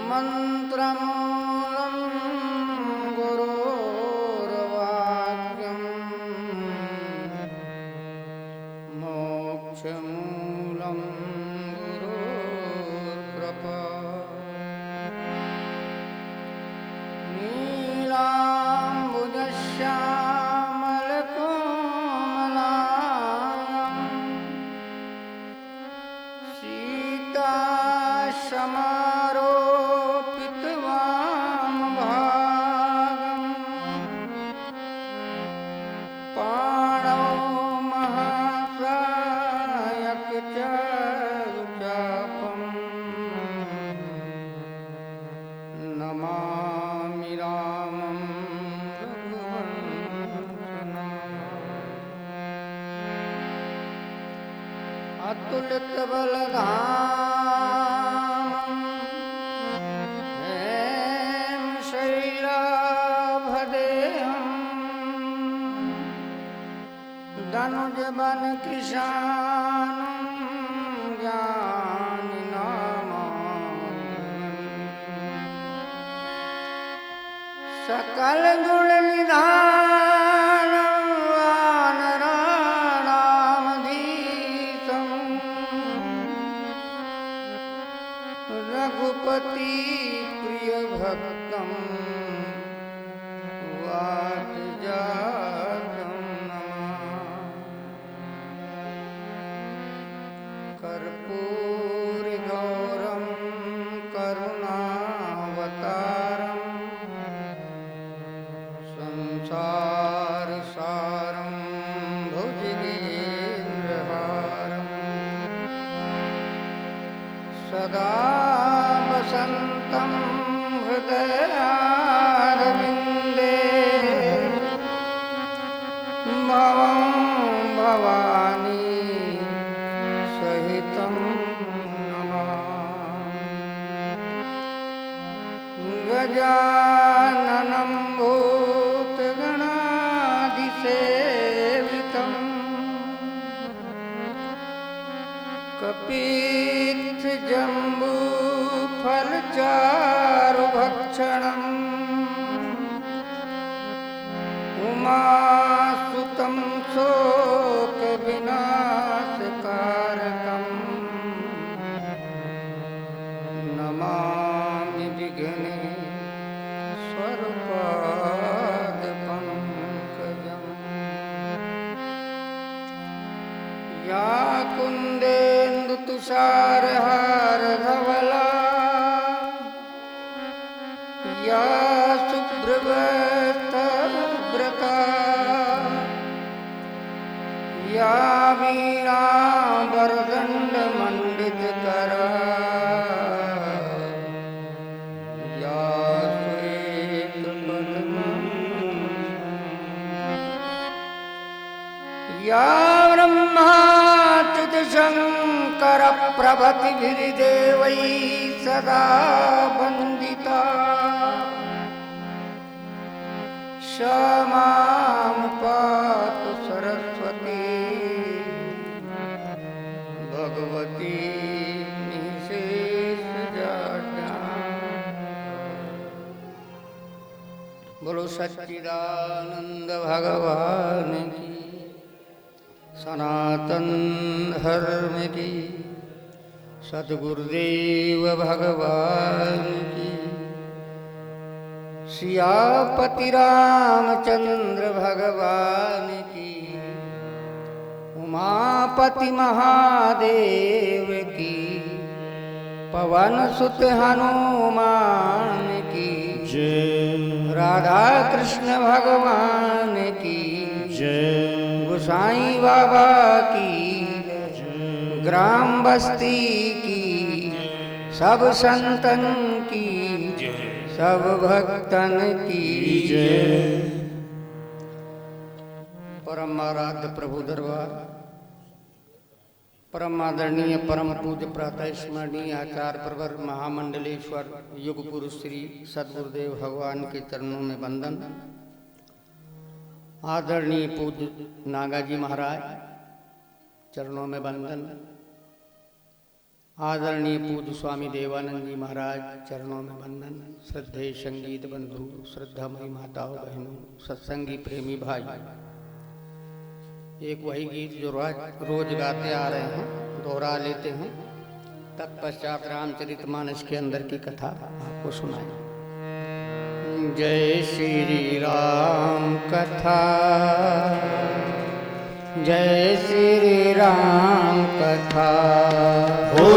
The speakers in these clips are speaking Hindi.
मन्त्रमूलं गुरोर्वाक्यं मोक्षमूलं गुरोर्कृपा नीलाम्बुजश्यामलकोमलाङ्गं सीतासमारोपितवामभागं पाणौ महाप्रायकचारुचापं नमामि रामं रघुवंशनाथम्। अतुलितबलधामं हेमशैलाभदेहं धनुजबनकृशानं ज्ञानिनामाङ्गम् सकलगुणनिधानं वानराणामधीशं रघुपति प्रियभक्तं वातजातं नमामि। कर्पूरगौरं करुणावतारं संसारसारं भुजगेन्द्रहारं सदा वसन्तं हृदयारविन्दे भवं भवानी सहितं नमामि। गजाननं भूतगणाधिसेवितं कपित्थजम्बूफलचारुभक्षणम् उमासुतं शोकविनाशकारकम् नमामि विघ्नेश्वरपादपङ्कजम्। या कुन्देन्दुतुषारहारधवला या शुभ्रवस्त्रवृता या वीणाम्बरदण्डमण्डितकरा या श्वेतपद्मासना या ब्रह्माच्युतशङ्करप्रभृतिभिर्देवैः सदा वन्दिता सा मां पातु सरस्वती भगवती निःशेषजाड्याम्। बोलो सच्चिदानंद भगवान की, सनातन धर्म की, सद्गुरुदेव भगवान की। सियापति रामचंद्र भगवान की, उमापति महादेव की, पवन सुत हनुमान की जय। राधा कृष्ण भगवान की जय। गोसाई बाबा की जय। ग्राम बस्ती की सब संतन की जय। सब भक्तन की जय। परम आराध्य प्रभु दरबार, परम आदरणीय परम पूज्य प्रातः स्मरणीय आचार्य प्रवर महामंडलेश्वर युग पुरुष श्री सद्गुरुदेव भगवान के चरणों में वंदन। आदरणीय पूज्य नागाजी महाराज चरणों में वंदन। आदरणीय पूज्य स्वामी देवानंद जी महाराज चरणों में वंदन। श्रद्धेय संगीत बंधु, श्रद्धामयी माताओं बहनों, सत्संगी प्रेमी भाई, एक वही गीत जो रोज गाते आ रहे हैं दोहरा लेते हैं। तत्पश्चात रामचरितमानस के अंदर की कथा आपको सुनाएं। जय श्री राम कथा, जय श्री राम कथा, हो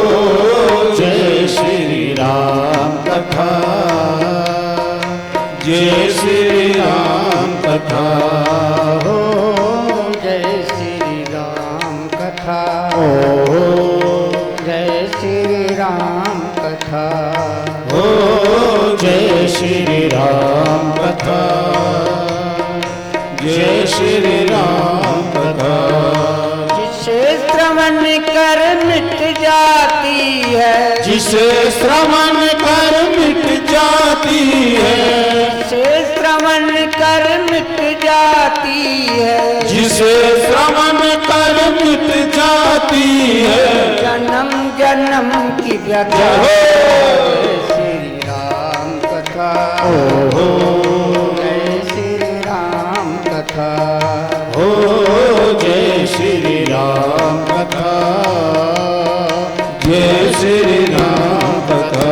जय श्री राम कथा, जय श्री राम कथा, हो जय श्री राम कथा, हो जय श्री राम कथा, हो जय श्री राम कथा, जय श्री राम कथा। जिसे श्रवण कर मिट जाती है, जिसे श्रवण कर मिट जाती है, जिसे श्रवण कर मिट जाती है, जिसे श्रवण कर मिट जाती है, जन्म जन्म की व्यथा। जय श्री राम कथा, हो जय श्री राम कथा, हो जय श्री राम कथा, जय श्री राम कथा।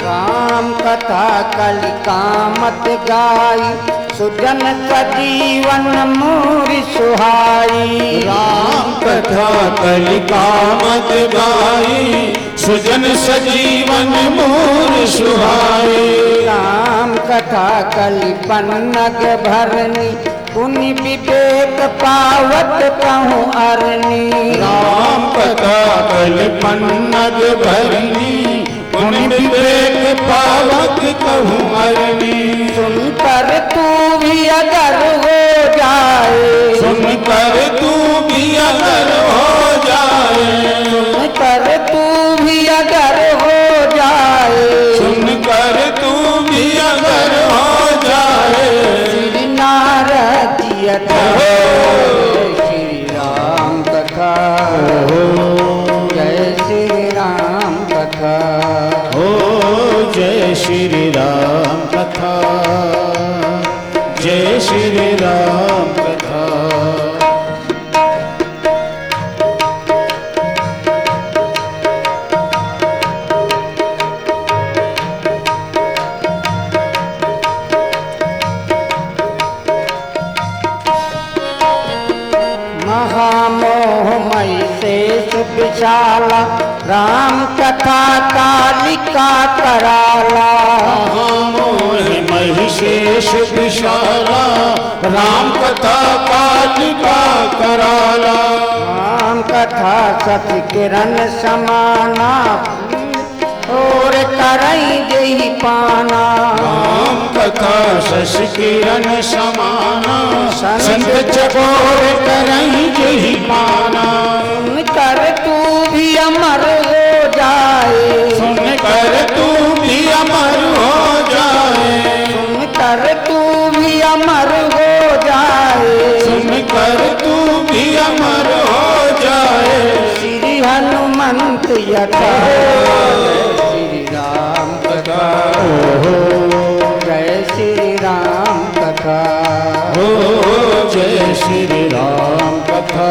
राम कथा कलिकामत गाई, सुजन सजीवन मोरि सुहाई। राम कथा कलिकामत गाई, सुजन सजीवन मोर सुहाई। राम कथा कलि पन्नग भरनी, पुनि विवेक पावत कहूँ अरनी। राम कथा कलि पन्नग भरनी, पुनि विवेक पावत कहूँ अरनी। सुनकर तू भी अगर हो जाए, सुनकर तू भी अगर हो जाए, सुनकर तू भी अगर हो जाए, सुनकर तू भी अगर हो जाए। श्री नारद श्री राम कथा, जय श्री राम कथा, हो जय श्री राम कथा, जय श्री राम कथा। महामोहमयी शेष विशाला, राम कथा कालिका कराला। महामोह महिषेश विशाला, राम कथा कालिका कराला। राम कथा सत किरण समाना, और करई जही पाना। राम कथा शश किरण समाना, संत चकोर करहीं जही पाना। सुनकर तू भी अमर हो जाए, सुनकर तू भी अमर हो जाए, सुनकर तू भी अमर हो जाए, सुनकर तू भी अमर हो जाए। श्री हनुमंत यथा, श्री राम कथा, जय श्री राम कथा, हो जय श्री राम कथा,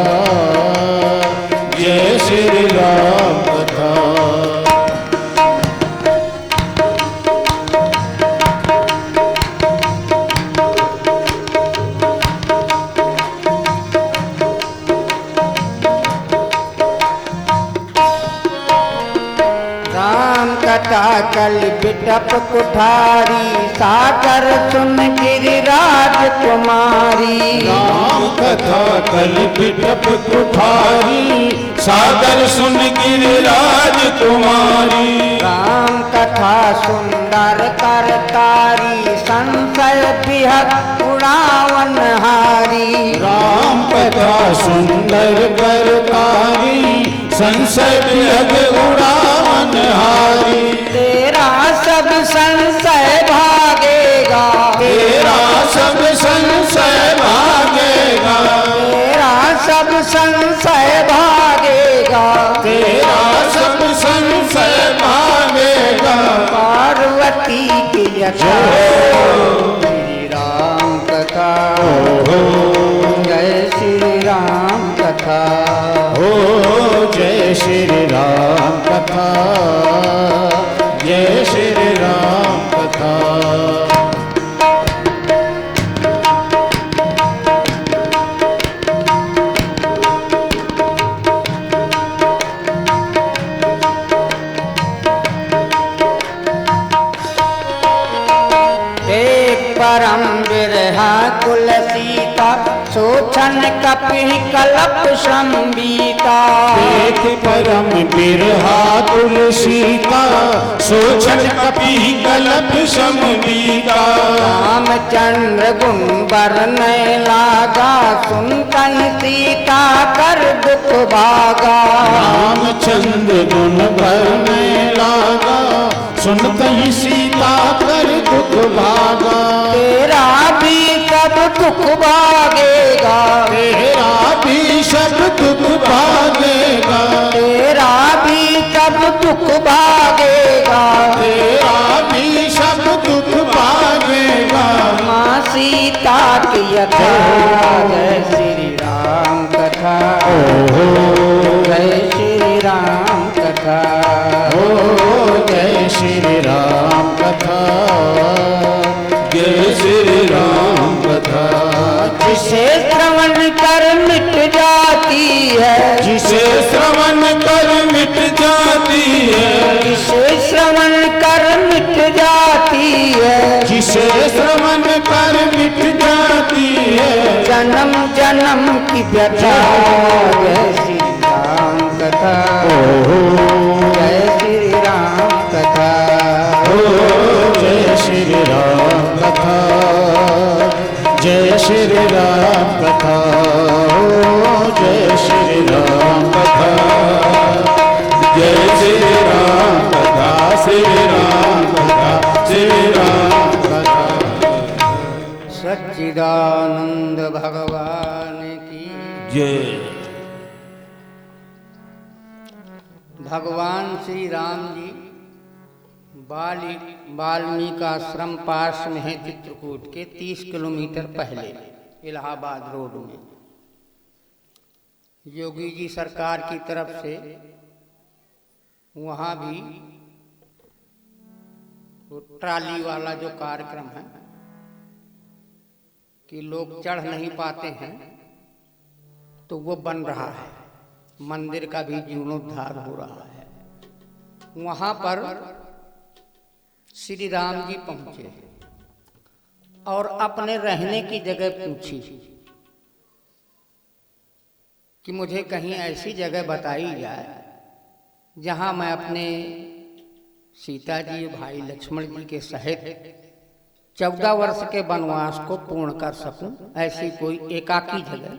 जय श्री राम कथा। राम कथा कल बिटप कुठारी, सागर सुन गिरिराज कुमारी। राम कथा कल बिटप कुठारी, सागर सुन गिरिराज कुमारी। राम कथा सुंदर करतारी, संशय बिहक उड़ावन हारी। राम कथा सुंदर करतारी, संशय विहग उड़ावन हारी। तेरा सब संशय भागेगा, तेरा सब संशय भागेगा, तेरा सब संशय भागेगा, तेरा सब संशय भागेगा। पार्वती की यथा श्री राम कथा, जय श्री राम कथा, हो जय श्री राम कथा, जय श्री राम कथा। परम बिरहा कुल सीता, सोचन कपि कलप संबीता। देख परम बिरहा कुल सीता, सोचन कपि कलप संबीता। रामचंद्र गुण बरने लागा, सुनतहि सीता कर दुख भागा। रामचंद्र गुण बरने लागा, सुनतहि सीता कर दुख भागा। तेरा भी सब दुख भागेगा, तेरा भी सब दुख भागेगा, तेरा भी सब दुख भागेगा, तेरा भी सब दुख भागेगा। माँ सीता की यथा जय श्री राम कथा, जय श्री राम कथा, जय श्री राम कथा, जय श्री राम कथा। जिसे श्रवण कर मिट जाती है, जिसे श्रवण कर मिट जाती है, जिसे श्रवण कर मिट जाती है, जिसे श्रवण कर मिट जाती है। जन्म जन्म की व्यथा जय श्री राम कथा, जय श्री राम कथा, जय श्री राम कथा, जय श्री राम कथा, जय श्री राम कथा, जय श्री राम कथा, श्री राम कथा, श्री राम कथा। सच्चिदानंद भगवान की जय। भगवान श्री राम जी वाल्मीकि आश्रम पास में है, चित्रकूट के 30 किलोमीटर पहले इलाहाबाद रोड में। योगी जी सरकार की तरफ से वहाँ भी वो ट्राली वाला जो कार्यक्रम है कि लोग चढ़ नहीं पाते हैं, तो वो बन रहा है। मंदिर का भी जीर्णोद्धार हो रहा है। वहाँ पर श्री राम जी पहुँचे और अपने रहने की जगह पूछी कि मुझे कहीं ऐसी जगह बताई जाए जहाँ मैं अपने सीता जी भाई लक्ष्मण जी के सहित 14 वर्ष के वनवास को पूर्ण कर सकूं, ऐसी कोई एकाकी जगह।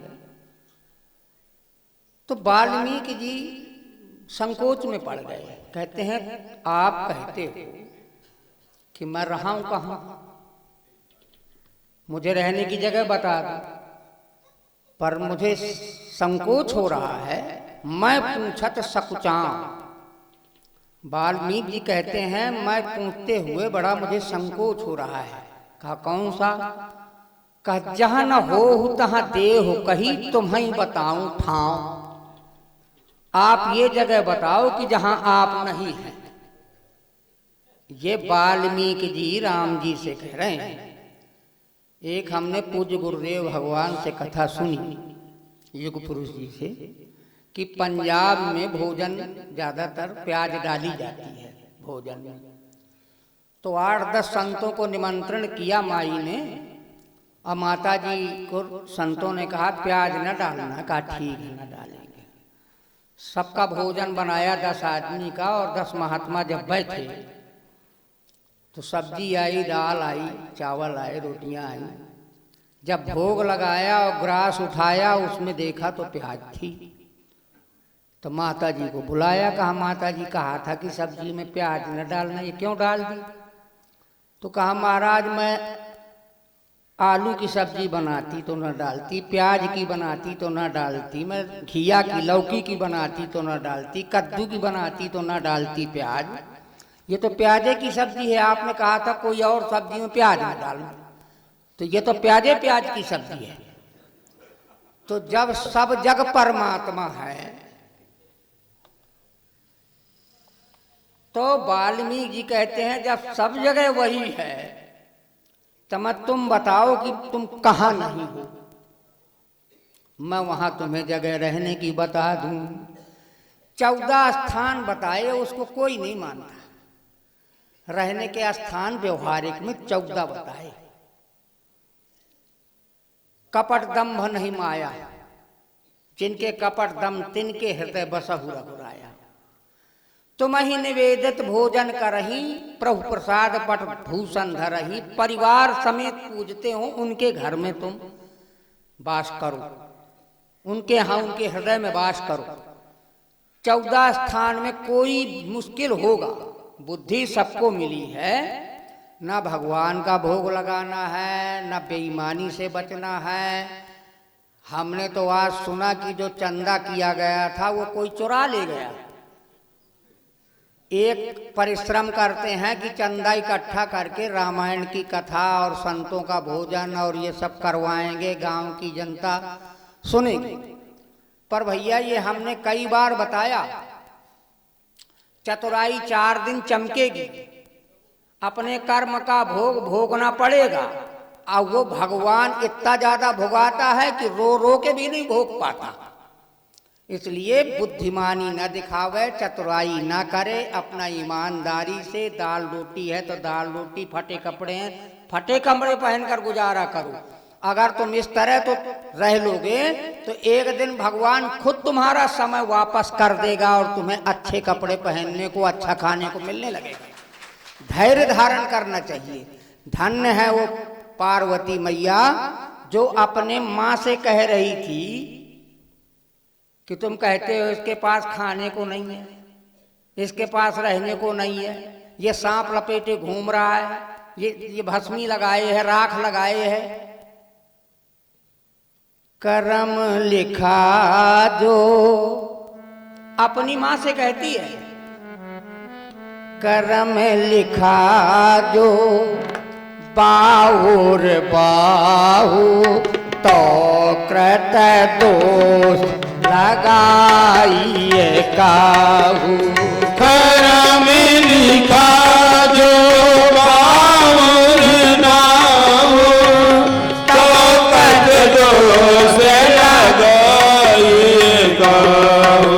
तो वाल्मीकि जी संकोच में पड़ गए। कहते हैं आप कहते हो कि मैं रहा हूं कहाँ, मुझे रहने की जगह बता दो, पर मुझे संकोच हो रहा है, मैं पूछत सकुचाऊं। वाल्मीकि जी कहते हैं मैं पूछते हुए बड़ा मुझे संकोच हो रहा है। कहा कौन सा? कहा जहाँ न हो तहाँ देह कही तुम्हें बताऊं ठाव। आप ये जगह बताओ कि जहाँ आप नहीं हैं। ये वाल्मीकि जी राम जी से कह रहे हैं। एक हमने पूज्य गुरुदेव भगवान से कथा सुनी युग पुरुष जी से कि पंजाब में भोजन ज्यादातर प्याज डाली जाती है भोजन में। तो 8-10 संतों को निमंत्रण किया माई ने, और माता जी को संतों ने कहा प्याज न डालना। कहा ठीक है न डालेंगे। सबका भोजन बनाया 10 आदमी का, और 10 महात्मा जब बैठे तो सब्जी आई, दाल आई, चावल आए, रोटियां आई। जब भोग लगाया और ग्रास उठाया उसमें देखा तो प्याज थी। तो माता जी को बुलाया, कहा माता जी कहा था कि सब्जी में प्याज न डालना, ये क्यों डाल दी? तो कहा महाराज मैं आलू की सब्जी बनाती तो न डालती, प्याज की बनाती तो न डालती, मैं घिया की लौकी की बनाती तो न डालती, कद्दू की बनाती तो न डालती प्याज, ये तो प्याजे की सब्जी है, आपने कहा था कोई और सब्जी में प्याज न डालना, तो ये तो प्याज की सब्जी है। तो जब सब जग परमात्मा है तो वाल्मीकि जी कहते हैं जब सब जगह वही है तो मैं तुम बताओ कि तुम कहाँ नहीं हो, मैं वहां तुम्हें जगह रहने की बता दूं। 14 स्थान बताए, उसको कोई नहीं मानता, रहने के स्थान व्यवहारिक में 14 बताए। कपट दम्भ नहीं माया, जिनके कपट दम तिनके हृदय बसहु रघुराया। तुम ही निवेदित भोजन करही, प्रभु प्रसाद पट भूषण धरही, परिवार समेत पूजते हो उनके घर में तुम वास करो, उनके यहाँ उनके हृदय में वास करो। 14 स्थान में कोई मुश्किल होगा, बुद्धि सबको मिली है, न भगवान का भोग लगाना है, न बेईमानी से बचना है। हमने तो आज सुना कि जो चंदा किया गया था वो कोई चुरा ले गया। एक परिश्रम करते हैं कि चंदा इकट्ठा करके रामायण की कथा और संतों का भोजन और ये सब करवाएंगे, गांव की जनता सुनेगी। पर भैया ये हमने कई बार बताया, चतुराई 4 दिन चमकेगी, अपने कर्म का भोग भोगना पड़ेगा। और वो भगवान इतना ज्यादा भोगाता है कि रो रो के भी नहीं भोग पाता। इसलिए बुद्धिमानी न दिखावे, चतुराई न करे, अपना ईमानदारी से दाल रोटी है तो दाल रोटी, फटे कपड़े हैं फटे कपड़े पहनकर गुजारा करो। अगर तुम इस तरह तो रह लोगे तो एक दिन भगवान खुद तुम्हारा समय वापस कर देगा और तुम्हें अच्छे कपड़े पहनने को, अच्छा खाने को मिलने लगेगा। धैर्य धारण करना चाहिए। धन्य है वो पार्वती मैया जो अपने माँ से कह रही थी कि तुम कहते हो इसके पास खाने को नहीं है, इसके पास रहने को नहीं है, ये सांप लपेटे घूम रहा है, ये भस्मी लगाए है, राख लगाए है। करम लिखा जो अपनी माँ से कहती है, करम लिखा जो बाहुर बाहु तो कृत दोष लगाइए काहू। करम लिखा जो बाहुर नाहु तो कृत दोष लगाइए काहू।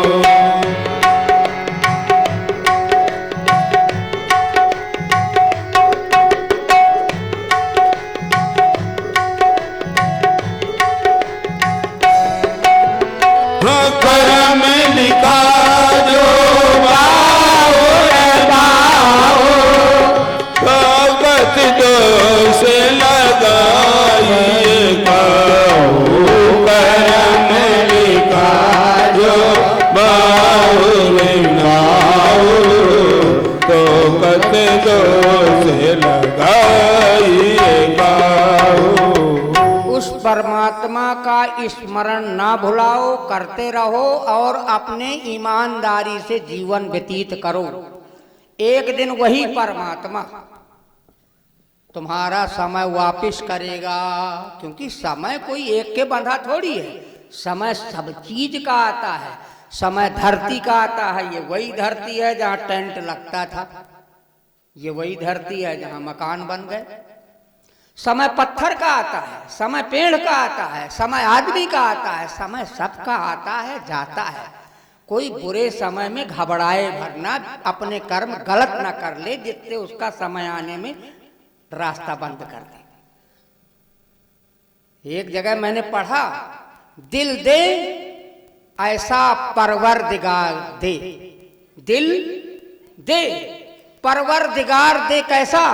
करम लिखा जो बाहुर बाहु तो कृत दोष लगाइए काहू। करम लिखा जो बाहुर नाहु तो कृत दोष लगाइए काहू। उस परमात्मा का स्मरण ना भुलाओ, करते रहो और अपने ईमानदारी से जीवन व्यतीत करो। एक दिन वही परमात्मा तुम्हारा समय वापिस करेगा, क्योंकि समय कोई एक के बंधा थोड़ी है, समय सब चीज का आता है। समय धरती का आता है, ये वही धरती है जहाँ टेंट लगता था, ये वही धरती है जहाँ मकान बन गए। समय पत्थर का आता है, समय पेड़ का आता है, समय आदमी का आता है, समय सबका आता है जाता है। कोई बुरे समय में घबराए भरना, अपने कर्म गलत ना कर ले जिससे उसका समय आने में रास्ता बंद कर दे। एक जगह मैंने पढ़ा, दिल दे ऐसा परवरदिगार दे, दिल दे परवरदिगार दे कैसा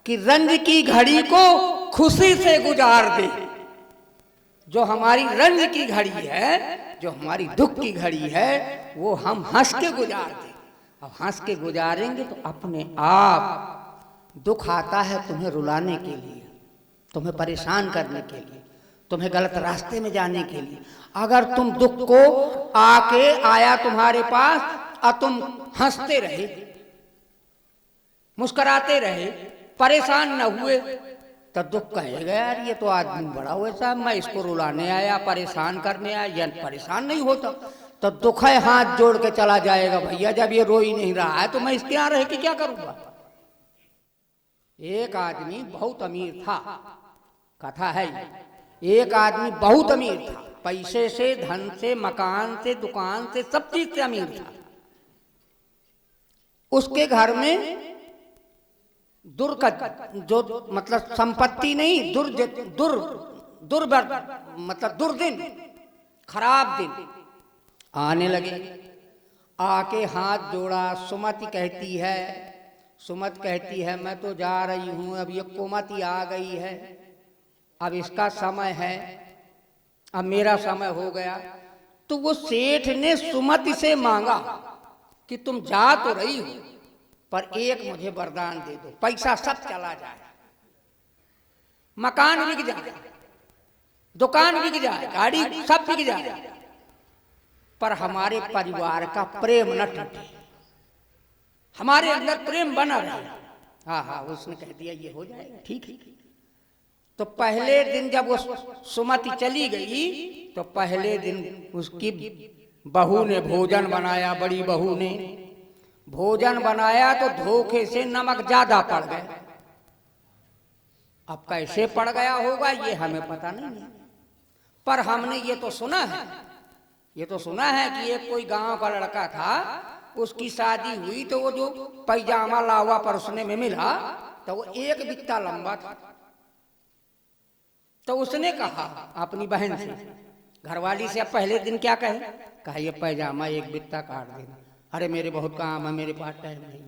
कि रंज की घड़ी को खुशी से गुजार दे। जो हमारी रंज की घड़ी है, जो हमारी दुख की घड़ी है, वो हम हंस के गुजार दें। अब हंस के गुजारेंगे तो अपने आप दुख आता है तुम्हें रुलाने के लिए, तुम्हें परेशान करने के लिए, तुम्हें गलत रास्ते में जाने के लिए। अगर तुम दुख को आया तुम्हारे पास और तुम हंसते रहे, मुस्कुराते रहे, परेशान न हुए, तो दुख कहेगा यार ये तो आदमी बड़ा वैसा, मैं इसको रुलाने आया, परेशान करने आया, या परेशान नहीं होता तो दुख है हाथ जोड़ के चला जाएगा। भैया जब ये रो ही नहीं रहा है तो मैं इसके यहाँ रह के क्या करूंगा। एक आदमी बहुत अमीर था, कथा है, एक आदमी बहुत अमीर था, पैसे से, धन से, मकान से, दुकान से, सब चीज से अमीर था। उसके घर में जो मतलब संपत्ति नहीं, मतलब दुर्दिन, खराब दिन आने लगे। आके हाथ जोड़ा, सुमति कहती है मैं तो जा रही हूं, अब ये कुमति आ गई है, अब इसका समय है, अब मेरा समय हो गया। तो वो सेठ ने सुमति से मांगा कि तुम जा तो रही हो पर एक मुझे वरदान दे दो, पैसा सब चला जाए, मकान बिक जाए, दुकान बिक जाए, गाड़ी सब बिक जाए, पर हमारे परिवार का प्रेम न टूटे, हमारे अंदर प्रेम बना रहे। हाँ, उसने कह दिया ये हो जाएगा, ठीक है। तो पहले दिन जब वो सुमति चली गई तो पहले दिन उसकी बहू ने भोजन बनाया, बड़ी बहू ने भोजन बनाया तो धोखे से नमक ज्यादा पड़ गया। अब कैसे पड़ गया होगा ये हमें पता नहीं है, पर हमने ये तो सुना है कि एक कोई गांव का लड़का था, उसकी शादी हुई तो वो जो पैजामा लावा परोसने में मिला तो वो एक बित्ता लंबा था। तो उसने कहा अपनी बहन से, घरवाली से, अब पहले दिन क्या कहा ये पैजामा एक बित्ता काट देना। अरे मेरे बहुत काम है, मेरे पास टाइम नहीं।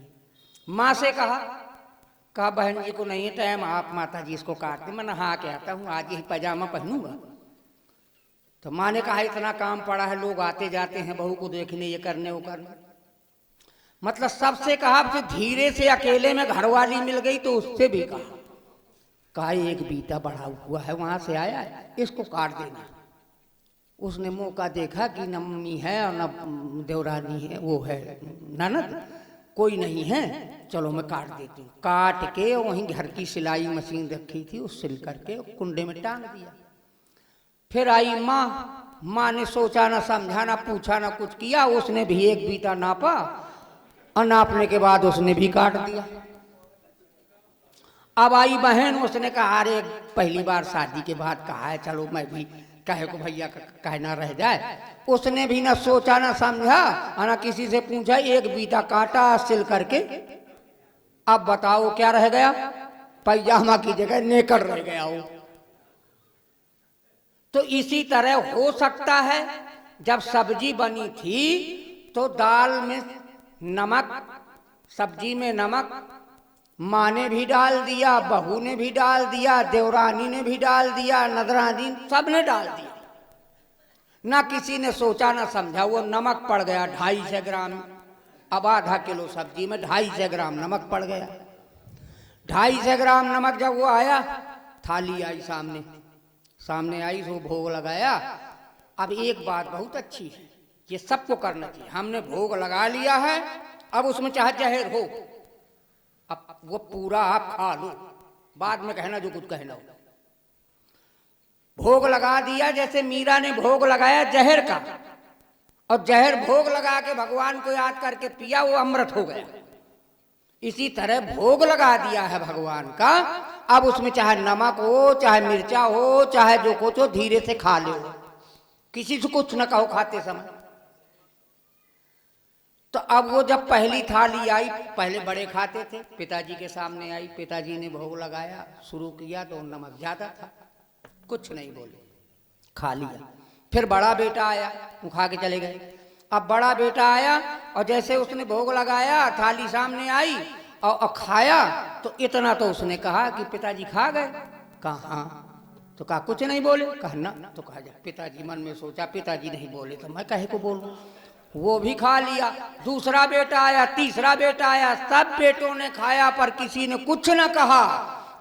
माँ से कहा बहन जी को नहीं है टाइम, आप माता जी इसको काट दें, मैं नहा के आता हूँ, आज यही पैजामा पहनूंगा। तो माँ ने कहा इतना काम पड़ा है, लोग आते जाते हैं बहू को देखने, ये करने वो करने, मतलब सबसे कहा। फिर धीरे से अकेले में घरवाली मिल गई तो उससे भी कहा एक बीता बढ़ा हुआ है वहां से आया है, इसको काट देना। उसने मौका देखा कि न मम्मी है और न देवरानी है, वो है ननद, कोई नहीं है, चलो मैं काट देती हूँ। काट के वहीं घर की सिलाई मशीन रखी थी, उस सिल करके कुंडे में टांग दिया। फिर आई माँ ने सोचा ना समझा ना पूछा ना कुछ किया, उसने भी एक बीता नापा और नापने के बाद उसने भी काट दिया। अब आई बहन, उसने कहा अरे पहली बार शादी के बाद कहा है, चलो मैं भी कहे को भैया कहना रह जाए। उसने भी ना सोचा ना समझा और ना किसी से पूछा, एक बीता काटा सिल करके। अब बताओ क्या रह गया, पैजामा की जगह नेकर रह गया हो। तो इसी तरह हो सकता है जब सब्जी बनी थी तो दाल में नमक, सब्जी में नमक माँ ने भी डाल दिया, बहू ने भी डाल दिया, देवरानी ने भी डाल दिया, नदरानी, सब ने डाल दिया, ना किसी ने सोचा ना समझा। वो नमक पड़ गया 250 ग्राम। अब आधा किलो सब्जी में 250 ग्राम नमक पड़ गया। 250 ग्राम नमक जब वो आया, थाली आई सामने आई, तो भोग लगाया। अब एक बात बहुत अच्छी है, ये सबको करना चाहिए। हमने भोग लगा लिया है, अब उसमें चाहे जहर हो, अब वो पूरा आप खा लो, बाद में कहना जो कुछ कहना हो। भोग लगा दिया, जैसे मीरा ने भोग लगाया जहर का, और जहर भोग लगा के भगवान को याद करके पिया, वो अमृत हो गया। इसी तरह भोग लगा दिया है भगवान का, अब उसमें चाहे नमक हो, चाहे मिर्चा हो, चाहे जो कुछ हो, धीरे से खा लो, किसी से कुछ न कहो खाते समय। तो अब वो जब पहली थाली आई, पहले बड़े खाते थे, पिताजी के सामने आई, पिताजी ने भोग लगाया शुरू किया तो नमक ज्यादा था, कुछ नहीं बोले, खा लिया। फिर बड़ा बेटा आया, वो खा के चले गए। अब बड़ा बेटा आया और जैसे उसने भोग लगाया, थाली सामने आई और खाया, तो इतना तो उसने कहा कि पिताजी खा गए। कहा हाँ। तो कहा कुछ नहीं बोले। कहा ना, तो कहा जा। पिताजी मन में सोचा पिताजी नहीं बोले तो मैं काहे को बोलूं। वो भी खा लिया। दूसरा बेटा आया, तीसरा बेटा आया, सब बेटों ने खाया पर किसी ने कुछ न कहा।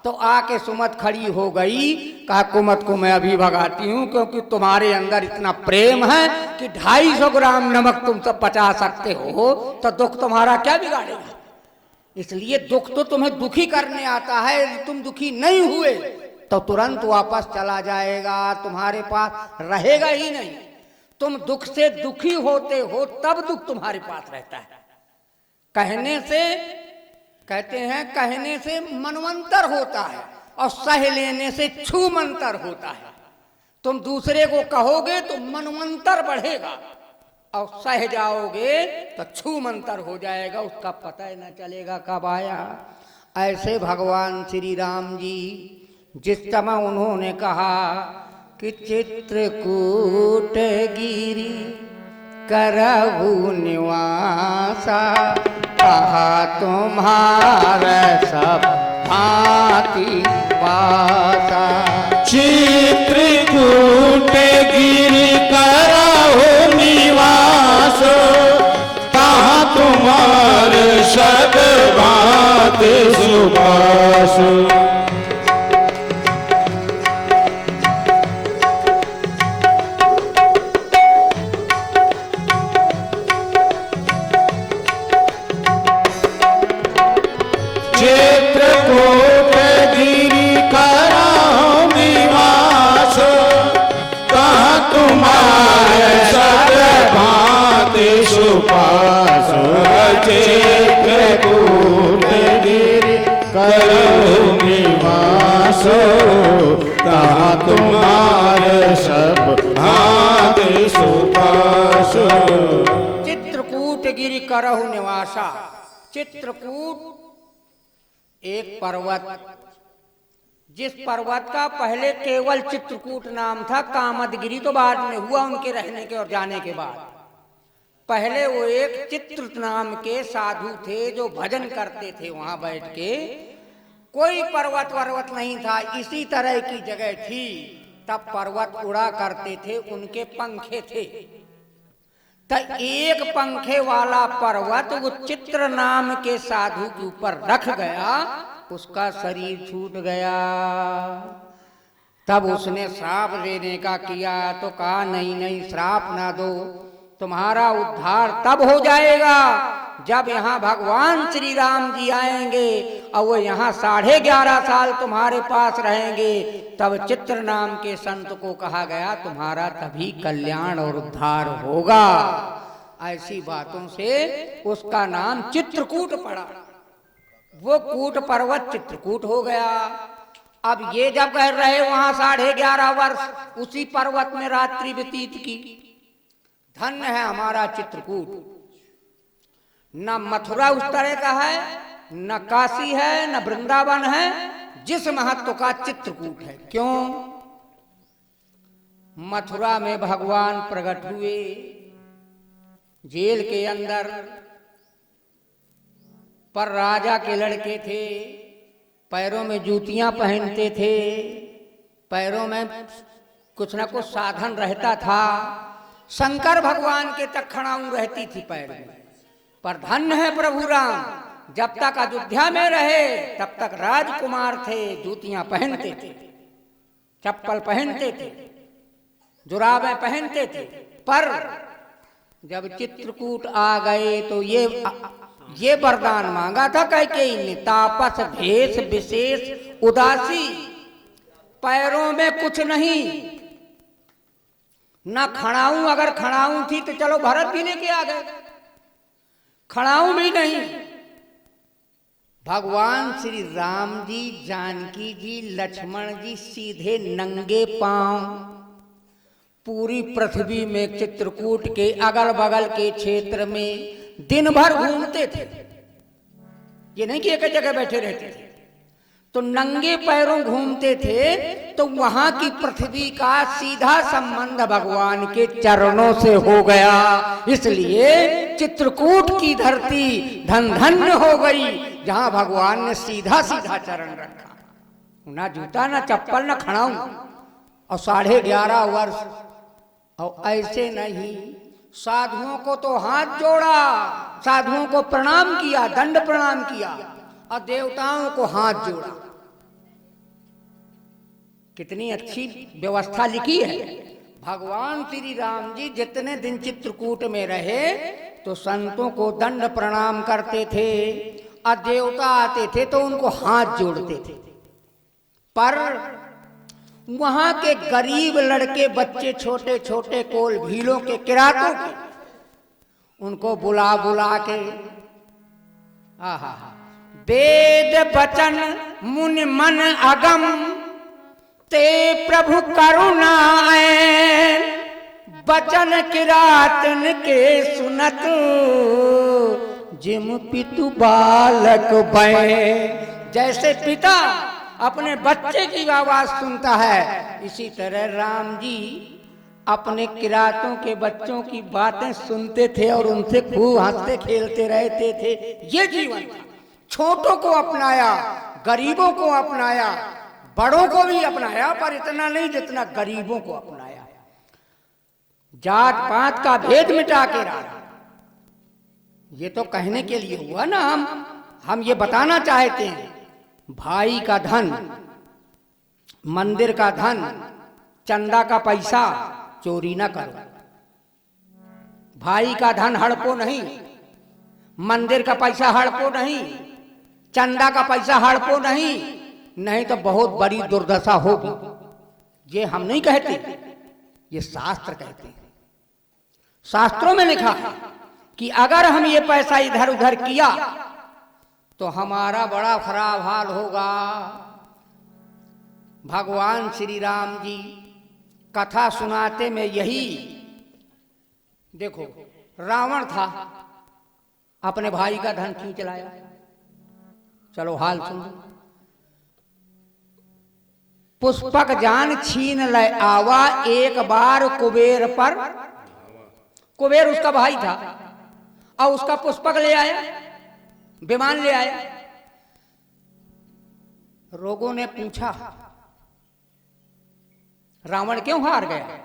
तो आके सुमत खड़ी हो गई। कहा कुमत को मैं अभी भगाती हूं, क्योंकि तुम्हारे अंदर इतना प्रेम है कि 250 ग्राम नमक तुम सब पचा सकते हो, तो दुख तुम्हारा क्या बिगाड़ेगा। इसलिए दुख तो तुम्हें दुखी करने आता है, यदि तुम दुखी नहीं हुए तो तुरंत वापस चला जाएगा, तुम्हारे पास रहेगा ही नहीं। तुम दुख से दुखी होते हो तब दुख तुम्हारे पास रहता है। कहने से, कहते हैं कहने से मनवंतर होता है और सह लेने से छूमंतर होता है। तुम दूसरे को कहोगे तो मनवंतर बढ़ेगा और सह जाओगे तो छूमंतर हो जाएगा, उसका पता ही न चलेगा कब आया। ऐसे भगवान श्री राम जी जिस समय उन्होंने कहा कि चित्रकूट गिरी करहु निवासा, कहा तुम्हारा सब भांति पासा। चित्रकूट गिरि करहु निवास, कहा तुम्हारे सब भांति सुबास। चित्रकूट गिरि करहु निवास, कहा तुम्हारे सब भांति सुबास। चित्रकूट गिरि करहु निवास, कहा तुम्हारे सब भांति सुबास। चित्रकूट गिरि करहु निवासा। चित्रकूट एक पर्वत, जिस पर्वत का पहले केवल चित्रकूट नाम था, कामदगिरी तो बाद में हुआ उनके रहने के और जाने के बाद। पहले वो एक चित्र नाम के साधु थे जो भजन करते थे वहां बैठ के। कोई पर्वत वर्वत नहीं था, इसी तरह की जगह थी। तब पर्वत उड़ा करते थे, उनके पंखे थे। तो एक पंखे वाला पर्वत वो चित्र नाम के साधु के ऊपर रख गया, उसका शरीर छूट गया। तब उसने श्राप देने का किया, तो कहा नहीं नहीं श्राप ना दो, तुम्हारा उद्धार तब हो जाएगा जब यहाँ भगवान श्री राम जी आएंगे और वो यहाँ 11.5 साल तुम्हारे पास रहेंगे। तब चित्र नाम के संत को कहा गया तुम्हारा तभी कल्याण और उद्धार होगा। ऐसी बातों से उसका नाम चित्रकूट पड़ा। वो कूट पर्वत चित्रकूट हो गया। अब ये जब कह रहे वहां 11.5 वर्ष उसी पर्वत में रात्रि व्यतीत की। धन्य है हमारा चित्रकूट। न मथुरा उस तरह का है, न काशी है, न वृंदावन है जिस महत्व का चित्रकूट है। क्यों? मथुरा में भगवान प्रकट हुए जेल के अंदर, पर राजा के लड़के थे, पैरों में जूतियां पहनते थे, पैरों में कुछ न कुछ साधन रहता था। शंकर भगवान के तक खड़ाऊ रहती थी पैर में। पर धन्य है प्रभु राम, जब तक अयोध्या में रहे तब तक राजकुमार थे, जूतियां पहनते थे, चप्पल पहनते थे, जुराबें पहनते थे। पर जब चित्रकूट आ गए तो ये वरदान मांगा था कैकेयी ने, तापस भेष विशेष उदासी। पैरों में कुछ नहीं, न खड़ाऊं, अगर खड़ाऊं थी तो चलो भरत भी लेके आ गए, खड़ाऊं भी नहीं। भगवान श्री राम जी, जानकी जी, लक्ष्मण जी सीधे नंगे पांव पूरी पृथ्वी में चित्रकूट के अगल बगल के क्षेत्र में दिन भर घूमते थे। ये नहीं कि एक जगह बैठे रहते थे, तो नंगे पैरों घूमते थे। तो वहां की पृथ्वी का सीधा संबंध भगवान के चरणों से हो गया। इसलिए चित्रकूट की धरती धन धन्य हो गई जहां भगवान ने सीधा सीधा चरण रखा, ना जूता, ना चप्पल, ना खड़ाऊं, और 11.5 वर्ष, और ऐसे नहीं, साधुओं को तो हाथ जोड़ा, साधुओं को प्रणाम किया, दंड प्रणाम किया, और देवताओं को हाथ जोड़ा। कितनी अच्छी व्यवस्था लिखी है। भगवान श्री राम जी जितने दिन चित्रकूट में रहे तो संतों को दंड प्रणाम करते थे, और देवता आते थे तो उनको हाथ जोड़ते थे। पर वहां के गरीब लड़के बच्चे, छोटे छोटे कोल भीलों के, किरातों के, उनको बुला बुला के वेद वचन मुनि मन अगम ते प्रभु करुणाए, वचन किरातन के सुनत जिम पितु बालक भय। जैसे पिता अपने बच्चे की आवाज सुनता है, इसी तरह राम जी अपने किरातों के बच्चों की बातें सुनते थे और उनसे खूब हंसते खेलते रहते थे। ये जीवन था। छोटों को अपनाया, गरीबों को अपनाया, बड़ों को भी अपनाया, पर इतना नहीं जितना गरीबों को अपनाया। जात पात का भेद मिटा के रहा। ये तो कहने के लिए हुआ ना, हम ये बताना चाहते हैं, भाई का धन, मंदिर का धन, चंदा का पैसा चोरी ना करो। भाई का धन हड़पो नहीं, मंदिर का पैसा हड़पो नहीं, चंदा का पैसा हड़पो नहीं, नहीं तो बहुत बड़ी दुर्दशा होगी। ये हम नहीं कहते, ये शास्त्र कहते हैं। शास्त्रों में लिखा है कि अगर हम ये पैसा इधर उधर किया तो हमारा बड़ा खराब हाल होगा। भगवान श्री राम जी कथा सुनाते में यही देखो, रावण था, अपने भाई का धन खींच लाया। चलो हाल सुनो। पुष्पक जान छीन ले आवा, एक बार कुबेर पर, कुबेर उसका भाई था, और उसका पुष्पक ले आया, विमान ले आया। लोगों ने पूछा रावण क्यों हार गया?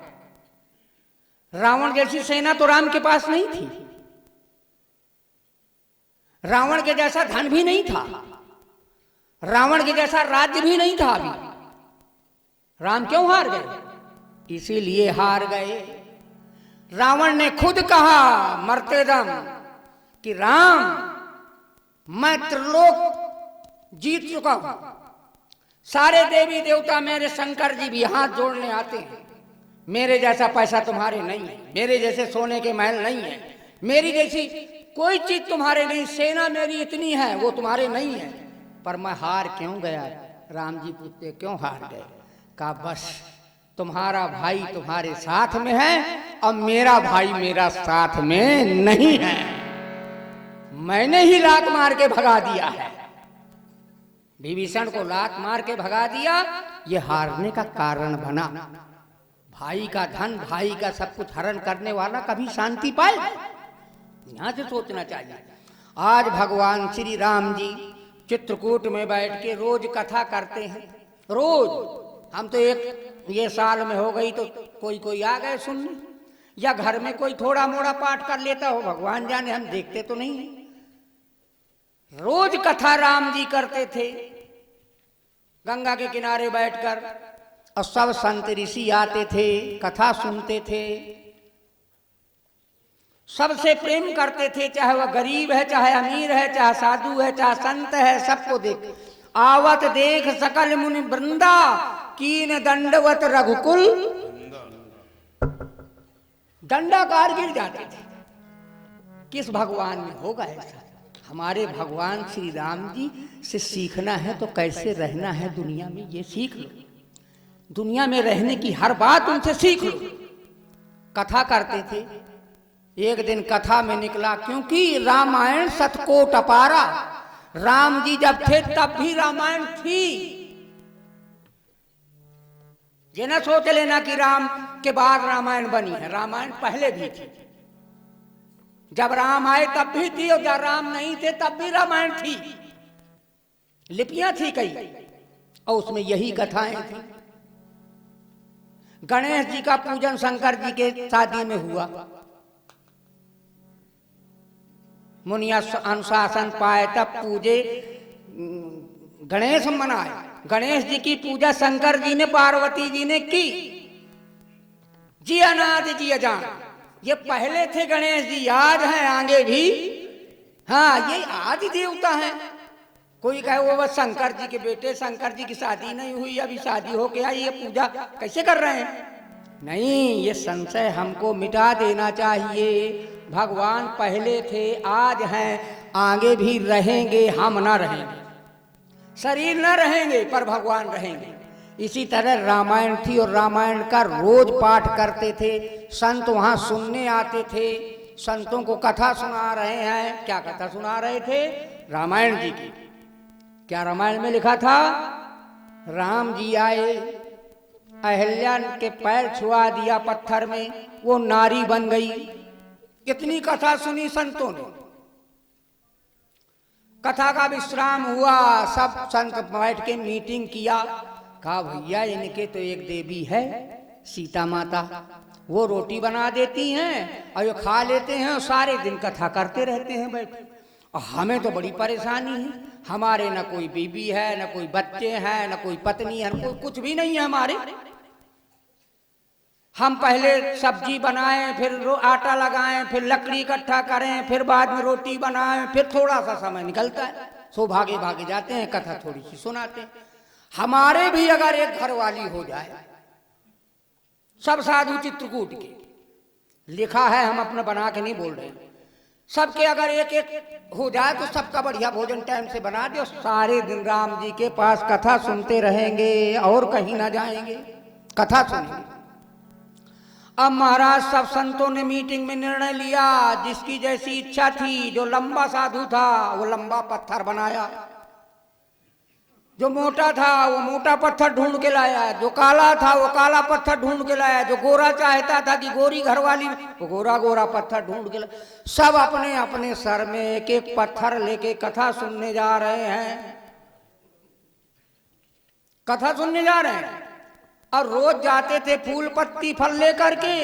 रावण जैसी सेना तो राम के पास नहीं थी, रावण के जैसा धन भी नहीं था, रावण के जैसा राज्य भी नहीं था अभी। राम क्यों हार गए? इसीलिए हार गए। रावण ने खुद कहा मरते दम कि राम, मैं त्रिलोक जीत चुका हूं, सारे देवी देवता, मेरे शंकर जी भी हाथ जोड़ने आते हैं, मेरे जैसा पैसा तुम्हारे नहीं है, मेरे जैसे सोने के महल नहीं है, मेरी जैसी कोई चीज तुम्हारे नहीं, सेना मेरी इतनी है वो तुम्हारे नहीं है, पर मैं हार क्यों गया? राम जी पूछते क्यों हार गए? कहा बस तुम्हारा भाई तुम्हारे साथ में है और मेरा भाई मेरा साथ में नहीं है, मैंने ही लात मार के भगा दिया है। विभीषण को लात मार के भगा दिया, ये हारने का कारण बना। भाई का धन, भाई का सब कुछ हरण करने वाला कभी शांति पाए? यहां से सोचना चाहिए। आज भगवान श्री राम जी चित्रकूट में बैठ के रोज कथा करते हैं, रोज। हम तो एक ये साल में हो गई तो कोई आ गए सुनने, या घर में कोई थोड़ा मोड़ा पाठ कर लेता हो, भगवान जाने, हम देखते तो नहीं है। रोज कथा राम जी करते थे गंगा के किनारे बैठकर, और सब संत ऋषि आते थे, कथा सुनते थे, सबसे प्रेम करते थे, चाहे वह गरीब है, चाहे अमीर है, चाहे साधु है, चाहे संत है, सबको देख। आवत देख सकल मुनि वृंदा, कीन दंडवत रघुकुल, दंडाकार गिर जाते थे। किस भगवान में होगा ऐसा? हमारे भगवान श्री राम जी से सीखना है तो कैसे रहना है दुनिया में, ये सीख लो। दुनिया में रहने की हर बात उनसे सीख लो। कथा करते थे, एक दिन कथा में निकला, क्योंकि रामायण सतकोट अपारा, राम जी जब थे तब भी रामायण थी। ये ना सोच लेना कि राम के बाद रामायण बनी है, रामायण पहले भी थी। जब राम आए तब भी थी, और जब राम नहीं थे तब भी रामायण थी। लिपियां थी कई, और उसमें यही कथाएं थी। गणेश जी का पूजन शंकर जी के शादी में हुआ। मुनिया अनुशासन पाए तब पूजे, गणेश मनाए। गणेश जी की पूजा शंकर जी ने पार्वती जी ने की। जी अनादि जी अजान, ये पहले थे गणेश जी, आज हैं, आगे भी। हाँ, ये आदि देवता हैं। कोई कहे वो बस शंकर जी के बेटे, शंकर जी की शादी नहीं हुई, अभी शादी हो के आई, ये पूजा कैसे कर रहे हैं? नहीं, ये संशय हमको मिटा देना चाहिए। भगवान पहले थे, आज हैं, आगे भी रहेंगे। हम ना रहेंगे, शरीर न रहेंगे, पर भगवान रहेंगे। इसी तरह रामायण थी और रामायण का रोज पाठ करते थे। संत वहां सुनने आते थे, संतों को कथा सुना रहे हैं। क्या कथा सुना रहे थे? रामायण जी की। क्या रामायण में लिखा था? राम जी आए, अहिल्या के पैर छुआ दिया पत्थर में, वो नारी बन गई। इतनी कथा सुनी संतों ने। कथा का विश्राम हुआ, सब संत बैठ के मीटिंग किया। कहा भैया इनके तो एक देवी है सीता माता, वो रोटी बना देती हैं और ये खा लेते हैं और सारे दिन कथा करते रहते हैं बैठ। और हमें तो बड़ी परेशानी है, हमारे न कोई बीबी है, न कोई बच्चे हैं, न कोई पत्नी है, कोई कुछ भी नहीं है हमारे। हम पहले सब्जी बनाएं, फिर आटा लगाएं, फिर लकड़ी इकट्ठा करें, फिर बाद में रोटी बनाएं, फिर थोड़ा सा समय निकलता है, सो भागे भागे जाते हैं, कथा थोड़ी सी सुनाते हैं। हमारे भी अगर एक घरवाली हो जाए, सब साधु चित्रकूट के लिखा है, हम अपना बना के नहीं बोल रहे, सबके अगर एक एक हो जाए तो सबका बढ़िया भोजन टाइम से बना दे, सारे दिन राम जी के पास कथा सुनते रहेंगे और कहीं ना जाएंगे, कथा सुनेंगे। अब महाराज सब संतों ने मीटिंग में निर्णय लिया, जिसकी जैसी इच्छा थी। जो लंबा साधु था वो लंबा पत्थर बनाया, जो मोटा था वो मोटा पत्थर ढूंढ के लाया, जो काला था वो काला पत्थर ढूंढ के लाया, जो गोरा चाहता था कि गोरी घरवाली वो गोरा गोरा पत्थर ढूंढ के लाया। सब अपने अपने सर में एक एक पत्थर लेके कथा सुनने जा रहे हैं, कथा सुनने जा रहे हैं। और रोज जाते थे फूल पत्ती फल लेकर के,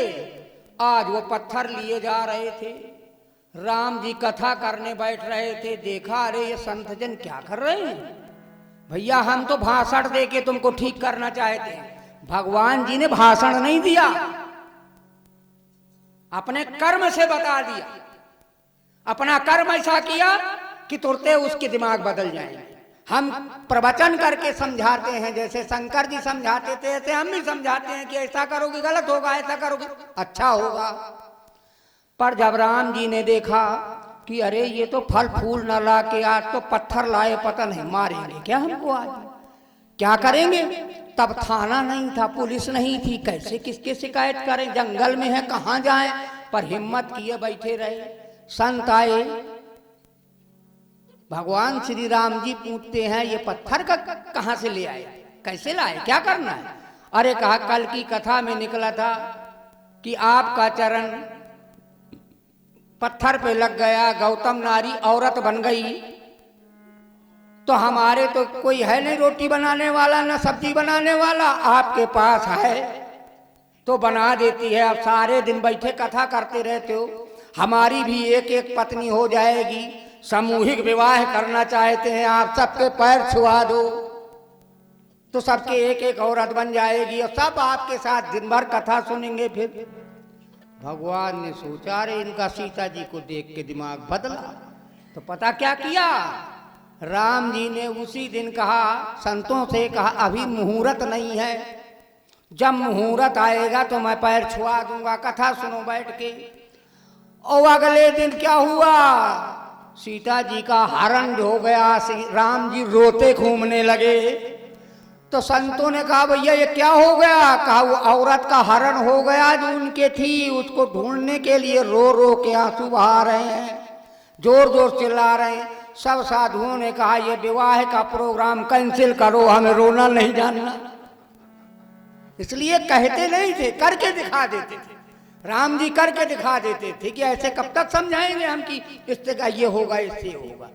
आज वो पत्थर लिए जा रहे थे। राम जी कथा करने बैठ रहे थे, देखा अरे ये संत जन क्या कर रहे हैं। भैया हम तो भाषण दे के तुमको ठीक करना चाहते हैं, भगवान जी ने भाषण नहीं दिया, अपने कर्म से बता दिया। अपना कर्म ऐसा किया कि तुरते उसके दिमाग बदल जाए। हम प्रवचन करके समझाते हैं, जैसे शंकर जी समझाते थे ऐसे हम भी समझाते हैं कि ऐसा करोगे गलत होगा, ऐसा करोगे अच्छा होगा। पर जब राम जी ने देखा कि अरे ये तो फल फूल न ला के आज तो पत्थर लाए, पता नहीं मारेंगे क्या हमको, आज क्या करेंगे। तब थाना नहीं था, पुलिस नहीं थी, कैसे किसके शिकायत करें, जंगल में है कहाँ जाएं। पर हिम्मत किए बैठे रहे। संत आए, भगवान श्री राम जी पूछते हैं ये पत्थर का कहाँ से ले आए, कैसे लाए, क्या करना है। अरे कहा कल की कथा में निकला था कि आपका चरण पत्थर पे लग गया, गौतम नारी औरत बन गई, तो हमारे तो कोई है नहीं रोटी बनाने वाला ना सब्जी बनाने वाला, आपके पास है तो बना देती है। अब सारे दिन बैठे कथा करते रहते हो, हमारी भी एक एक पत्नी हो जाएगी, सामूहिक विवाह करना चाहते हैं आप, सबके पैर छुआ दो तो सबके एक एक औरत बन जाएगी और सब आपके साथ दिन भर कथा सुनेंगे। फिर भगवान ने सोचा रे इनका सीता जी को देख के दिमाग बदला, तो पता क्या किया, राम जी ने उसी दिन कहा, संतों से कहा अभी मुहूर्त नहीं है, जब मुहूर्त आएगा तो मैं पैर छुआ दूंगा, कथा सुनो बैठ के। और अगले दिन क्या हुआ, सीता जी का हरण हो गया, राम जी रोते घूमने लगे। तो संतों ने कहा भैया ये क्या हो गया, कहा वो औरत का हरण हो गया जो उनके थी, उसको ढूंढने के लिए रो रो के आंसू बहा रहे हैं, जोर जोर चिल्ला रहे हैं। सब साधुओं ने कहा ये विवाह का प्रोग्राम कैंसिल करो, हमें रोना नहीं जानना। इसलिए कहते नहीं थे, करके दिखा देते थे। राम जी करके दिखा देते थे कि ऐसे कब तक समझाएंगे हम कि इससे का ये होगा इससे होगा।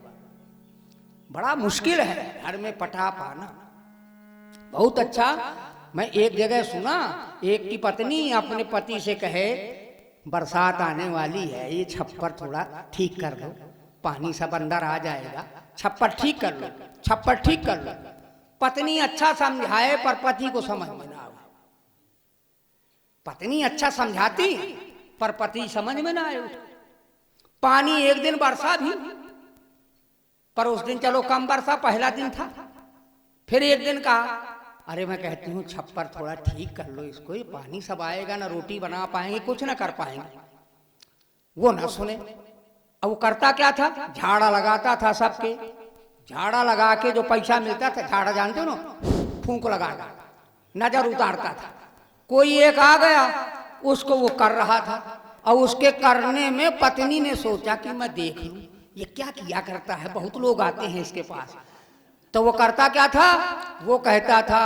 बड़ा मुश्किल है घर में पटा पाना। बहुत अच्छा मैं एक जगह सुना, एक की पत्नी अपने पति से कहे बरसात आने वाली है, ये छप्पर थोड़ा ठीक कर लो, पानी सब अंदर आ जाएगा, छप्पर ठीक कर लो, छप्पर ठीक कर लो। पत्नी अच्छा समझाए पर पति को समझ में ना आए। पत्नी अच्छा समझाती पर पति समझ में ना आए। पानी एक दिन बरसा भी, पर उस दिन चलो कम बरसा, पहला दिन था। फिर एक दिन कहा अरे मैं कहती हूँ छप्पर थोड़ा ठीक कर लो इसको, ये पानी सब आएगा ना, रोटी बना पाएंगे, कुछ ना कर पाएंगे। वो ना सुने। अब वो करता क्या था, झाड़ा लगाता था सबके, झाड़ा लगा के जो पैसा मिलता था, झाड़ा जानते हो ना, फूंक लगाना, नजर उतारता था। कोई एक आ गया, उसको वो कर रहा था, और उसके करने में पत्नी ने सोचा कि मैं देख लूं ये क्या किया करता है, बहुत लोग आते हैं इसके पास। तो वो करता क्या था, वो कहता था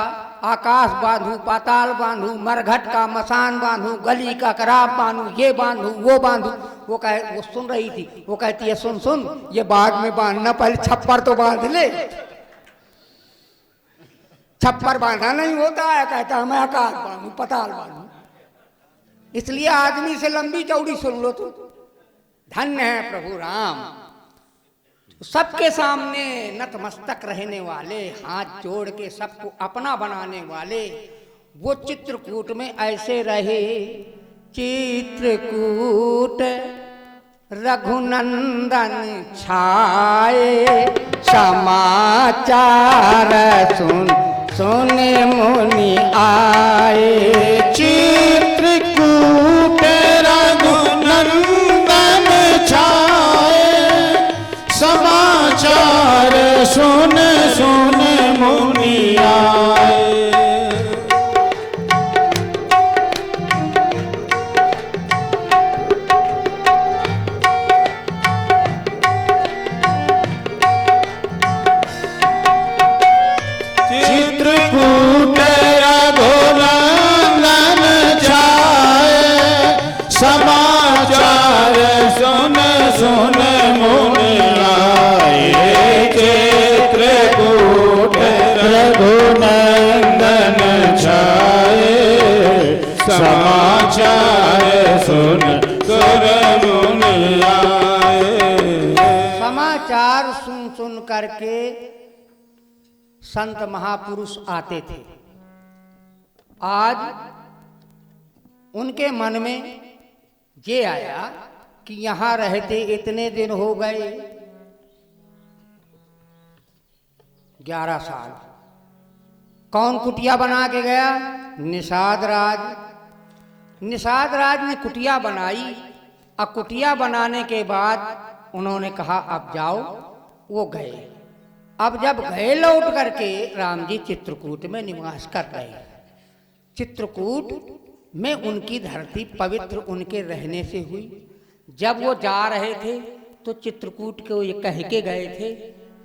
आकाश बांधू, पाताल बांधू, मरघट का मसान बांधू, गली का कराब बांधू, ये बांधू वो बांधू। वो सुन रही थी, वो कहती है सुन सुन, ये बाद में बांधना, पहले छप्पर तो बांध ले। छप्पर बांधा नहीं होता है, कहता है मैं आकाश बांधू, पताल बांधू। इसलिए आदमी से लंबी चौड़ी सुन लो तुम। धन्य है प्रभु राम, सबके सामने नतमस्तक रहने वाले, हाथ जोड़ के सबको अपना बनाने वाले। वो चित्रकूट में ऐसे रहे, चित्रकूट रघुनंदन छाए, समाचार सुन सुन मुनि आए। चित्रकूट रघुनंदन छाए, समाचार सुन सुन मुनि आए। चित्रकूट रघुनंदन छाए, समाचार सुन सुन मुनि आए। चित्रकूट रघुनंदन छाए, समाचार सुन सुन मुनि आए। समाचार सुन सुन करके संत महापुरुष आते थे। आज उनके मन में ये आया कि यहां रहते इतने दिन हो गए, 11 साल। कौन कुटिया बना के गया? निषाद राज। निषाद राज ने कुटिया बनाई, और कुटिया बनाने के बाद उन्होंने कहा अब जाओ। वो गए। अब जब गए लौट करके राम जी चित्रकूट में निवास कर रहे हैं। चित्रकूट में उनकी धरती पवित्र उनके रहने से हुई। जब वो जा रहे थे तो चित्रकूट को ये कह के गए थे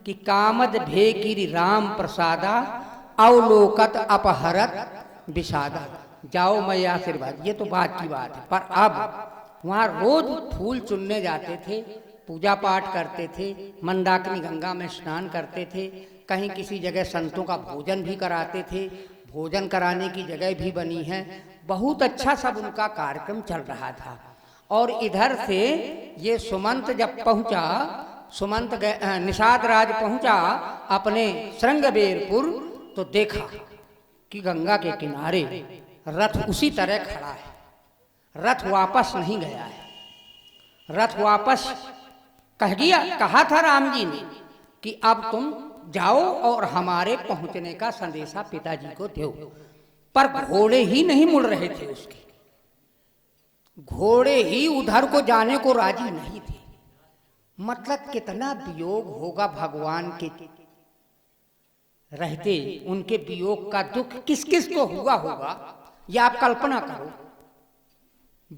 कि कामद भे गिरि राम प्रसादा, अवलोकत अपहरत विषादा। जाओ मैं आशीर्वाद। ये तो बात की बात है, पर अब वहाँ रोज फूल चुनने जाते थे, पूजा पाठ करते थे, मंदाकिनी गंगा में स्नान करते थे, कहीं किसी जगह संतों का भोजन भी कराते थे, भोजन कराने की जगह भी बनी है। बहुत अच्छा सब उनका कार्यक्रम चल रहा था। और इधर से ये सुमंत जब पहुंचा, सुमंत निषाद राज पहुंचा अपने श्रृंगबेरपुर, तो देखा कि गंगा के किनारे रथ उसी तरह खड़ा है। रथ वापस नहीं गया है। रथ वापस कहा था राम जी ने कि अब तुम जाओ और हमारे पहुंचने का संदेशा पिताजी को दो। पर घोड़े ही नहीं मुड़ रहे थे उसके। घोड़े ही उधर को जाने को राजी नहीं थे। मतलब कितना वियोग होगा भगवान के रहते, उनके वियोग का दुख किस किस को हुआ होगा, ये आप कल्पना करो।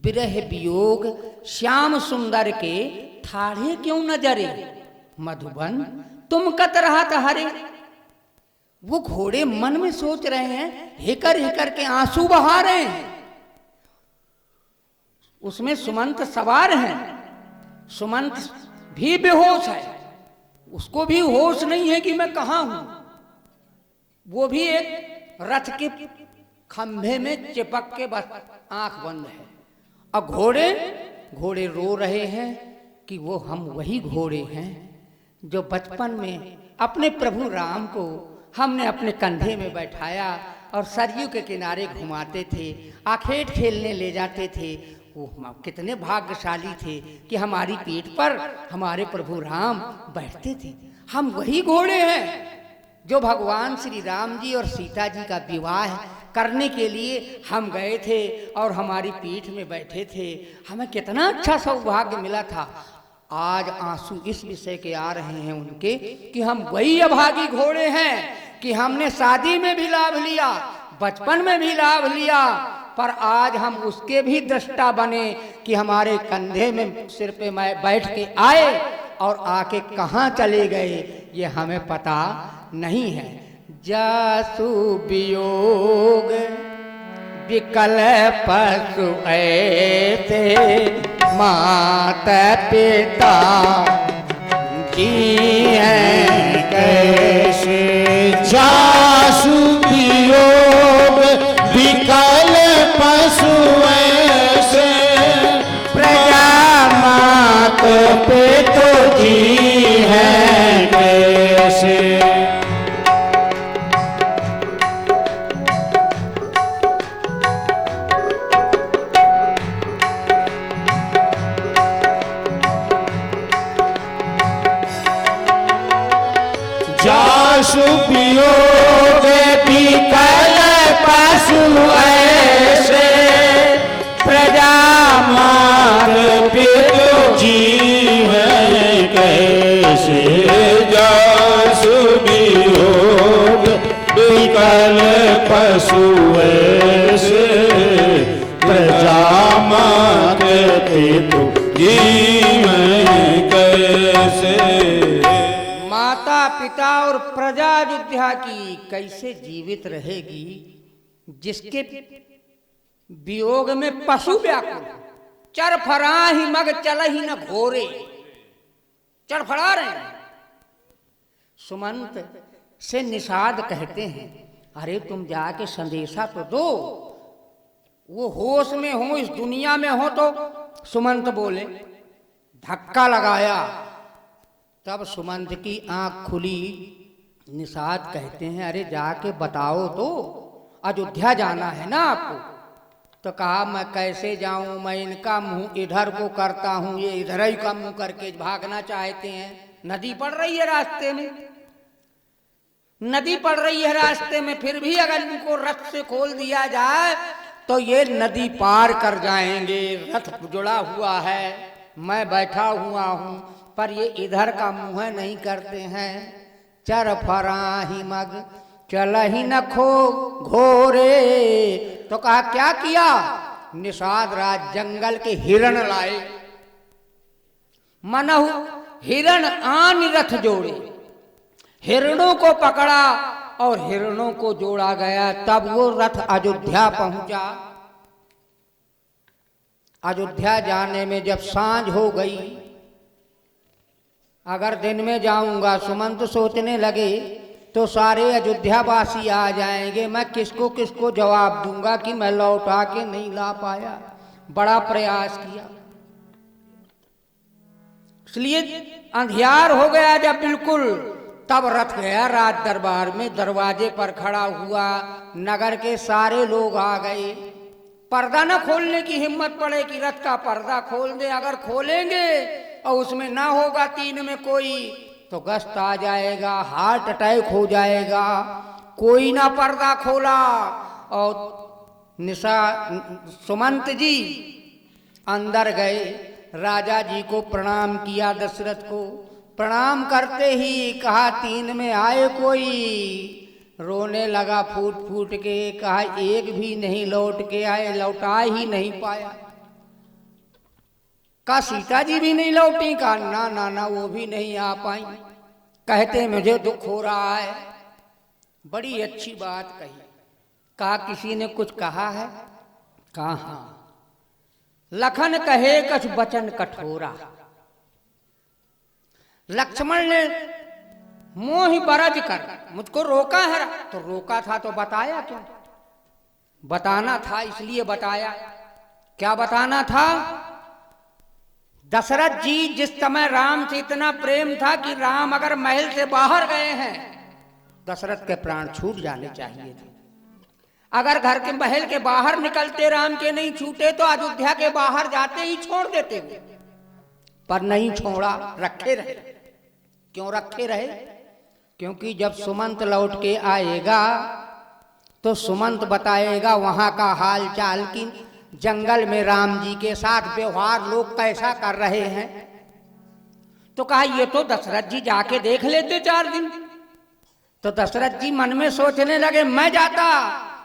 विरह वियोग श्याम सुंदर के ठाढ़े क्यों नजरे, मधुबन तुम कत रहत हरे। वो घोड़े मन में सोच रहे हैं, हिकर के आंसू बहा रहे हैं। उसमें सुमंत सवार हैं। सुमंत भी बेहोश है, उसको भी होश नहीं है कि मैं कहां हूं। वो भी एक रथ के खंभे में चिपक के बस आंख बंद है। और घोड़े रो रहे हैं कि वो हम वही घोड़े हैं जो बचपन में अपने प्रभु राम को हमने अपने कंधे में बैठाया और सरयू के किनारे घुमाते थे, आखेट खेलने ले जाते थे। वो हम कितने भाग्यशाली थे कि हमारी पीठ पर हमारे प्रभु राम बैठते थे। हम वही घोड़े हैं जो भगवान श्री राम जी और सीता जी का विवाह करने के लिए हम गए थे और हमारी पीठ में बैठे थे। हमें कितना अच्छा सौभाग्य मिला था। आज आंसू इस विषय के आ रहे हैं उनके कि हम वही अभागी घोड़े हैं कि हमने शादी में भी लाभ लिया, बचपन में भी लाभ लिया, पर आज हम उसके भी दृष्टा बने कि हमारे कंधे में सिर पे बैठ के आए और आके कहाँ चले गए ये हमें पता नहीं है। जासु वियोग विकल पशु ऐसे माता पिता जी हैं कैसे। जासु वियोग विकल पशु ऐसे प्रजा मात पिता जी हैं कैसे। जासु वियोग विकल पशु ऐसे प्रजा मात पिता जी हैं कैसे। जासु वियोग विकल पशु ऐसे प्रजा मात पिता जी हैं कैसे। माता पिता और प्रजा अयोध्या की कैसे जीवित रहेगी जिसके वियोग में पशु व्याकुल, चरफरा ही मग चल ही न घोरे, चरफरा रहे हैं। सुमंत से निषाद कहते हैं अरे तुम जाके संदेशा तो दो, वो होश में हो, इस दुनिया में हो। तो सुमंत बोले, धक्का लगाया तब सुमंत की आंख खुली। निषाद कहते हैं अरे जाके बताओ तो, अयोध्या जाना है ना आपको। तो कहा मैं कैसे जाऊं, मैं इनका मुंह इधर को करता हूं, ये इधर ही का मुंह करके भागना चाहते हैं। नदी पड़ रही है रास्ते में, नदी पड़ रही है रास्ते में, फिर भी अगर इनको रथ से खोल दिया जाए तो ये नदी पार कर जाएंगे। रथ जुड़ा हुआ है, मैं बैठा हुआ हूं, पर ये इधर का मुंह नहीं करते हैं। चर फरा ही मग चल ही न खो घोरे। तो कहा क्या किया, निषाद राज जंगल के हिरण लाए, मनहु हिरण आन रथ जोड़े, हिरणों को पकड़ा और हिरणों को जोड़ा गया। तब वो रथ अयोध्या पहुंचा। अयोध्या जाने में जब सांझ हो गई, अगर दिन में जाऊंगा, सुमंत सोचने लगे, तो सारे अयोध्या वासी आ जाएंगे, मैं किसको किसको जवाब दूंगा कि मैं लौटा के नहीं ला पाया। बड़ा प्रयास किया, इसलिए अंधियार हो गया जब बिल्कुल, तब रथ गया राज दरबार में, दरवाजे पर खड़ा हुआ। नगर के सारे लोग आ गए। पर्दा न खोलने की हिम्मत पड़े कि रथ का पर्दा खोल दे। अगर खोलेंगे और उसमें ना होगा तीन में कोई, तो गश्त आ जाएगा, हार्ट अटैक हो जाएगा। कोई ना पर्दा खोला और सुमंत जी अंदर गए, राजा जी को प्रणाम किया, दशरथ को प्रणाम करते ही कहा तीन में आए कोई। रोने लगा फूट फूट के, कहा एक भी नहीं लौट के आए, लौटा ही नहीं पाया। कहा सीता जी भी नहीं लौटी, कहा ना ना ना वो भी नहीं आ पाई। कहते मुझे दुख हो रहा है। बड़ी अच्छी बात कही। कहा किसी ने कुछ कहा है, कहा हाँ। लखन कहे कछ बचन कठोरा। लक्ष्मण ने मोहि बरज कर मुझको रोका है, तो रोका था तो बताया क्यों। बताना था इसलिए बताया। क्या बताना था? दशरथ जी जिस समय राम से इतना प्रेम था कि राम अगर महल से बाहर गए हैं, दशरथ के प्राण छूट जाने चाहिए थे। अगर घर के महल के बाहर निकलते राम के नहीं छूटे तो अयोध्या के बाहर जाते ही छोड़ देते हुए, पर नहीं छोड़ा, रखे रहे। क्यों रखे रहे? क्योंकि जब सुमंत लौट के आएगा तो सुमंत बताएगा वहां का हाल चाल कि जंगल में राम जी के साथ व्यवहार लोग कैसा कर रहे हैं। तो कहा ये तो दशरथ जी जाके देख लेते 4 दिन। तो दशरथ जी मन में सोचने लगे मैं जाता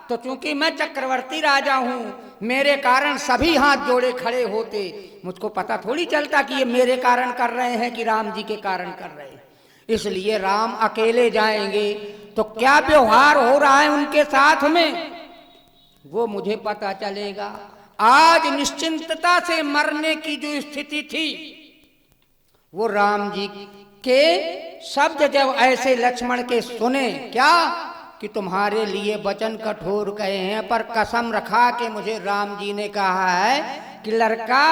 तो चूंकि मैं चक्रवर्ती राजा हूं, मेरे कारण सभी हाथ जोड़े खड़े होते, मुझको पता थोड़ी चलता कि ये मेरे कारण कर रहे हैं कि राम जी के कारण कर रहे हैं। इसलिए राम अकेले जाएंगे तो क्या व्यवहार हो रहा है उनके साथ में वो मुझे पता चलेगा। आज निश्चिंतता से मरने की जो स्थिति थी, वो राम जी के शब्द जब ऐसे लक्ष्मण के सुने, क्या कि तुम्हारे लिए वचन कठोर कहे हैं, पर कसम रखा कि मुझे राम जी ने कहा है कि लड़का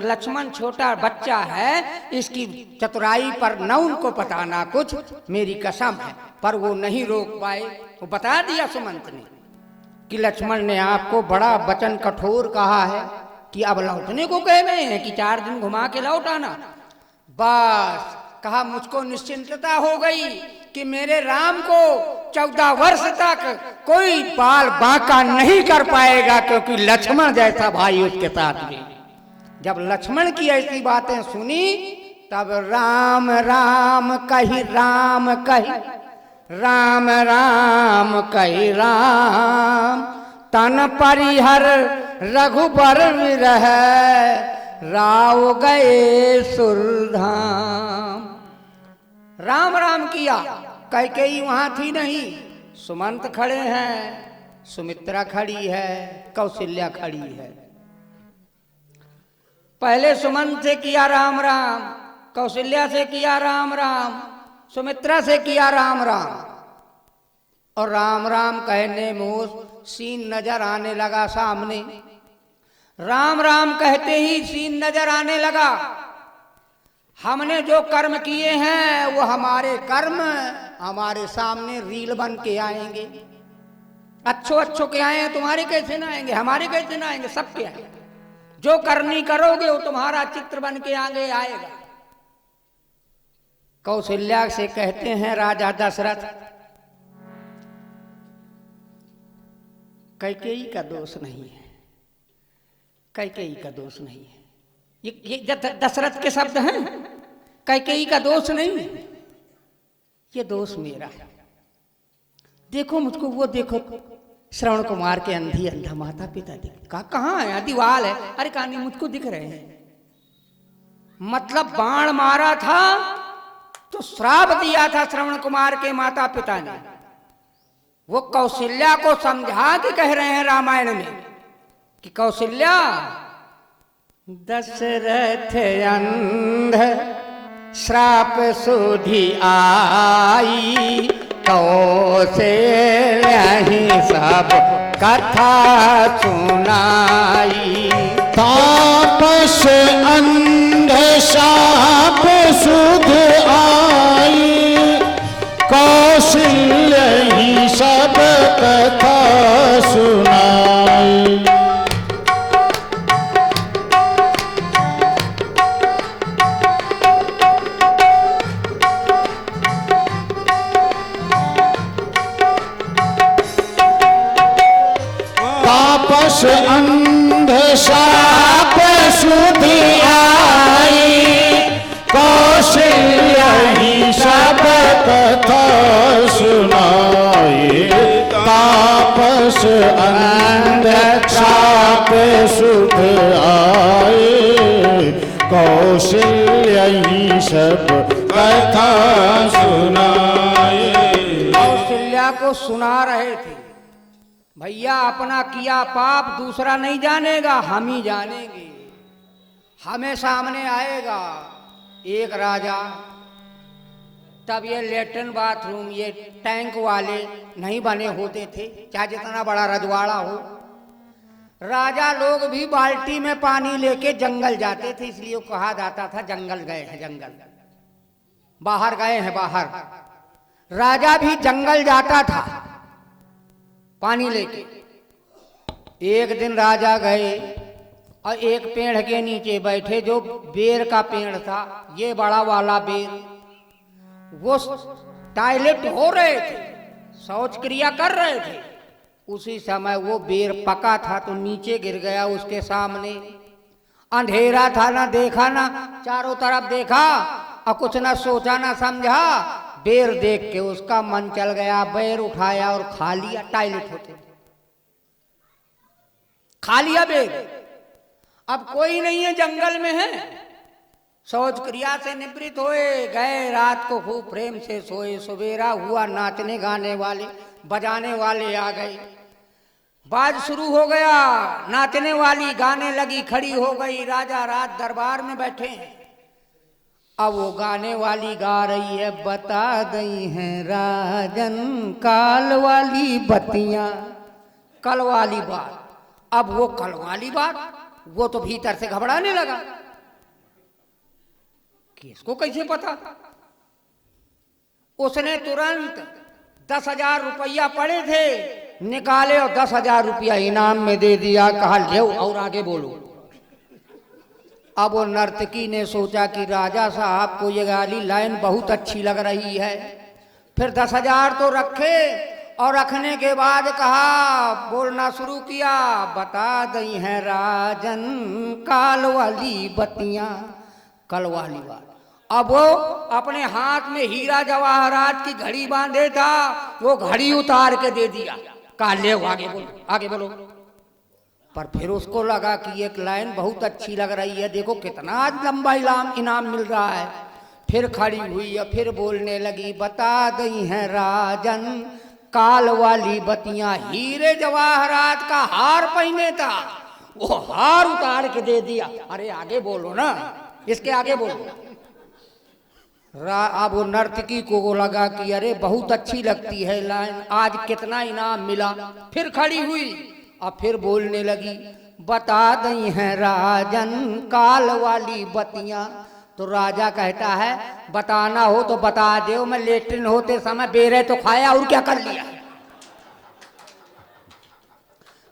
लक्ष्मण छोटा बच्चा है, इसकी चतुराई पर न उनको पता ना कुछ, मेरी कसम है। पर वो नहीं रोक पाए। वो बता दिया सुमंत ने कि लक्ष्मण ने आपको बड़ा वचन कठोर कहा है कि अब लौटने को कह रहे हैं कि 4 दिन घुमा के लौट आना। बस कहा मुझको निश्चिंतता हो गई कि मेरे राम को 14 वर्ष तक कोई बाल बांका नहीं कर पाएगा, क्योंकि लक्ष्मण जैसा भाई उसके साथ भी। जब लक्ष्मण की ऐसी बातें सुनी तब राम राम कही राम कही, राम राम कही राम, तन परिहर रघुबर विरह, राव गए सुरधाम। राम राम किया। कैकेयी वहां थी नहीं, सुमंत खड़े हैं, सुमित्रा खड़ी है, कौशल्या खड़ी है। पहले सुमंत से किया राम राम, कौशल्या से किया राम राम, सुमित्रा से किया राम राम। और राम राम कहने में सीन नजर आने लगा सामने। राम राम कहते ही सीन नजर आने लगा। हमने जो कर्म किए हैं वो हमारे कर्म हमारे सामने रील बन के आएंगे। अच्छो के आए हैं, तुम्हारे कैसे ना आएंगे, हमारे कैसे ना आएंगे, सबके आएंगे। जो करनी करोगे वो तुम्हारा चित्र बन के आगे आएगा। कौशल्या से कहते हैं राजा दशरथ, कैकेयी का दोष नहीं है, कैकेयी का दोष नहीं है। ये दशरथ के शब्द हैं, कैकेयी का दोष नहीं है, ये दोष मेरा है। देखो मुझको, वो देखो श्रवण कुमार के अंधी अंधा माता पिता दिख, कहाँ है? दीवाल है। अरे कहानी मुझको दिख रहे हैं। मतलब बाण मारा था तो श्राप दिया था श्रवण कुमार के माता पिता ने। वो कौशल्या को समझा के कह रहे हैं रामायण में कि कौशल्या, दशरथ अंध श्राप सुधि आई, कौशल्या ही सब कथा सुनाई। तापस अंध शाप सुध आई, कौशल्या ही सब कथा सुनाई। तापस अंध शाप सुधि आई, कौशल्या ही सब कथा सुनाई। तापस अंध शाप सुध आए, कौशल्या ही सब कथा सुनाए। कौशल्या को सुना रहे थे, भैया अपना किया पाप दूसरा नहीं जानेगा, हम ही जानेंगे। हमें सामने आएगा एक राजा तब ये लेटरिन बाथरूम ये टैंक वाले नहीं बने होते थे, चाहे जितना बड़ा रजवाड़ा हो। राजा लोग भी बाल्टी में पानी लेके जंगल जाते थे, इसलिए कहा जाता था जंगल गए हैं, जंगल बाहर गए हैं, बाहर। राजा भी जंगल जाता था पानी लेके। एक दिन राजा गए और एक पेड़ के नीचे बैठे, जो बेर का पेड़ था, ये बड़ा वाला बेर, वो टॉयलेट हो रहे थे, शौच क्रिया कर रहे थे। उसी समय वो बेर पका था तो नीचे गिर गया उसके सामने। अंधेरा था, ना देखा, ना चारों तरफ देखा और कुछ ना सोचा ना समझा। बेर देख के उसका मन चल गया, बेर उठाया और खा लिया। टॉयलेट होते खा लिया बेर। अब कोई नहीं है, जंगल में है, शौच क्रिया से निवृत्त होए, गए रात को खूब प्रेम से सोए। सवेरा हुआ, नाचने गाने वाले बजाने वाले आ गए, बाज शुरू हो गया, नाचने वाली गाने लगी, खड़ी हो गई। राजा रात दरबार में बैठे हैं। अब वो गाने वाली गा रही है, बता दई हैं राजन काल वाली बत्तियां, कल वाली बात। अब वो कल वाली बात, वो तो भीतर से घबराने लगा कि इसको कैसे पता। उसने तुरंत 10,000 रुपया पड़े थे, निकाले और 10,000 रुपया इनाम में दे दिया। कहा ले और आगे बोलो। अब वो नर्तकी ने सोचा कि राजा साहब को ये गाली लाइन बहुत अच्छी लग रही है। फिर 10,000 तो रखे और रखने के बाद कहा, बोलना शुरू किया, बता दई हैं राजन काल वाली बत्तियां, कल वाली बात। अब वो अपने हाथ में हीरा जवाहरात की घड़ी बांधे था, वो घड़ी उतार के दे दिया। कहा ले आगे बोलो, आगे बोलो। पर फिर उसको लगा कि एक लाइन बहुत अच्छी लग रही है, देखो कितना लंबा इनाम मिल रहा है। फिर खड़ी हुई और फिर बोलने लगी, बता दई हैं राजन काल वाली बत्तियां, हीरे जवाहरात का हार पहने था, वो हार उतार के दे दिया। अरे आगे बोलो ना, इसके आगे बोलो। अब वो नर्तकी को लगा कि अरे बहुत अच्छी लगती है लाइन, आज कितना इनाम मिला। फिर खड़ी हुई और फिर बोलने लगी, बता दई हैं राजन काल वाली बत्तियां। तो राजा कहता है, बताना हो तो बता दो, मैं लेटरिन होते समय बेरे तो खाया और क्या कर लिया।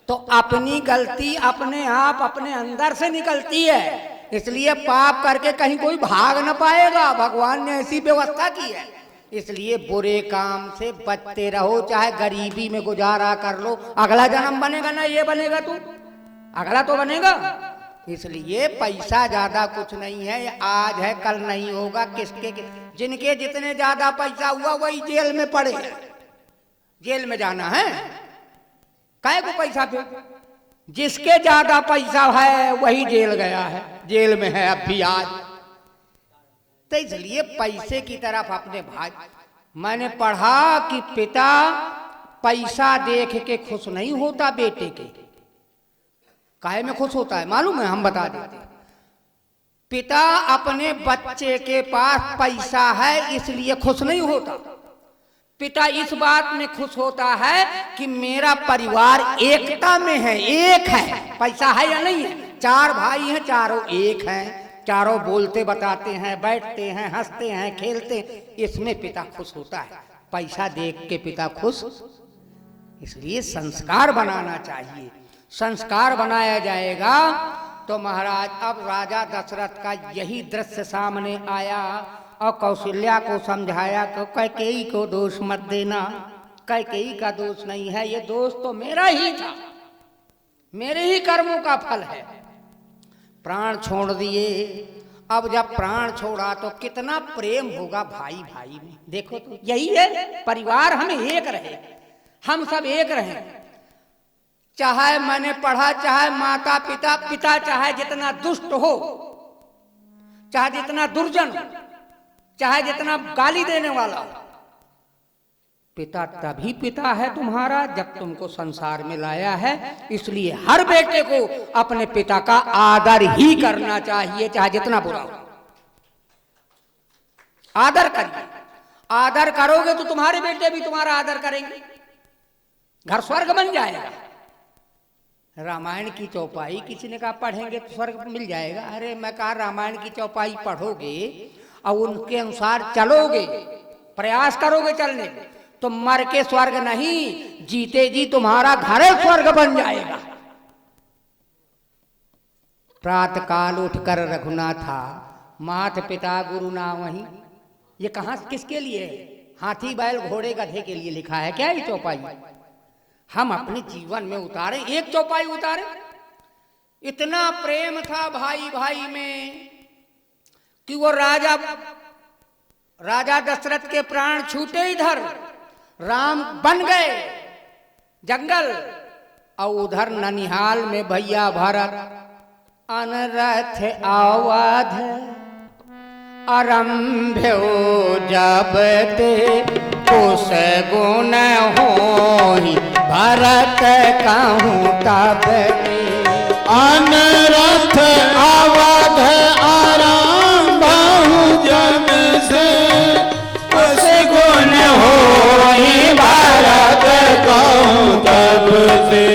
तो अपनी गलती अपने आप अपने अंदर से निकलती है, इसलिए पाप करके कहीं कोई भाग न पाएगा। भगवान ने ऐसी व्यवस्था की है। इसलिए बुरे काम से बचते रहो, चाहे गरीबी में गुजारा कर लो, अगला जन्म बनेगा ना ये बनेगा तू, अगला तो बनेगा। इसलिए पैसा ज्यादा कुछ नहीं है, आज है कल नहीं होगा। किसके जिनके जितने ज्यादा पैसा हुआ वही जेल में पड़े हैं, जेल में जाना है। काहे को पैसा पे, जिसके ज्यादा पैसा है वही जेल गया है, जेल में है अब भी आज। तो इसलिए पैसे की तरफ अपने भाई, मैंने पढ़ा कि पिता पैसा देख के खुश नहीं होता बेटे के। काहे में खुश होता है मालूम है, हम बता देते हैं। पिता अपने बच्चे के पास पैसा है इसलिए खुश नहीं होता। पिता इस बात में खुश होता है कि मेरा परिवार एकता में है, एक है। पैसा है या नहीं है, 4 भाई हैं, चारों एक हैं, चारों बोलते बताते हैं, बैठते हैं, हंसते हैं, खेलते हैं, इसमें पिता खुश होता है। पैसा देख के पिता खुश। इसलिए संस्कार बनाना चाहिए, संस्कार बनाया जाएगा तो महाराज। अब राजा दशरथ का यही दृश्य सामने आया और कौशल्या को समझाया कि कैकेयी को दोष मत देना, कैकेयी का दोष नहीं है, ये दोष तो मेरा ही था, मेरे ही कर्मों का फल है। प्राण छोड़ दिए। अब जब प्राण छोड़ा तो कितना प्रेम होगा भाई भाई में। देखो तो यही है परिवार, हम एक रहे, हम सब एक रहे। चाहे मैंने पढ़ा, चाहे माता पिता, पिता चाहे जितना दुष्ट हो, चाहे जितना दुर्जन, चाहे जितना गाली देने वाला हो, पिता तभी पिता है तुम्हारा जब तुमको संसार में लाया है। इसलिए हर बेटे को अपने पिता का आदर ही करना चाहिए, चाहे जितना बुरा हो, आदर करिए। आदर करोगे तो तुम्हारे बेटे भी तुम्हारा आदर करेंगे, घर स्वर्ग बन जाएगा। रामायण की चौपाई किसी ने कहा पढ़ेंगे तो स्वर्ग मिल जाएगा। अरे मैं कहा रामायण की चौपाई पढ़ोगे और उनके अनुसार चलोगे, प्रयास करोगे चलने, तो मर के स्वर्ग नहीं, जीते जी तुम्हारा घर स्वर्ग बन जाएगा। प्रातः काल उठकर रघुनाथा, मात पिता गुरु ना वही। ये कहां किसके लिए है? हाथी बैल घोड़े गधे के लिए लिखा है क्या ये चौपाई? हम अपने जीवन में उतारे, एक चौपाई उतारे। इतना प्रेम था भाई भाई में कि वो राजा दशरथ के प्राण छूटे इधर राम बन गए जंगल, और उधर ननिहाल में भैया भरत अनरथ आवाध आरंभ्यो जब ते कुश गुण होहि भरत कहूँ तब ते। अनरथ आवाध आरंभहु जब से कुश गुण होहि भरत कहूँ तब से।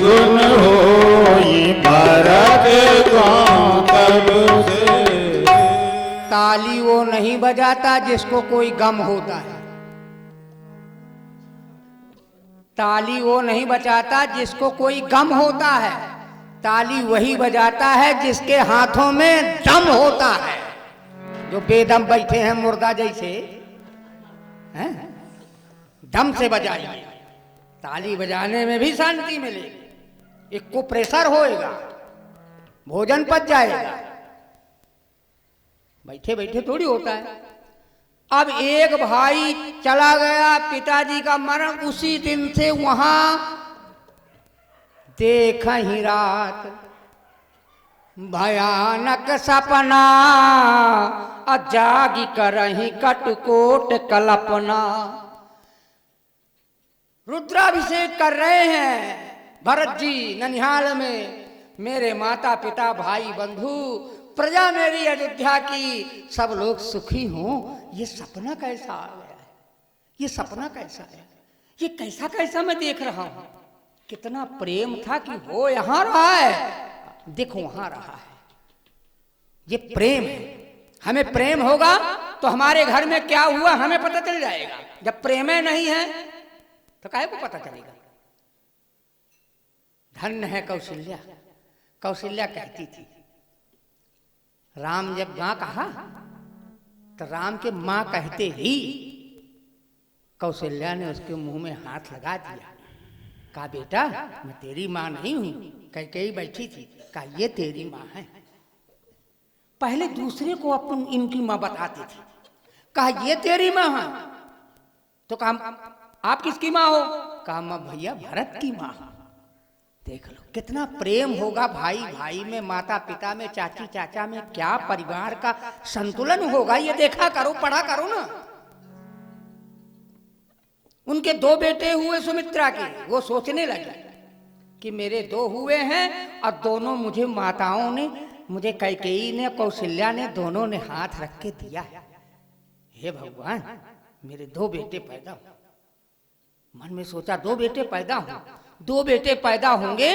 गुण होई भरत कहूँ तब से। ताली वो नहीं बजाता जिसको कोई गम होता है, ताली वो नहीं बजाता जिसको कोई गम होता है, ताली वही बजाता है जिसके हाथों में दम होता है। जो बेदम बैठे हैं मुर्दा जैसे हैं, दम से बजाइए, ताली बजाने में भी शांति मिलेगी। एक को प्रेशर होएगा, भोजन पच जाएगा, बैठे बैठे थोड़ी होता है। अब एक भाई चला गया, पिताजी का मरण, उसी दिन से वहां देखा ही रात भयानक सपना, जागी करही कटकोट कल्पना। रुद्राभिषेक कर रहे हैं भरत जी ननिहाल में, मेरे माता पिता भाई बंधु प्रजा मेरी अयोध्या की सब लोग सुखी हों। ये सपना कैसा आ गया है, ये सपना कैसा है, ये कैसा कैसा मैं देख रहा हूं। कितना प्रेम था कि वो यहां रहा है, देखो वहां रहा है। ये प्रेम है। हमें प्रेम होगा तो हमारे घर में क्या हुआ हमें पता चल जाएगा। जब प्रेम नहीं है तो काहे को पता चलेगा। धन्य है कौशल्या। कौशल्या कहती थी, राम जब मां कहा तो राम के मां कहते ही कौशल्या ने उसके मुंह में हाथ लगा दिया। कहा बेटा मैं तेरी मां नहीं हूं। कैकेयी बैठी थी, कहा ये तेरी मां है। पहले दूसरे को अपन इनकी मां बताती थी, कहा ये तेरी मां है। तो कहा आप किसकी मां हो? कहा मैं भैया भरत की मां। देख लो कितना प्रेम होगा भाई भाई में, माता पिता में, चाची चाचा में, क्या परिवार का संतुलन होगा। ये देखा करो, पढ़ा करो ना। उनके 2 बेटे हुए सुमित्रा के, वो सोचने लगे कि मेरे 2 हुए हैं और दोनों मुझे माताओं ने, मुझे कैकेयी ने, कौशल्या ने, दोनों ने हाथ रख के दिया। हे भगवान मेरे 2 बेटे पैदा हो। मन में सोचा 2 बेटे पैदा हो, 2 बेटे पैदा होंगे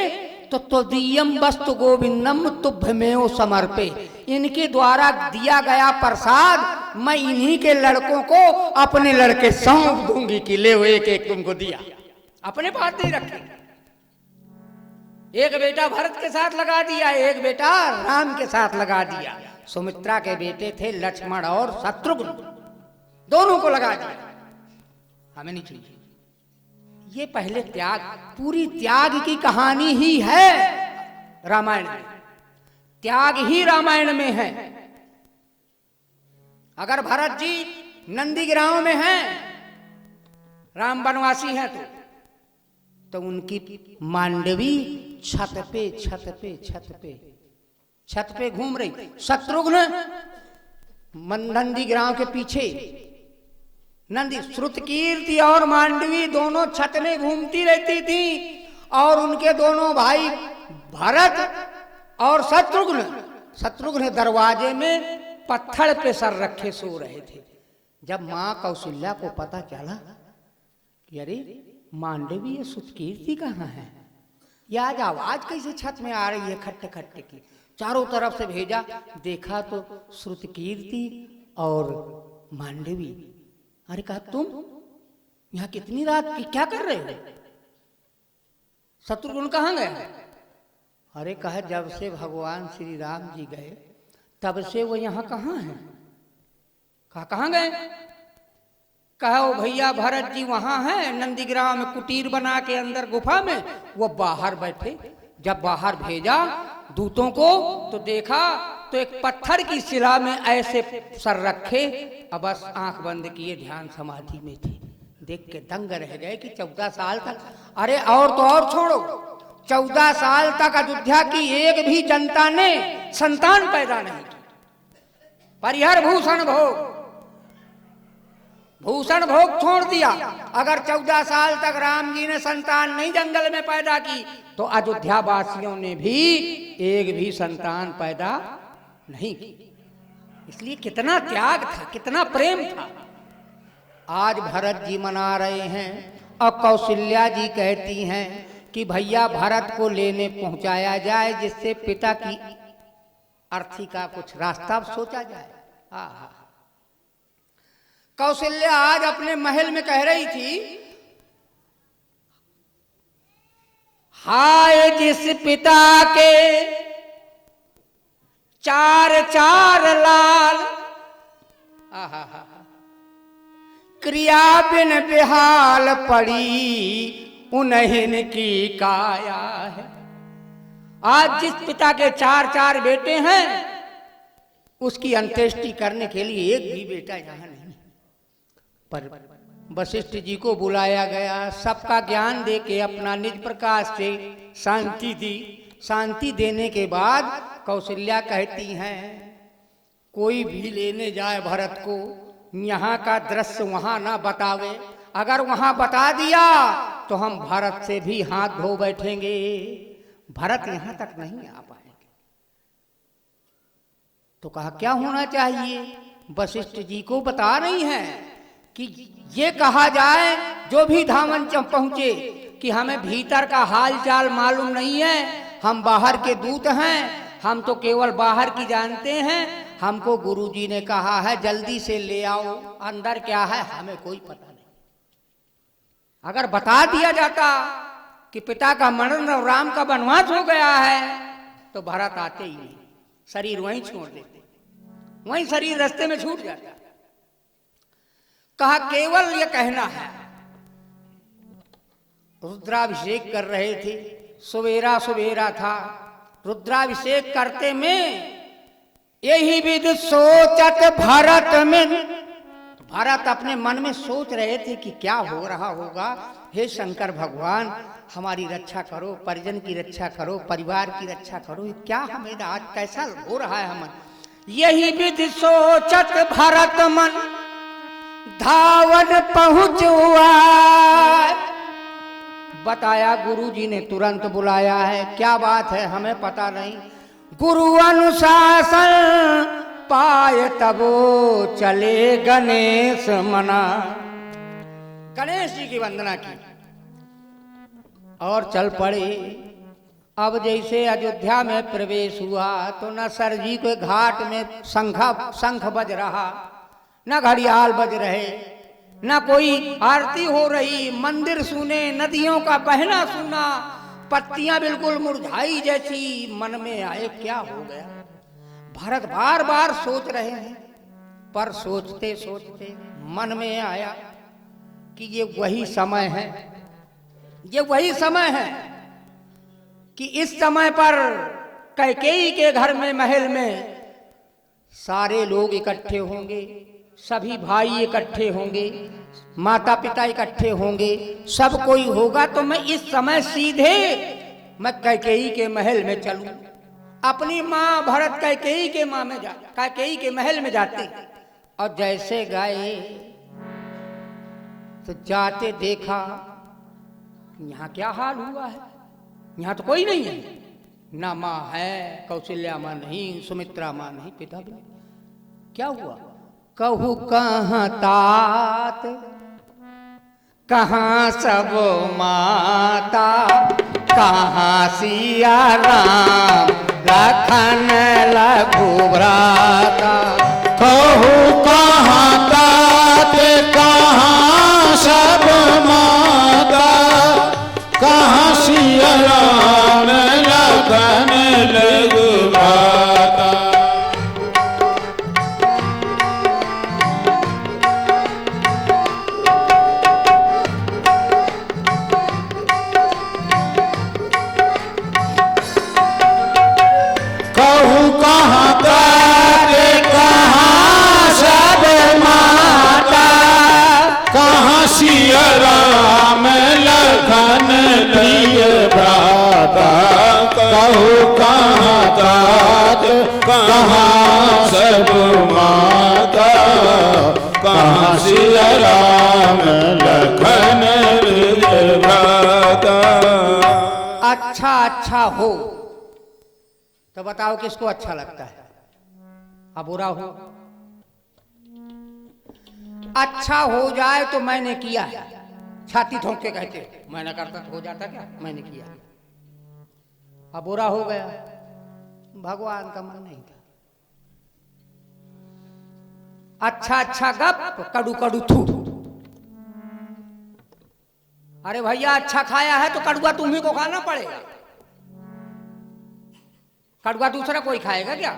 तो तदीयम वस्तु गोविंदम तुभ्यमेव समर्पे। इनके द्वारा दिया गया प्रसाद मैं इन्हीं के लड़कों को अपने लड़के सौंप दूंगी कि ले वो एक एक तुमको दिया, अपने पास नहीं रखे। एक बेटा भरत के साथ लगा दिया, एक बेटा राम के साथ लगा दिया। सुमित्रा के बेटे थे लक्ष्मण और शत्रुघ्न, दोनों को लगा दिया। हमें नहीं चाहिए। ये पहले त्याग, पूरी त्याग की कहानी ही है रामायण में। त्याग ही रामायण में है। अगर भरत जी नंदीग्राम में हैं, राम वनवासी हैं, तो उनकी मांडवी छत पे छत पे छत पे छत पे घूम रही। शत्रुघ्न नंदीग्राम के पीछे, नंदी श्रुतकीर्ति और मांडवी दोनों छत में घूमती रहती थी, और उनके दोनों भाई भरत और शत्रुघ्न दरवाजे में पत्थर पे सर रखे सो रहे थे। जब मां कौशल्या को पता चला कि अरे मांडवी ये श्रुतकीर्ति कहाँ है, ये आज आवाज कैसे छत में आ रही है खट्टे खट्टे की। चारों तरफ से भेजा, देखा तो श्रुतकीर्ति और मांडवी। अरे कहा तुम यहाँ कितनी रात की क्या कर रहे हो? शत्रुघ्न कहाँ गए? अरे कहा जब से भगवान श्री राम जी गए तब से वो यहाँ कहाँ है। कहा कहाँ गए? कहा वो भैया भरत जी वहां हैं नंदीग्राम में, कुटीर बना के अंदर गुफा में, वो बाहर बैठे। जब बाहर भेजा दूतों को तो देखा तो एक पत्थर की शिला में ऐसे सर रखे, अब बस आंख बंद किए ध्यान समाधि में थे। देख के दंग रह गए कि 14 साल तक, अरे और तो और छोड़ो, 14 साल तक अयोध्या की एक भी जनता ने संतान पैदा नहीं की। परिहर भूषण भोग छोड़ दिया। अगर 14 साल तक राम जी ने संतान नहीं जंगल में पैदा की, तो अयोध्या वासियों ने भी एक भी संतान पैदा नहीं की। इसलिए कितना त्याग था, कितना प्रेम था। आज भरत जी मना रहे हैं और कौशल्या जी कहती हैं कि भैया भरत को लेने पहुंचाया जाए, जिससे पिता की अर्थी का कुछ रास्ता सोचा जाए। कौशल्या आज अपने महल में कह रही थी, हाय जिस पिता के 4 लाल, क्रिया बिन बेहाल पड़ी उन्हीं की काया है। आज जिस पिता के 4 बेटे हैं, उसकी अंत्येष्टि करने के लिए एक भी बेटा यहां नहीं। पर वशिष्ठ जी को बुलाया गया, सबका ज्ञान दे के अपना निज प्रकाश से शांति दी। शांति देने के बाद कौशल्या कहती हैं, कोई भी लेने जाए भरत को, यहाँ का दृश्य वहां ना बतावे। अगर वहां बता दिया तो हम भरत से भी हाथ धो बैठेंगे, भरत यहां तक नहीं आ पाएंगे। तो कहा क्या होना चाहिए? वशिष्ठ जी को बता रही हैं कि ये कहा जाए जो भी धामन पहुंचे कि हमें भीतर का हाल चाल मालूम नहीं है, हम बाहर के दूत हैं, हम तो केवल बाहर की जानते हैं, हमको गुरुजी ने कहा है जल्दी से ले आओ, अंदर क्या है हमें कोई पता नहीं। अगर बता दिया जाता कि पिता का मरण और राम का वनवास हो गया है, तो भरत आते ही नहीं, शरीर वहीं छोड़ देते, वहीं शरीर रास्ते में छूट जाता। कहा केवल ये कहना है। रुद्राभिषेक कर रहे थे, सवेरा सवेरा था। रुद्राभिषेक करते में यही विध सोचत भरत में, भरत अपने मन में सोच रहे थे कि क्या हो रहा होगा। हे शंकर भगवान, हमारी रक्षा करो, परिजन की रक्षा करो, परिवार की रक्षा करो, क्या हमें आज कैसा हो रहा है। हम यही विध सोचत भरत मन धावन पहुंचुआ। बताया गुरुजी ने तुरंत बुलाया है, क्या बात है हमें पता नहीं। गुरु अनुशासन पाए तबो चले गणेश मना। गणेश जी की वंदना की और चल पड़े। अब जैसे अयोध्या में प्रवेश हुआ तो न सर जी के घाट में शंख बज रहा, न घड़ियाल बज रहे, न कोई आरती हो रही। मंदिर सुने, नदियों का बहना सुना, पत्तियां बिल्कुल मुरझाई जैसी। मन में आए क्या हो गया। भरत बार बार सोच रहे हैं, पर सोचते सोचते मन में आया कि ये वही समय है, ये वही समय है कि इस समय पर कैकेयी के घर में, महल में सारे लोग इकट्ठे होंगे। सभी भाई इकट्ठे होंगे, माता पिता इकट्ठे होंगे, सब कोई होगा, तो मैं इस समय सीधे मैं कैकेयी के महल में चलूं। अपनी माँ भरत कैकेयी के महल में जाते, और जैसे गए तो जाते देखा यहाँ क्या हाल हुआ है। यहाँ तो कोई नहीं है, ना माँ है, कौशल्या माँ नहीं, सुमित्रा माँ नहीं, पिता भी नहीं। क्या हुआ? कहूँ कहाँ तात, कहाँ सब माता, कहाँ सिया राम लखन रघुभ्राता। कहूँ कहाँ तात, कहाँ सब माता, कहाँ सिया राम लखन रघुभ्राता। कहूँ कहाँ तात, कहाँ सब माता, कहाँ सिया राम लखन प्रिय भ्राता। कहूँ कहाँ तात, कहाँ सब माता, कहाँ सिया राम लखन प्रिय भ्राता। अच्छा हो तो बताओ किसको अच्छा लगता है? अब बुरा हो, अच्छा हो जाए तो मैंने किया है, छाती ठोक के कहते मैंने करता तो हो जाता क्या, मैंने किया। अब बुरा हो गया, भगवान का मन नहीं था। अच्छा गप, कड़ू कड़ू थू। अरे भैया अच्छा खाया है तो कड़ुआ तुम्ही को खाना पड़ेगा, कड़ुआ दूसरा कोई खाएगा क्या?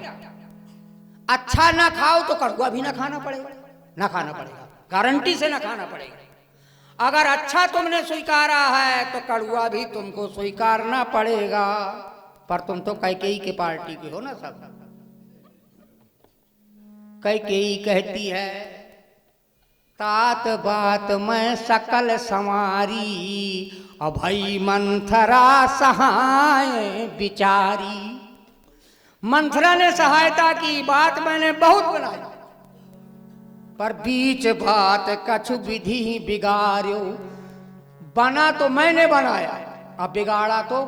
अच्छा ना खाओ तो कड़ुआ भी ना खाना पड़ेगा, गारंटी से ना खाना पड़ेगा। अगर अच्छा तुमने स्वीकारा है तो कड़ुआ भी तुमको स्वीकारना पड़ेगा। पर तुम तो कैकेयी के पार्टी के हो ना सब। कैकेयी कहती है, तात बात मैं सकल संवारी, अभई मंथरा सहाय बिचारी। मंथरा ने सहायता की, बात मैंने बहुत बनाई, पर बीच बात कछु विधि बिगाड़ो। बना तो मैंने बनाया, अब बिगाड़ा तो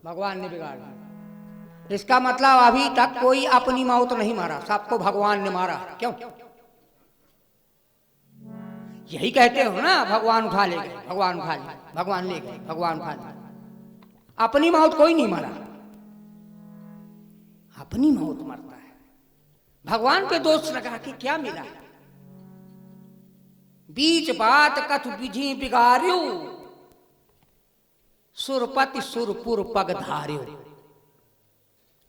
भगवान ने बिगाड़ा। इसका मतलब अभी तक कोई अपनी मौत नहीं मारा, सबको भगवान ने मारा। क्यों? यही कहते हो ना, भगवान उठा ले गए, भगवान उठा ले, भगवान ले गए, भगवान उठा ले। अपनी मौत कोई नहीं मारा, अपनी मौत मरता है। भगवान पे दोष लगा के क्या मिला? बीच बात कछु विधि बिगाड़ो, सुरपति सुरपुर पग धार्यो।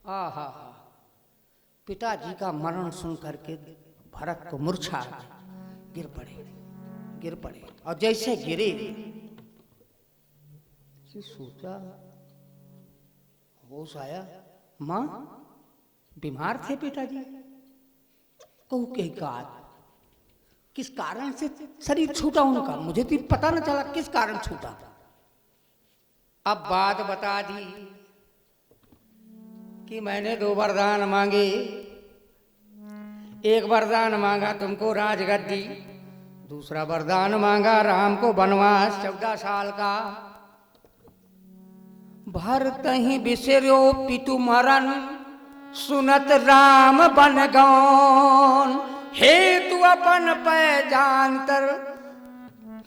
आहा, पिताजी का मरण सुन करके भरत को मूर्छा गिर पड़े। और जैसे गिरे सोचा, होश आया, मां बीमार थे पिताजी। कहूं किस कारण से शरीर छूटा उनका, मुझे तो पता न चला किस कारण छूटा। अब बात बता दी कि मैंने 2 वरदान मांगे। एक वरदान मांगा तुमको राजगद्दी, दूसरा वरदान मांगा राम को वनवास 14 साल का। भरत ही बिसरो पितु मरण, सुनत राम बन गौन। हेतु अपन पै जानतर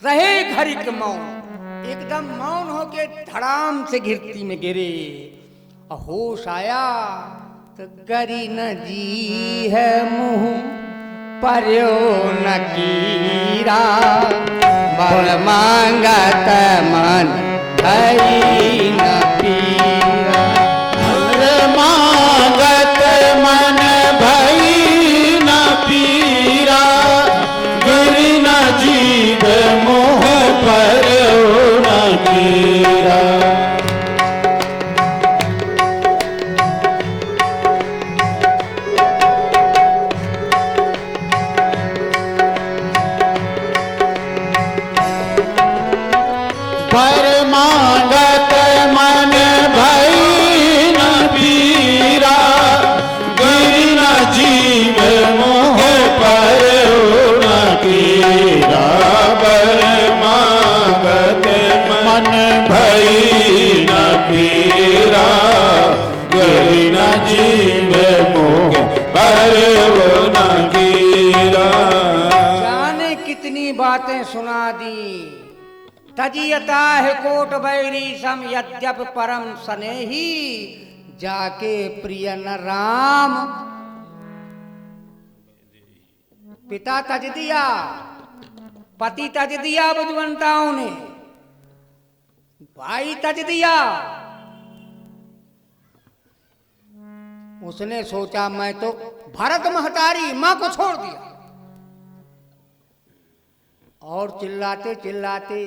रहे घरिक मौन। एकदम मौन होके धड़ाम से गिरती में गिरे। होश आया तो गरी न जी है मुँह पर्यो न कीरा। बर मांगत मन भई न पीरा। बर मांगत मन भई न पीरा। गिरि न जीव मोह पर्यो न कीरा। बातें सुना दी। तजियता है कोट बैरी सम यद्यप परम स्नेही, जाके प्रिय न राम। पिता तज दिया, पति तज दिया बुद्धवंताओं ने, भाई तज दिया। उसने सोचा मैं तो भरत महतारी मां को छोड़ दिया, और चिल्लाते चिल्लाते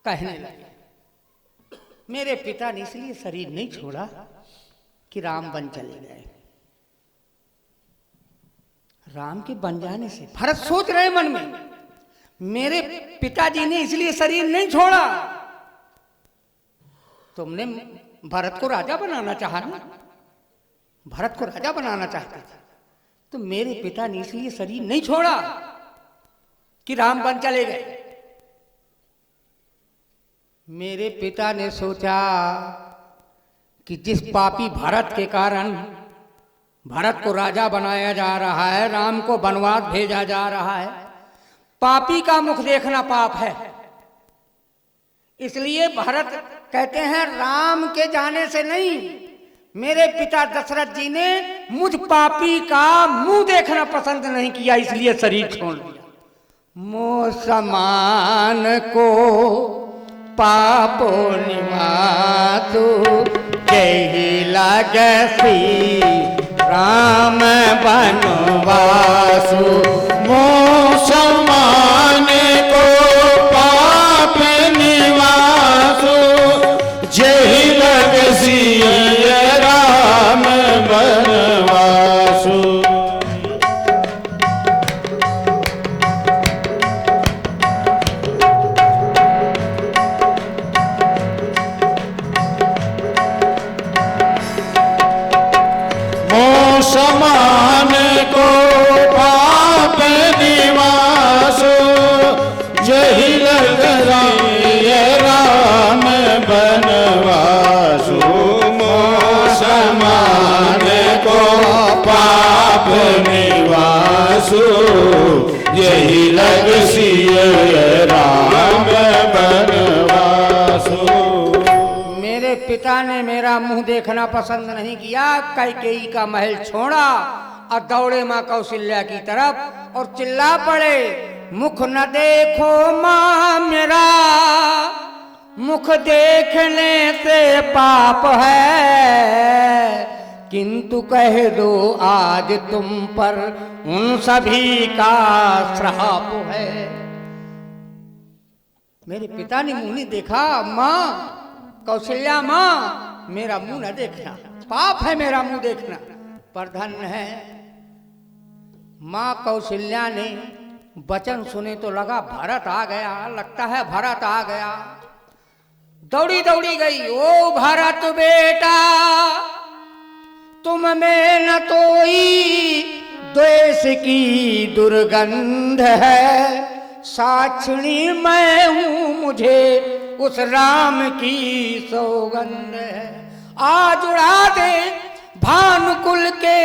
कहने लगे, मेरे पिता ने इसलिए शरीर नहीं छोड़ा कि राम बन चले गए। राम के बन जाने से भरत सोच रहे मन में, मेरे पिताजी ने इसलिए शरीर नहीं छोड़ा, तुमने भरत को राजा बनाना चाहा ना, भरत को राजा बनाना चाहते थे, तो मेरे पिता ने इसलिए शरीर नहीं छोड़ा कि राम बन चले गए। मेरे पिता ने सोचा कि जिस पापी भरत के कारण भरत को राजा बनाया जा रहा है, राम को वनवास भेजा जा रहा है, पापी का मुख देखना पाप है। इसलिए भरत कहते हैं राम के जाने से नहीं, मेरे पिता दशरथ जी ने मुझ पापी का मुंह देखना पसंद नहीं किया, इसलिए शरीर छोड़ दिया। मोह समान को पापो निवासु, यही लगसी राम बनवासु। मोह समान को पाप निवासु, जेहि लगसी राम बनवासु। मोह समान को पाप निवासु, जेहि लगसी राम बनवासु। मोह समान को पाप निवासु, यही लगसी राम बनवासु। मेरे पिता ने मेरा मुंह देखना पसंद नहीं किया, कैकेयी का महल छोड़ा और दौड़े मां कौशल्या की तरफ और चिल्ला पड़े, मुख न देखो मां मेरा, मुख देखने से पाप है, किंतु कह दो आज तुम पर उन सभी का श्राप है। मेरे पिता ने मुंह नहीं देखा, मां कौशल्या मां मेरा मुंह न देखना, पाप है मेरा मुंह देखना, पर धन्य है मां कौशल्या ने वचन सुने तो लगा भरत आ गया, लगता है भरत आ गया। दौड़ी दौड़ी गई, ओ भरत बेटा तुम में न तोई द्वेष की दुर्गंध है, साक्षिणी मैं हूं मुझे उस राम की सौगंध है। आज उड़ा दे भानुकुल के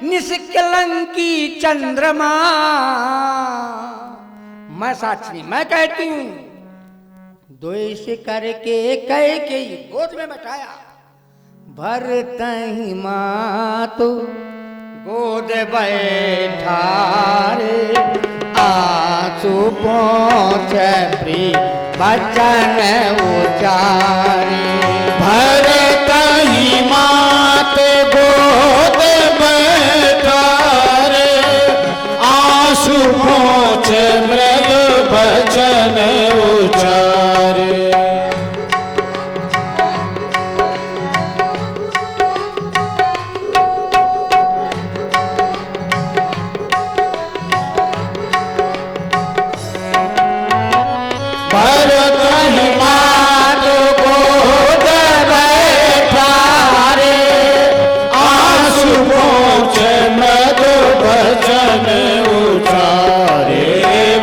निष्कलंकी चंद्रमा, मैं साक्षी मैं कहती हूं, द्वेष करके कैकेयी गोद में बैठाया, भरतहि मातु गोद बैठा रे, आंसू पोंछे प्रिय बचन उचारे। भरतहि मात गोद बैठा रे, आंसू पोंछे मृदु बचन उचारे। भरतहि मात गोद बैठा रे, आंसू पोंछे मृदु बचन उचारे।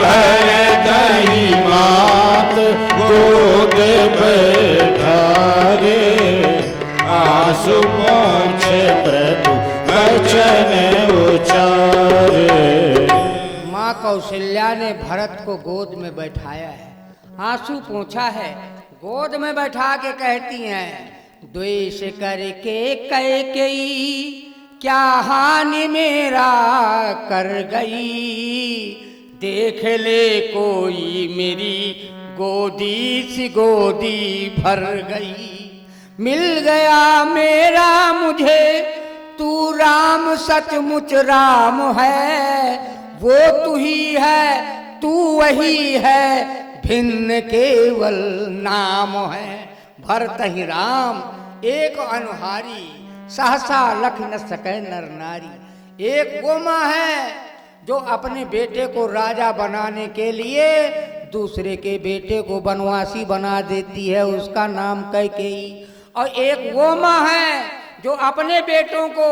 भरतहि मात गोद बैठा रे, आंसू पोंछे मृदु बचन उचारे। माँ कौशल्या ने भरत को गोद में बैठाया है, आंसू पोंछा है, गोद में बैठा के कहती हैं, द्वेष करके कैकेयी क्या हानि मेरा कर गई, देख ले कोई मेरी गोदी सी गोदी भर गई। मिल गया मेरा मुझे तू राम, सचमुच राम है, वो तू ही है, तू वही है, भिन्न केवल नाम है। भरत ही राम एक अनुहारी, सहसा लख न सके नर नारी। एक वो माँ है जो अपने बेटे को राजा बनाने के लिए दूसरे के बेटे को बनवासी बना देती है, उसका नाम कैकेयी। और एक वो माँ है जो अपने बेटों को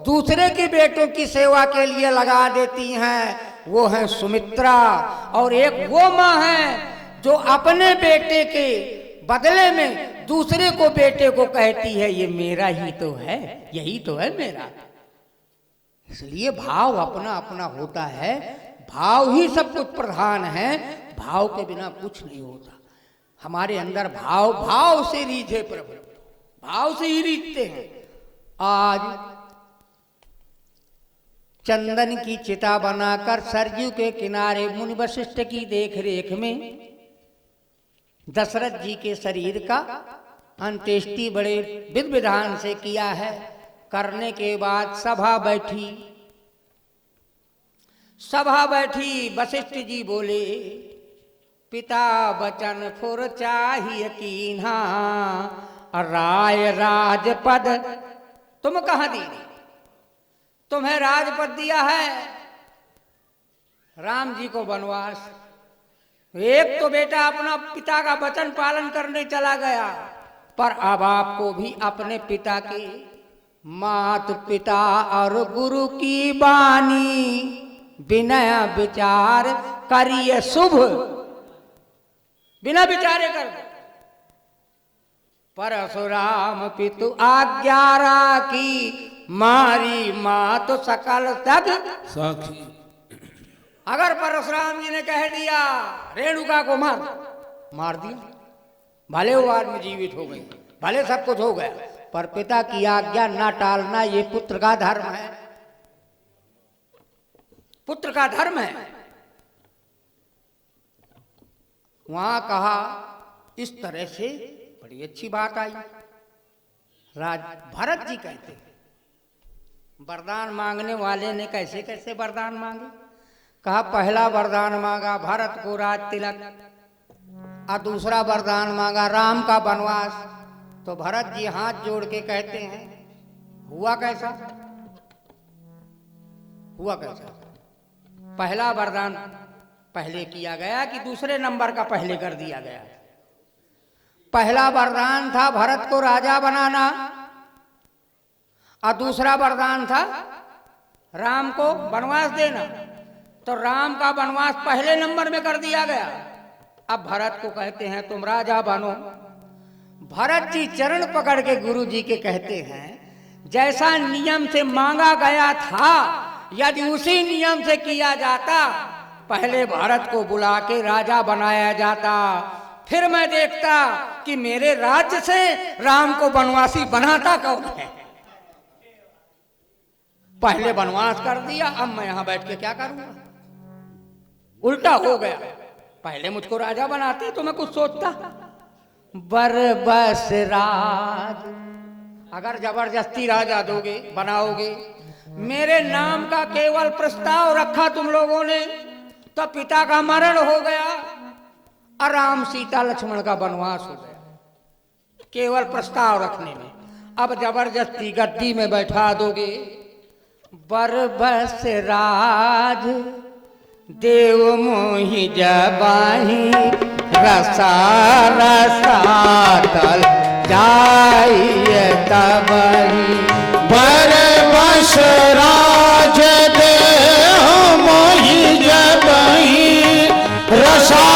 दूसरे के बेटों की सेवा के लिए लगा देती हैं, वो है सुमित्रा। और एक वो माँ है जो अपने बेटे के बदले में दूसरे को बेटे को कहती है, ये मेरा ही तो है, यही तो है मेरा। इसलिए भाव अपना अपना होता है, भाव ही सब कुछ प्रधान है, भाव के बिना कुछ नहीं होता। हमारे अंदर भाव, भाव से रीझे प्रभु, भाव से ही रीझते हैं। आज चंदन की चिता बनाकर सरयू के किनारे मुनि वशिष्ठ की देखरेख में दशरथ जी के शरीर का अंत्येष्टि बड़े विधि विधान से किया है। करने के बाद सभा बैठी, सभा बैठी, वशिष्ठ जी बोले, पिता वचन फुर चाहिए कीन्हा, राय राजपद तुम कहाँ दी, तुम्हें राजपद दिया है, राम जी को वनवास। एक तो बेटा अपना पिता का वचन पालन करने चला गया, पर अब आपको भी अपने पिता के, मात पिता और गुरु की बानी, बिना विचार करिए शुभ, बिना विचारे कर दो। परशुराम पितु आज्ञा राखी, मारी मात सकल तग साखी। अगर परशुराम जी ने कह दिया रेणुका को मार दिया, भले वो आदमी जीवित हो गई, भले सब कुछ हो गया, पर पिता की आज्ञा ना टालना, ये पुत्र का धर्म है, पुत्र का धर्म है। वहां कहा, इस तरह से बड़ी अच्छी बात आई। राज भरत जी कहते हैं, वरदान मांगने वाले ने कैसे कैसे वरदान मांगे। कहा पहला वरदान मांगा भरत को राज तिलक, और दूसरा वरदान मांगा राम का वनवास। तो भरत जी हाथ जोड़ के कहते हैं, हुआ कैसा, हुआ कैसा। पहला वरदान पहले किया गया कि दूसरे नंबर का पहले कर दिया गया। पहला वरदान था भरत को राजा बनाना, और दूसरा वरदान था राम को वनवास देना। तो राम का वनवास पहले नंबर में कर दिया गया। अब भरत को कहते हैं तुम राजा बनो। भरत जी चरण पकड़ के गुरु जी के कहते हैं, जैसा नियम से मांगा गया था, यदि उसी नियम से किया जाता, पहले भरत को बुला के राजा बनाया जाता, फिर मैं देखता कि मेरे राज्य से राम को वनवासी बनाता कौन है। पहले वनवास कर दिया, अब मैं यहां बैठ के क्या करूंगा। उल्टा हो गया, पहले मुझको राजा बनाते तो मैं कुछ सोचता। बरबस राज, अगर जबरदस्ती राजा दोगे, बनाओगे, मेरे नाम का केवल प्रस्ताव रखा तुम लोगों ने, तो पिता का मरण हो गया और राम सीता लक्ष्मण का वनवास हो गया केवल प्रस्ताव रखने में। अब जबरदस्ती गद्दी में बैठा दोगे। बरबस राज देव मोहि जबाही, रसा रसातल जाइए तबही। बरबस राज देव मोहि जबही, रसा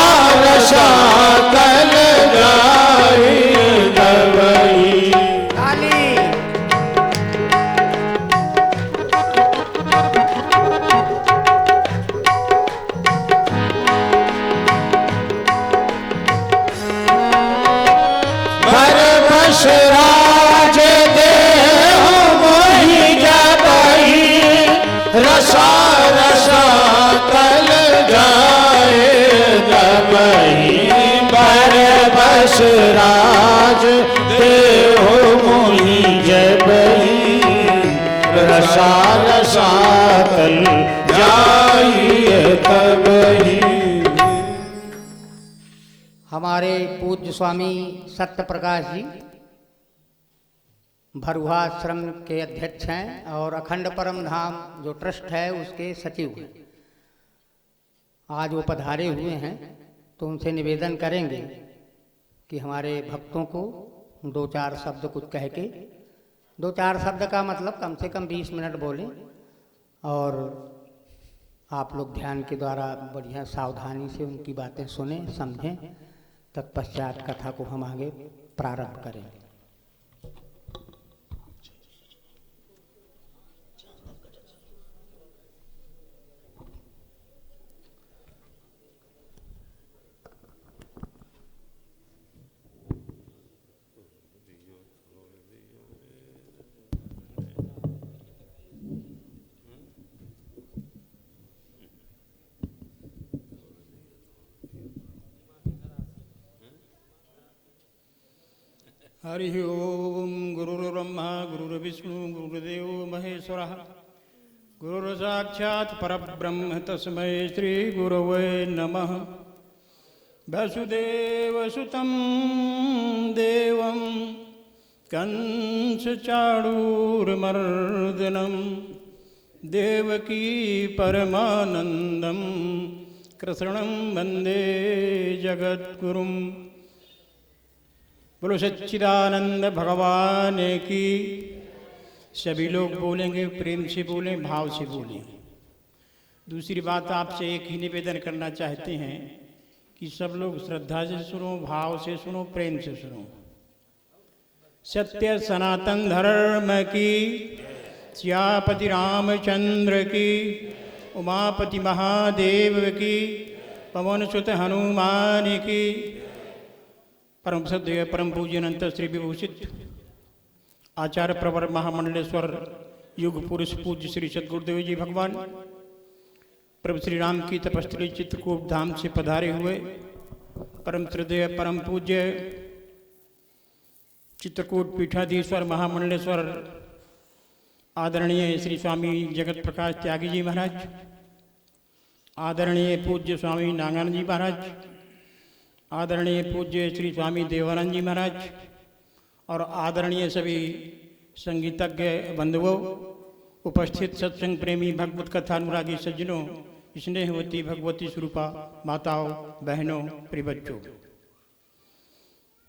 रसा तल जाइए तबही। ताली। रसा रसातल जाए जब ही बर बस राज देहो मोहि जब ही रसा रसातल जाइए तब ही। हमारे पूज्य स्वामी सत्य प्रकाश जी भरुआ आश्रम के अध्यक्ष हैं और अखंड परम धाम जो ट्रस्ट है उसके सचिव हैं। आज वो पधारे हुए हैं तो उनसे निवेदन करेंगे कि हमारे भक्तों को दो चार शब्द कुछ कह के, दो चार शब्द का मतलब कम से कम 20 मिनट बोलें और आप लोग ध्यान के द्वारा बढ़िया सावधानी से उनकी बातें सुने समझें। तत्पश्चात कथा को हम आगे प्रारंभ करेंगे। हरि ओम गुरुर्ब्रह्मा गुरुर्विष्णु गुरुर्देव महेश्वरः गुरुर्साक्षात् परब्रह्म तस्मै श्री गुरवे नमः। वसुदेवसुतं देवं कंसचाणूरमर्दनं देवकी परमानन्दं कृष्णं वन्दे जगद्गुरुं। बोलो सच्चिदानंद भगवान की। सभी लोग बोलेंगे, प्रेम से बोलें, भाव से बोलें। दूसरी बात आपसे एक ही निवेदन करना चाहते हैं कि सब लोग श्रद्धा से सुनो, भाव से सुनो, प्रेम से सुनो। सत्य सनातन धर्म की, सियापति रामचंद्र की, उमापति महादेव की, पवन सुत हनुमान की, परम सद्य परम पूज्यनंत श्री विभूषित आचार्य प्रवर महामंडलेश्वर युग पुरुष पूज्य श्री सद्गुरुदेव जी भगवान प्रभु श्री राम की तपस्वी चित्रकूट धाम से पधारे हुए परम श्रद्धेय परम पूज्य चित्रकूट पीठाधीश्वर महामंडलेश्वर आदरणीय श्री स्वामी जगत प्रकाश त्यागी जी महाराज, आदरणीय पूज्य स्वामी नागानंद जी महाराज, आदरणीय पूज्य श्री स्वामी देवानंद जी महाराज और आदरणीय सभी संगीतज्ञ बंधुओं, उपस्थित सत्संग प्रेमी भगवत कथा अनुरागी सज्जनों, स्नेहवती भगवती स्वरूपा माताओं, बहनों, प्रिय बच्चों।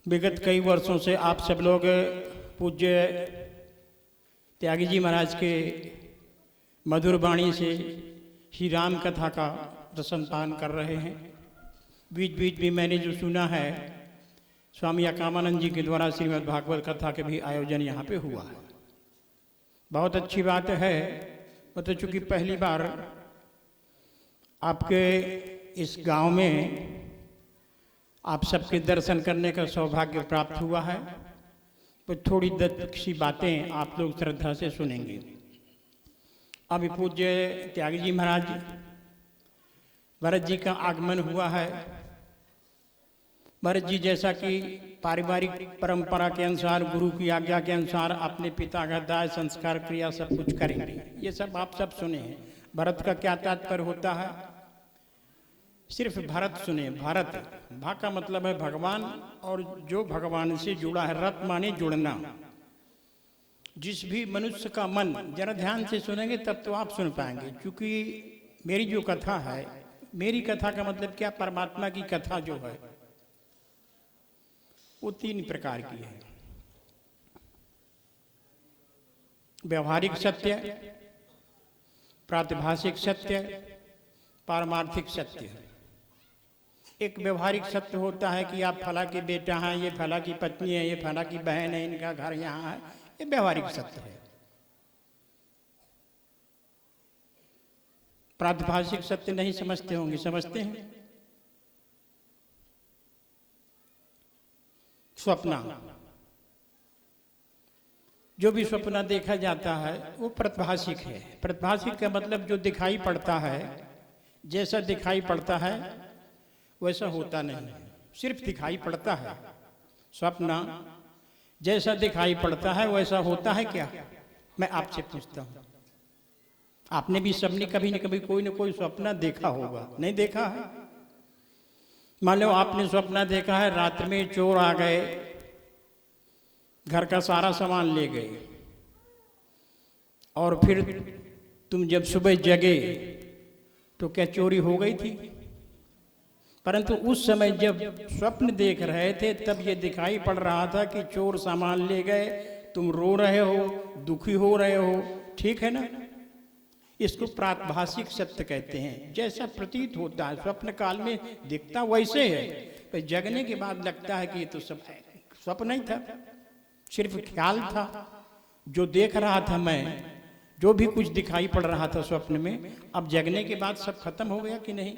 विगत कई वर्षों से आप सब लोग पूज्य त्यागी जी महाराज के मधुर वाणी से श्री राम कथा का रसनपान कर रहे हैं। बीच बीच में मैंने जो सुना है, स्वामी अकामानंद जी के द्वारा श्रीमद् भागवत कथा के भी आयोजन यहाँ पे हुआ है। बहुत अच्छी बात है। मतलब चूँकि पहली बार आपके इस गांव में आप सबके दर्शन करने का सौभाग्य प्राप्त हुआ है, तो थोड़ी सी बातें आप लोग श्रद्धा से सुनेंगे। अभी पूज्य त्यागी जी महाराज भरत जी का आगमन हुआ है। भरत जी जैसा कि पारिवारिक परंपरा के अनुसार, गुरु की आज्ञा के अनुसार अपने पिता का दाय संस्कार क्रिया सब कुछ करेंगे। ये सब आप सब सुने हैं। भरत का क्या तात्पर्य होता है? सिर्फ भरत सुने। भरत, भा का मतलब है भगवान, और जो भगवान से जुड़ा है। रत माने जुड़ना। जिस भी मनुष्य का मन, जरा ध्यान से सुनेंगे तब तो आप सुन पाएंगे। क्योंकि मेरी जो कथा है, मेरी कथा का मतलब क्या, परमात्मा की कथा जो है वो 3 प्रकार की है। व्यवहारिक सत्य, प्रातिभाषिक सत्य, पारमार्थिक सत्य। एक व्यवहारिक सत्य होता है कि आप फला के बेटा हैं, ये फला की पत्नी है, ये फला की बहन है, इनका घर यहाँ है। ये व्यवहारिक सत्य है। प्रातिभाषिक सत्य नहीं समझते होंगे, समझते हैं? स्वप्न, जो भी सपना देखा जाता है वो प्रतिभाषिक है। प्रतिभाषिक का मतलब जो दिखाई पड़ता है, जैसा दिखाई पड़ता है वैसा होता नहीं, सिर्फ दिखाई पड़ता है। स्वप्न जैसा दिखाई पड़ता है वैसा होता है क्या? मैं आपसे पूछता हूं, आपने भी सबने कभी न कभी कोई न कोई सपना देखा होगा, नहीं देखा है? मान लो आपने सपना देखा है रात में चोर आ गए, घर का सारा सामान ले गए, और फिर तुम जब सुबह जगे तो क्या चोरी हो गई थी? परंतु उस समय जब स्वप्न देख रहे थे तब ये दिखाई पड़ रहा था कि चोर सामान ले गए, तुम रो रहे हो, दुखी हो रहे हो, ठीक है ना? इसको प्रातभाषिक सत्य कहते हैं। जैसा प्रतीत होता है स्वप्न काल में दिखता वैसे है, पर जगने के बाद लगता है कि ये तो सब स्वप्न नहीं था, सिर्फ ख्याल था। जो देख रहा था मैं, जो भी कुछ दिखाई पड़ रहा था स्वप्न में, अब जगने के बाद सब खत्म हो गया कि नहीं?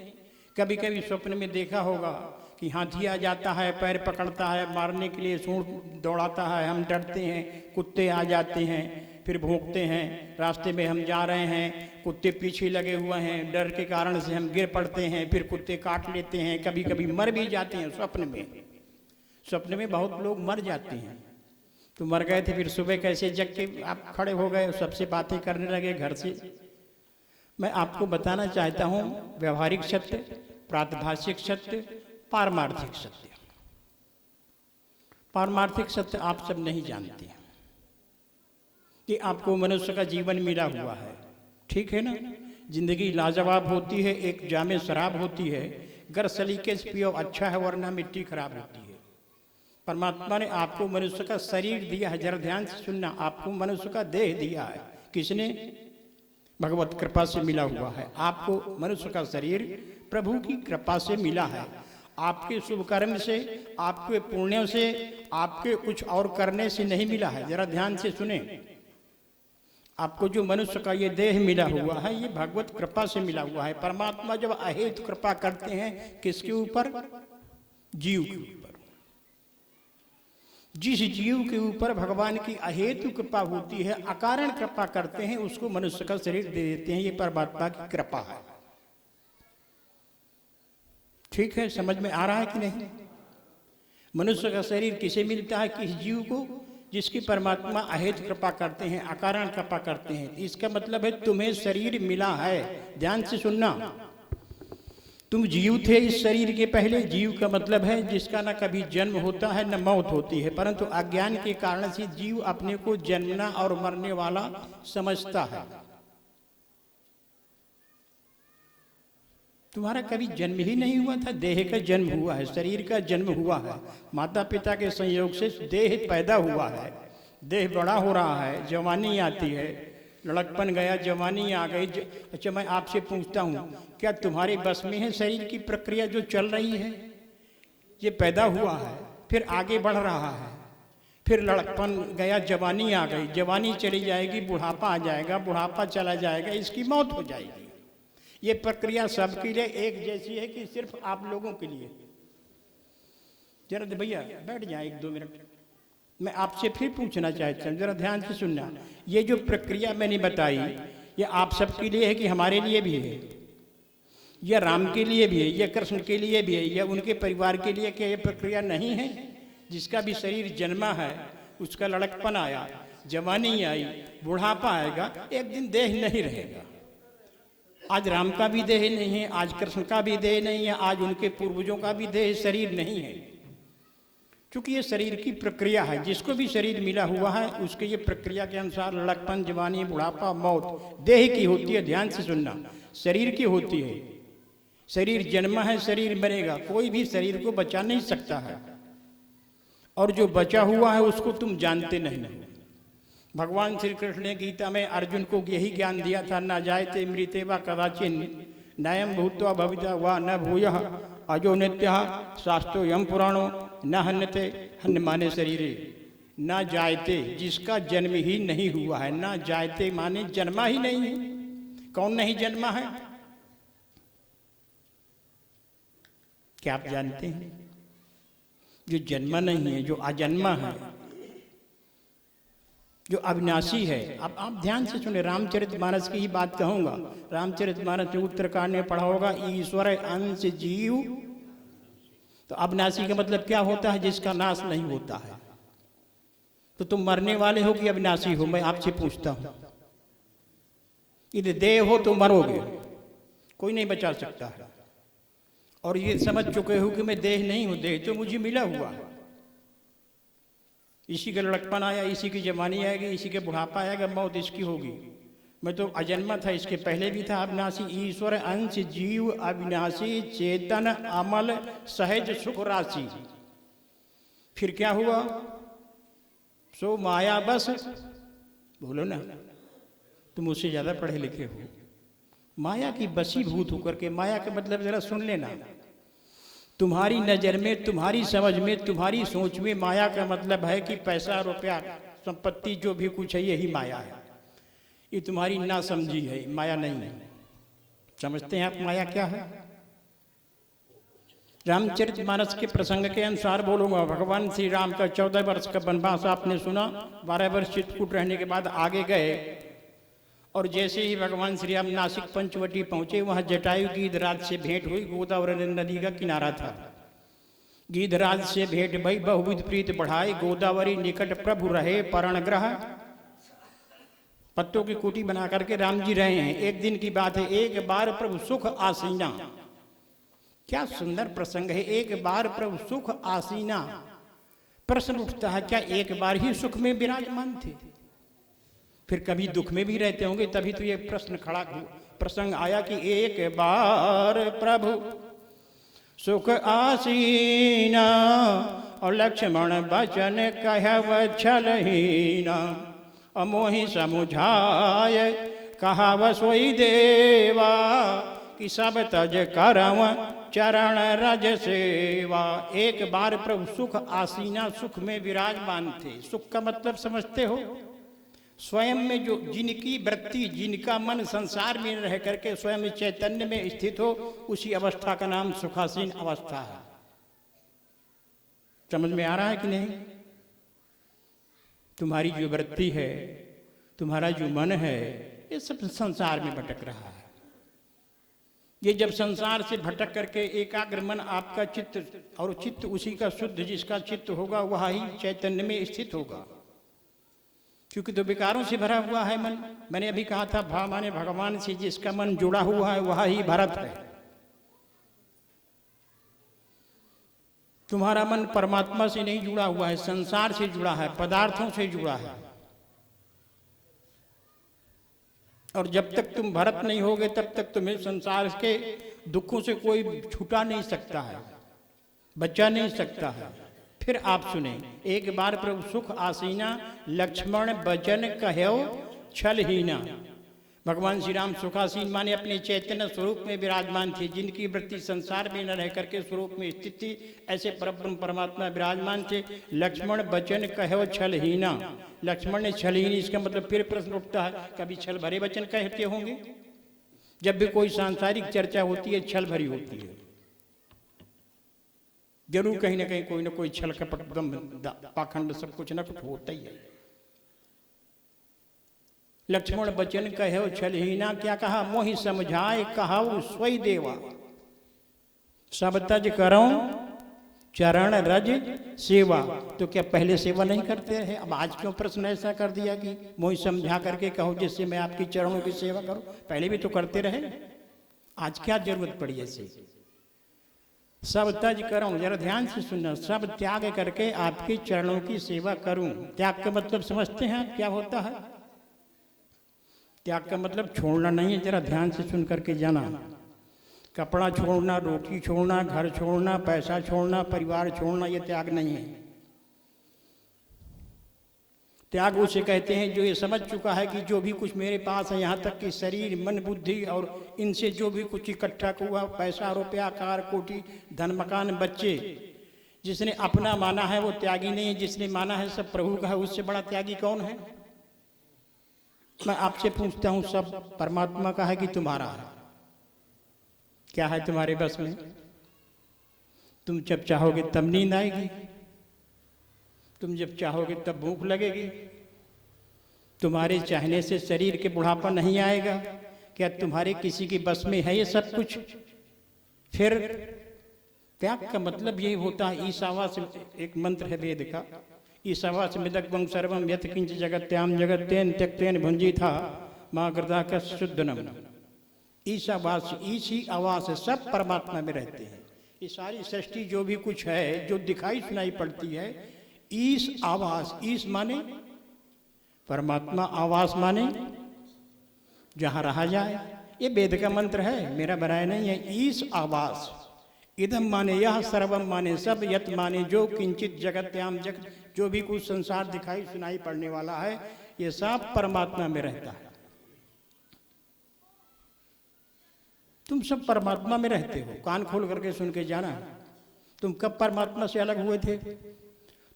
कभी कभी स्वप्न में देखा होगा कि हाथी आ जाता है, पैर पकड़ता है, मारने के लिए सूंड दौड़ाता है, हम डरते हैं, कुत्ते आ जाते हैं, फिर भौंकते हैं, रास्ते में हम जा रहे हैं, कुत्ते पीछे लगे हुए हैं, डर के कारण से हम गिर पड़ते हैं, फिर कुत्ते काट लेते हैं, कभी कभी मर भी जाते हैं स्वप्न में। स्वप्न में बहुत लोग मर जाते हैं। तो मर गए थे, फिर सुबह कैसे जग के आप खड़े हो गए, सबसे बातें करने लगे घर से। मैं आपको बताना चाहता हूँ व्यवहारिक सत्य, प्रातभाषिक सत्य, पारमार्थिक सत्य। पारमार्थिक सत्य आप सब नहीं जानते हैं कि आपको मनुष्य का जीवन मिला हुआ है, ठीक है ना? जिंदगी लाजवाब होती है, एक जामे शराब होती है, गर सलीके से पियो अच्छा है वरना मिट्टी खराब होती है। परमात्मा ने आपको मनुष्य का शरीर दिया है, जरा ध्यान से सुनना, आपको मनुष्य का देह दिया है। किसने? भगवत कृपा से मिला हुआ है। आपको मनुष्य का शरीर प्रभु की कृपा से मिला है। आपके शुभ कर्म से, आपके पुण्यों से, आपके कुछ और करने से नहीं मिला है। जरा ध्यान से सुने, आपको जो मनुष्य का ये देह मिला हुआ है ये भगवत कृपा से मिला हुआ है। परमात्मा जब अहेतु कृपा करते हैं किसके ऊपर? जीव के ऊपर। जिस जीव के ऊपर भगवान की अहेतु कृपा होती है, अकारण कृपा करते हैं, उसको मनुष्य का शरीर दे देते हैं। ये परमात्मा की कृपा है, ठीक है? समझ में आ रहा है कि नहीं? मनुष्य का शरीर किसे मिलता है? किस जीव को? जिसकी परमात्मा अहेतु कृपा करते हैं, अकारण कृपा करते हैं। इसका मतलब है तुम्हें शरीर मिला है। ध्यान से सुनना, तुम जीव थे इस शरीर के पहले। जीव का मतलब है जिसका न कभी जन्म होता है न मौत होती है, परंतु अज्ञान के कारण से जीव अपने को जन्मना और मरने वाला समझता है। तुम्हारा कभी जन्म ही नहीं हुआ था, देह का जन्म हुआ है, शरीर का जन्म हुआ है। माता पिता के संयोग से देह पैदा हुआ है, देह बड़ा हो रहा है, जवानी आती है, लड़कपन गया, जवानी आ गई। अच्छा, मैं आपसे पूछता हूँ, क्या तुम्हारे बस में है शरीर की प्रक्रिया जो चल रही है? ये पैदा हुआ है, फिर आगे बढ़ रहा है, फिर लड़कपन गया, जवानी आ गई, जवानी चली जाएगी, बुढ़ापा आ जाएगा, बुढ़ापा चला जाएगा, इसकी मौत हो जाएगी। ये प्रक्रिया सबके लिए एक जैसी है कि सिर्फ आप लोगों के लिए? जरा भैया बैठ जाए 1-2 मिनट, मैं आपसे फिर पूछना चाहता हूँ, जरा ध्यान से सुनना। ये जो प्रक्रिया मैंने बताई ये आप सबके लिए है कि हमारे लिए भी है? या राम के लिए भी है, या कृष्ण के लिए भी है, या उनके परिवार के लिए? क्या ये प्रक्रिया नहीं है? जिसका भी शरीर जन्मा है, उसका लड़कपन आया, जवानी आई, बुढ़ापा आएगा, एक दिन देह नहीं रहेगा। आज राम का भी देह नहीं है, आज कृष्ण का भी देह नहीं है, आज उनके पूर्वजों का भी देह शरीर नहीं है। क्योंकि ये शरीर की प्रक्रिया है। जिसको भी शरीर मिला हुआ है उसके ये प्रक्रिया के अनुसार लड़कपन, जवानी, बुढ़ापा, मौत देह की होती है। ध्यान से सुनना, शरीर की होती है। शरीर जन्मा है, शरीर मरेगा, कोई भी शरीर को बचा नहीं सकता है। और जो बचा हुआ है उसको तुम जानते नहीं। भगवान श्री कृष्ण ने गीता में अर्जुन को यही ज्ञान दिया था, न जायते मृते वा कदाचिन नयम भूत्वा भविता वा न भूयः अजो नित्यः शास्त्रो यम पुराणो न हन्यते हन्यमाने शरीरे। न जायते, जिसका जन्म ही नहीं हुआ है। न जायते माने जन्मा ही नहीं है। कौन नहीं जन्मा है? क्या आप जानते हैं? जो जन्मा नहीं है, जो अजन्मा है। जो अविनाशी है। अब आप ध्यान से सुने, रामचरितमानस की ही बात कहूंगा। रामचरितमानस में उत्तरकांड में पढ़ा होगा, ईश्वर अंश जीव। तो अविनाशी का मतलब क्या होता है? जिसका नाश नहीं होता है। तो तुम मरने वाले हो कि अविनाशी हो? मैं आपसे पूछता हूं। यदि देह हो तो मरोगे, कोई नहीं बचा सकता है। और ये समझ चुके हो कि मैं देह नहीं हूं, देह तो मुझे मिला हुआ है। इसी का लड़कपन आया, इसी की जवानी आएगी, इसी के बुढ़ापा आएगा, मौत इसकी होगी। मैं तो अजन्मा था, इसके पहले भी था। अविनाशी ईश्वर अंश जीव, अविनाशी चेतन अमल सहज सुख राशि। फिर क्या हुआ? सो माया बस। बोलो ना, तुम उससे ज्यादा पढ़े लिखे हो। माया की बसीभूत होकर के, माया का मतलब जरा सुन लेना, तुम्हारी नजर में, तुम्हारी समझ में, तुम्हारी सोच में माया का मतलब है कि पैसा रुपया संपत्ति जो भी कुछ है यही माया है। ये तुम्हारी ना समझी है, माया नहीं है। समझते हैं आप माया क्या है? रामचरितमानस के प्रसंग के अनुसार बोलूंगा। भगवान श्री राम का 14 वर्ष का वनवास आपने सुना। 12 वर्ष चित्रकूट रहने के बाद आगे गए, और जैसे ही भगवान श्री राम नासिक पंचवटी पहुंचे, वहां जटायु गीधराज से भेंट हुई। गोदावरी नदी का किनारा था। गीधराज से भेंट भई, बहुविध प्रीत बढ़ाए। गोदावरी निकट प्रभु रहे परण ग्रह। पत्तों की कुटी बना करके राम जी रहे हैं। एक दिन की बात है, एक बार प्रभु सुख आसीना। क्या सुंदर प्रसंग है, एक बार प्रभु सुख आसीना। प्रश्न उठता है, क्या एक बार ही सुख में विराजमान थे? फिर कभी दुख में भी रहते होंगे, तभी तो ये प्रश्न खड़ा प्रसंग आया कि एक बार प्रभु सुख आसीना, और लक्ष्मण बचन कहव छलहीना। अमोहि समुझाय कहाव सोई देवा, कि सब तज करव चरण रज सेवा। एक बार प्रभु सुख आसीना, सुख में विराजमान थे। सुख का मतलब समझते हो? स्वयं में जो जिनकी वृत्ति, जिनका मन संसार में रह करके स्वयं चैतन्य में स्थित हो, उसी अवस्था का नाम सुखासीन अवस्था है। समझ में आ रहा है कि नहीं? तुम्हारी जो वृत्ति है, तुम्हारा जो मन है, ये सब संसार में भटक रहा है। ये जब संसार से भटक करके एकाग्र मन आपका चित्त, और चित्त उसी का शुद्ध जिसका चित्त होगा, वह ही चैतन्य में स्थित होगा। क्योंकि तो विकारों से भरा हुआ है मन। मैंने अभी कहा था, भाव माने भगवान से जिसका मन जुड़ा हुआ है वह ही भरत है। तुम्हारा मन परमात्मा से नहीं जुड़ा हुआ है, संसार से जुड़ा है, पदार्थों से जुड़ा है। और जब तक तुम भरत नहीं होगे, तब तक तुम्हें संसार के दुखों से कोई छुटा नहीं सकता है, बचा नहीं सकता है। फिर आप सुने, एक बार प्रभु सुख आसीना, लक्ष्मण बचन कहो छलहीना। भगवान श्री राम सुखासीन माने अपने चैतन्य स्वरूप में विराजमान थे, जिनकी वृत्ति संसार में न रह करके स्वरूप में स्थित थी, ऐसे परब्रह्म परमात्मा विराजमान थे। लक्ष्मण बचन कहो छलहीना। लक्ष्मण ने छलहीन, इसका मतलब फिर प्रश्न उठता है, कभी छल भरे वचन कहते होंगे? जब भी कोई सांसारिक चर्चा होती है, छल भरी होती है। जरूर कहीं ना कहीं कोई ना कोई छल कपट पाखंड सब कुछ ना कुछ होता ही है। लक्ष्मण बचन कहो छलहीना, क्या कहा? मोहि समझाए कहाऊ स्वई देवा, सब तज करो चरण रज सेवा। तो क्या पहले सेवा नहीं करते रहे? अब आज क्यों प्रश्न ऐसा कर दिया कि मोहि समझा करके कहो जिससे मैं आपकी चरणों की सेवा करूं? पहले भी तो करते रहे, आज क्या जरूरत पड़ी ऐसे? सब तज करूं, जरा ध्यान से सुनना, सब त्याग करके आपके चरणों की सेवा करूं। त्याग का मतलब समझते हैं क्या होता है? त्याग का मतलब छोड़ना नहीं है, जरा ध्यान से सुन करके जाना। कपड़ा छोड़ना, रोटी छोड़ना, घर छोड़ना, पैसा छोड़ना, परिवार छोड़ना, ये त्याग नहीं है। त्याग उसे कहते हैं जो ये समझ चुका है कि जो भी कुछ मेरे पास है, यहाँ तक कि शरीर, मन, बुद्धि और इनसे जो भी कुछ इकट्ठा हुआ, पैसा, रुपया, कार, कोठी, धन, मकान, बच्चे, जिसने अपना माना है वो त्यागी नहीं है। जिसने माना है सब प्रभु का है, उससे बड़ा त्यागी कौन है? मैं आपसे पूछता हूँ, सब परमात्मा का है कि तुम्हारा है? क्या है तुम्हारे बस में? तुम जब चाहोगे तब नींद आएगी, तुम जब चाहोगे तब भूख लगेगी, तुम्हारे चाहने से शरीर के बुढ़ापा नहीं आएगा? क्या तुम्हारे किसी के बस में है ये सब कुछ? फिर त्याग का मतलब यही होता है। ईशावास एक मंत्र है वेद का, ईशावास मिदग्वं सर्वं यत् किंच जगत्याम जगत्तेन त्यक्तेन भुंजी था माँ गर्दा का शुद्धनम। ईशावास, ईशी आवास, सब परमात्मा में रहते हैं। ये सारी सृष्टि जो भी कुछ है, जो दिखाई सुनाई पड़ती है, ईश आवास, ईश माने परमात्मा, आवास माने जहां रहा जाए। ये वेद का मंत्र है, मेरा बनाया नहीं है। ईश आवास, इदम माने यह, सर्वम माने सब, यत माने जो, किंचित जगत्याम जगत, जो भी कुछ संसार दिखाई सुनाई पड़ने वाला है, ये सब परमात्मा में रहता है। तुम सब परमात्मा में रहते हो। कान खोल करके सुन के जाना, तुम कब परमात्मा से अलग हुए थे?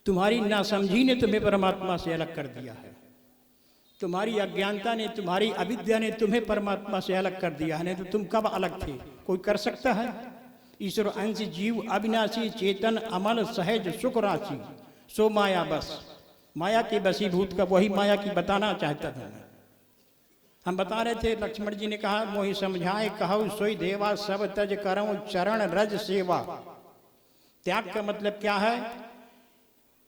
तुम्हारी नासमझी ने तुम्हें परमात्मा से अलग कर दिया है। तुम्हारी अज्ञानता ने, तुम्हारी अविद्या ने तुम्हें परमात्मा से अलग कर दिया है। नहीं तो तुम कब अलग थे? कोई कर सकता है? ईश्वर अंश जीव अविनाशी चेतन अमल सहज सुख राशि सो माया बस। माया के बसीभूत का वही माया की बताना चाहता था। हम बता रहे थे, लक्ष्मण जी ने कहा मोहि समझाए कहु सोई देवा सब तज करऊं चरण रज सेवा। त्याग का मतलब क्या है?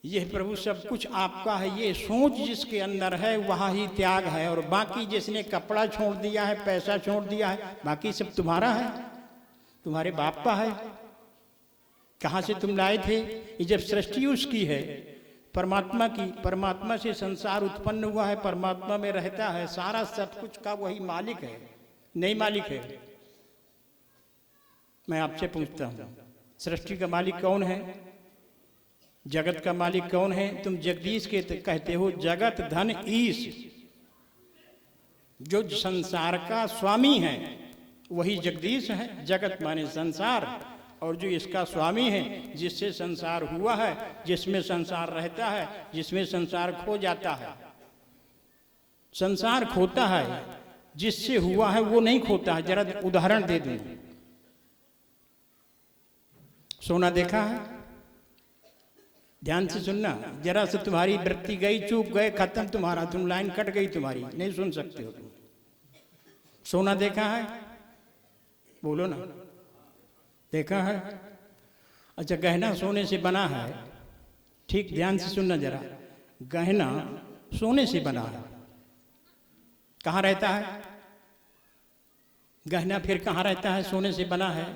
यह प्रभु सब कुछ आपका है, ये सोच जिसके अंदर है वहाँ ही त्याग है। और बाकी जिसने कपड़ा छोड़ दिया है, पैसा छोड़ दिया है, बाकी सब तुम्हारा है, तुम्हारे बाप का है। कहाँ से तुम लाए थे? ये जब सृष्टि उसकी है, परमात्मा की, परमात्मा से संसार उत्पन्न हुआ है, परमात्मा में रहता है, सारा सब कुछ का वही मालिक है, नहीं मालिक है। मैं आपसे पूछता हूँ, सृष्टि का मालिक कौन है? जगत का मालिक कौन है? तुम जगदीश के कहते हो। जगत धन ईश, जो संसार का स्वामी है वही जगदीश है। जगत माने संसार, और जो इसका स्वामी है, जिससे संसार हुआ है, जिसमें संसार रहता है, जिसमें संसार खो जाता है। संसार खोता है, जिससे हुआ है वो नहीं खोता है। जरा उदाहरण दे दूं, सोना देखा है? ध्यान से सुनना, जरा से तुम्हारी वृत्ति गई, चूक गए, खत्म तुम्हारा, तुम लाइन कट गई तुम्हारी, नहीं सुन सकते हो तुम। सोना देखा है? बोलो ना, देखा है? अच्छा, गहना सोने से बना है, ठीक ध्यान से सुनना जरा। गहना सोने से बना है, कहाँ रहता है गहना? फिर कहाँ रहता है? सोने से बना है,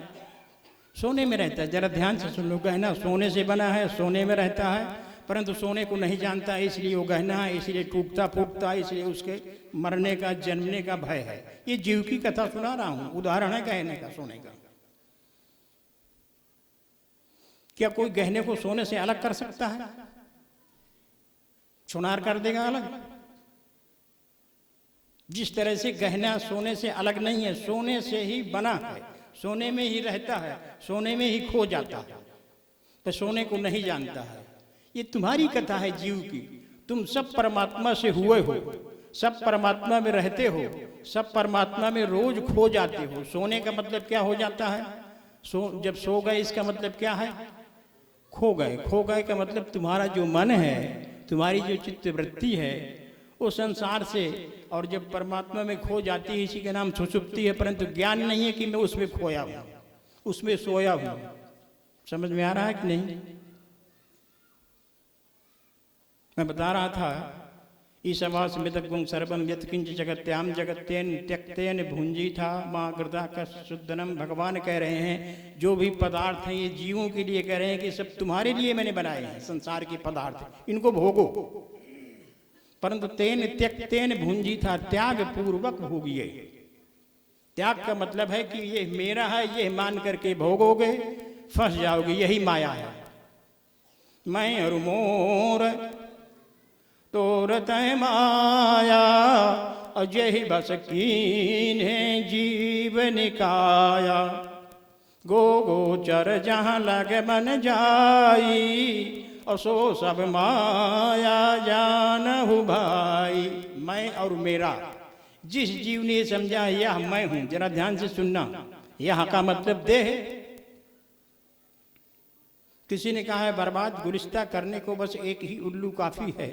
सोने में रहता है। जरा ध्यान से सुन लो, गहना सोने से बना है, सोने में रहता है, परंतु सोने को नहीं जानता है, इसलिए वो गहना है, इसलिए टूटता फूटता है, इसलिए उसके मरने का, जन्मने का भय है। ये जीव की कथा सुना रहा हूं, उदाहरण है गहने का, सोने का। क्या कोई गहने को सोने से अलग कर सकता है? सुनार कर देगा अलग? जिस तरह से गहना सोने से अलग नहीं है, सोने से ही बना है, सोने में ही रहता है, सोने में ही खो जाता है, तो सोने को नहीं जानता है। ये तुम्हारी कथा है जीव की। तुम सब परमात्मा से हुए हो, सब परमात्मा में रहते हो, सब परमात्मा में रोज खो जाते हो। सोने का मतलब क्या हो जाता है? जब सो गए, इसका मतलब क्या है? खो गए। खो गए का मतलब तुम्हारा जो मन है, तुम्हारी जो चित्त वृत्ति है, वो संसार से, और जब परमात्मा में खो जाती है, इसी के नाम सुषुप्ति है, परंतु ज्ञान नहीं है कि मैं उसमें खोया हूं, उसमें सोया हूं। समझ में आ रहा है कि नहीं? मैं बता रहा था, ईशावास मिदग्वं सर्वं यत् किंच जगत्याम जगत्तेन त्यक्तेन भुंजी था माँ गर्दा का शुद्धनम। भगवान कह रहे हैं जो भी पदार्थ हैं ये जीवों के लिए कह रहे हैं कि सब तुम्हारे लिए मैंने बनाए हैं, संसार के पदार्थ, इनको भोगो। परंतु तेन त्यक्तेन भुंजी था, त्याग पूर्वक भोगिए। त्याग का मतलब है कि ये मेरा है, ये मान करके भोगोगे, फंस जाओगे, यही माया है। मैं और मोर तोरत माया, अजय बस कीन्हे जीव निकाया। गो गोचर जहाँ लग मन जाई, असो सब माया जानहु भाई। मैं और मेरा, जिस जीव ने समझा यह मैं हूं, जरा ध्यान से सुनना, यह का मतलब देह। किसी ने कहा है बर्बाद गुलिस्ता करने को बस एक ही उल्लू काफी है,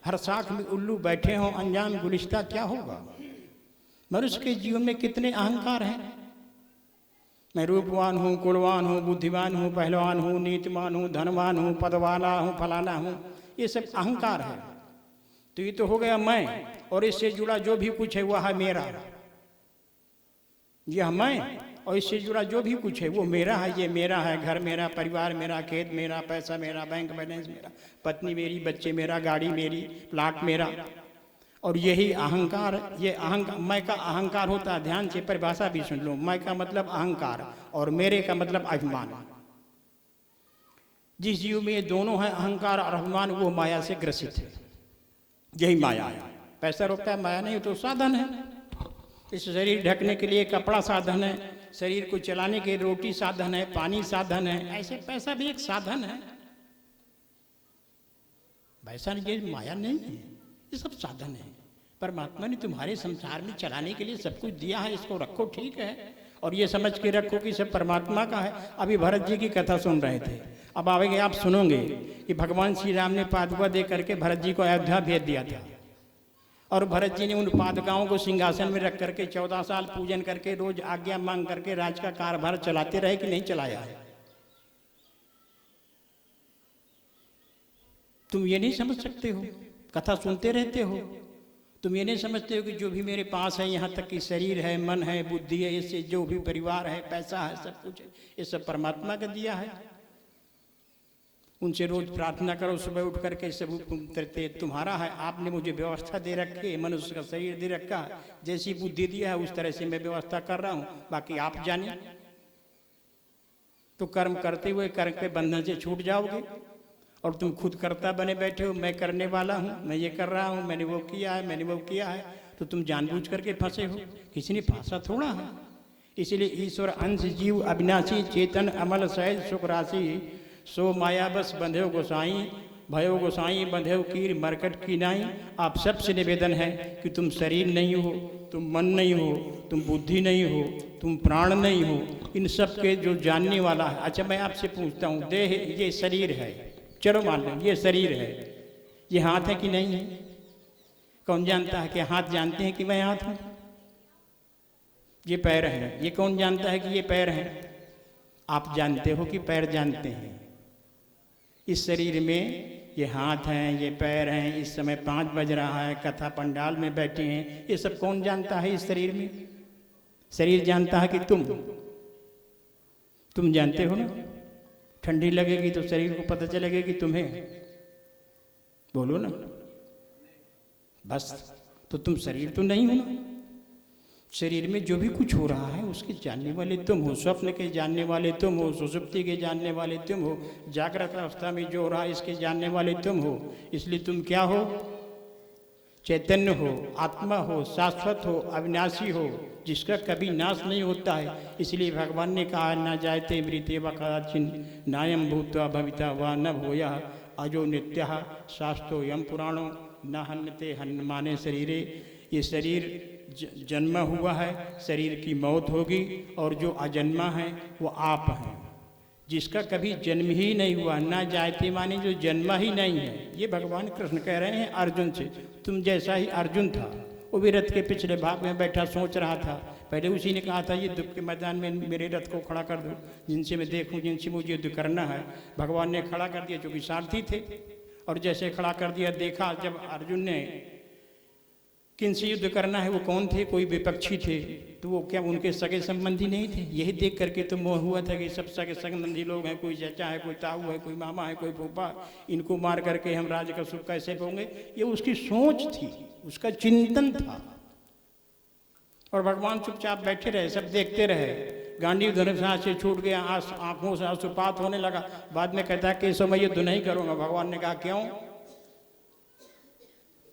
हर शाख में उल्लू बैठे हों, अनजान गुलिस्ता क्या होगा। मनुष्य के जीवन में कितने अहंकार हैं। मैं रूपवान हूँ, कुलवान हूँ, बुद्धिमान हूँ, पहलवान हूँ, नीतिमान हूँ, धनवान हूँ, पदवाला हूँ, फलाना हूँ, ये सब अहंकार है। तो ये तो हो गया मैं, और इससे जुड़ा जो भी कुछ है वह है मेरा। यह मैं और इससे जुड़ा जो भी कुछ है वो मेरा है, ये मेरा है। घर मेरा, परिवार मेरा, खेत मेरा, पैसा मेरा, बैंक बैलेंस मेरा, पत्नी मेरी, बच्चे मेरा, गाड़ी मेरी, प्लाट मेरा। और यही अहंकार, ये अहंकार, मैं का अहंकार होता है। ध्यान से परिभाषा भी सुन लो। मैं का मतलब अहंकार और मेरे का मतलब अभिमान। जिस जीव में ये दोनों है, अहंकार और अभिमान, वो माया से ग्रसित है। यही माया है। पैसा रोकता है माया, नहीं तो साधन है। इस शरीर ढकने के लिए कपड़ा साधन है, शरीर को चलाने के लिए रोटी साधन है, पानी साधन है, ऐसे पैसा भी एक साधन है। वैसा ये माया नहीं है, ये सब साधन है। परमात्मा ने तुम्हारे संसार में चलाने के लिए सब कुछ दिया है, इसको रखो, ठीक है। और ये समझ के रखो कि सब परमात्मा का है। अभी भरत जी की कथा सुन रहे थे, अब आगे आप सुनोगे कि भगवान श्री राम ने पादुका दे करके भरत जी को अयोध्या भेज दिया था। और भरत जी ने उन पादुकाओं को सिंहासन में रख करके 14 साल पूजन करके रोज आज्ञा मांग करके राज का कारभार चलाते रहे कि नहीं चलाया है। तुम ये नहीं समझ सकते हो, कथा सुनते रहते हो, तुम ये नहीं समझते हो कि जो भी मेरे पास है, यहाँ तक कि शरीर है, मन है, बुद्धि है, इससे जो भी परिवार है, पैसा है, सब कुछ है, ये सब परमात्मा का दिया है। उनसे रोज प्रार्थना करो, सुबह उठ करके सब तुम्हारा है, आपने मुझे व्यवस्था दे रखी है, मनुष्य का शरीर दे रखा है, जैसी बुद्धि दिया है उस तरह से मैं व्यवस्था कर रहा हूँ, बाकी आप जानिए। तो कर्म करते हुए कर्म के बंधन से छूट जाओगे। और तुम खुद कर्ता बने बैठे हो, मैं करने वाला हूँ, मैं ये कर रहा हूँ, मैंने वो किया है, मैंने वो किया है, तो तुम जानबूझ करके फंसे हो। किसी ने फांसा थोड़ा है। इसलिए ईश्वर अंश जीव अविनाशी चेतन अमल सहज सुख राशि सो माया बस बंधेव गोसाई भयो गोसाई बंधेव कीर मरकट की नाई। आप सबसे निवेदन है कि तुम शरीर नहीं हो, तुम मन नहीं हो, तुम बुद्धि नहीं हो, तुम प्राण नहीं हो, इन सब के जो जानने वाला है। अच्छा मैं आपसे पूछता हूँ, देह ये शरीर है, चलो मान लो ये शरीर है, ये हाथ है कि नहीं है? कौन जानता है कि हाथ जानते हैं कि मैं हाथ हूँ? ये पैर है, ये कौन जानता है कि ये पैर है? आप जानते हो कि पैर जानते हैं। इस शरीर में ये हाथ हैं, ये पैर हैं, इस समय 5 बज रहा है, कथा पंडाल में बैठे हैं, ये सब कौन जानता है इस शरीर में? शरीर जानता है कि तुम जानते हो ना? ठंडी लगेगी तो शरीर को पता चलेगा कि तुम्हें, बोलो ना, बस। तो तुम शरीर तो नहीं हो ना। शरीर में जो भी कुछ हो रहा है उसके जानने वाले तुम हो, स्वप्न के जानने वाले तुम हो, सुषुप्ति के जानने वाले तुम हो, जागृत अवस्था में जो हो रहा है इसके जानने वाले तुम हो। इसलिए तुम क्या हो? चैतन्य हो, आत्मा हो, शाश्वत हो, अविनाशी हो, जिसका कभी नाश नहीं होता है। इसलिए भगवान ने कहा, न जायते मृते व कदाचिन नायम भूत्वा भविता व न भूया अजो नित्यः शास्त्रो यम पुराणो न हन्यते हन्यमाने शरीरे। ये शरीर जन्मा हुआ है, शरीर की मौत होगी, और जो अजन्मा है वो आप हैं, जिसका कभी जन्म ही नहीं हुआ। ना जायते माने जो जन्मा ही नहीं है। ये भगवान कृष्ण कह रहे हैं अर्जुन से। तुम जैसा ही अर्जुन था, वो भी रथ के पिछले भाग में बैठा सोच रहा था। पहले उसी ने कहा था ये दुख के मैदान में मेरे रथ को खड़ा कर दो, जिनसे मैं देखूं, जिनसे मुझे युद्ध करना है। भगवान ने खड़ा कर दिया, चूँकि सारथी थे, और जैसे खड़ा कर दिया, देखा जब अर्जुन ने किनसे युद्ध करना है, वो कौन थे? कोई विपक्षी थे। तो वो क्या उनके सगे संबंधी नहीं थे? यही देख करके तो मोह हुआ था कि सब सगे संबंधी लोग हैं, कोई चाचा है, कोई ताऊ है, कोई मामा है, कोई फूफा, इनको मार करके हम राज्य का सुख कैसे पाएंगे? ये उसकी सोच थी, उसका चिंतन था। और भगवान चुपचाप बैठे रहे, सब देखते रहे। गांडीव धनुष हाथ से छूट गया, आंखों से आंसुपात होने लगा। बाद में कहता है कि इस समय युद्ध नहीं करूँगा। भगवान ने कहा क्यों?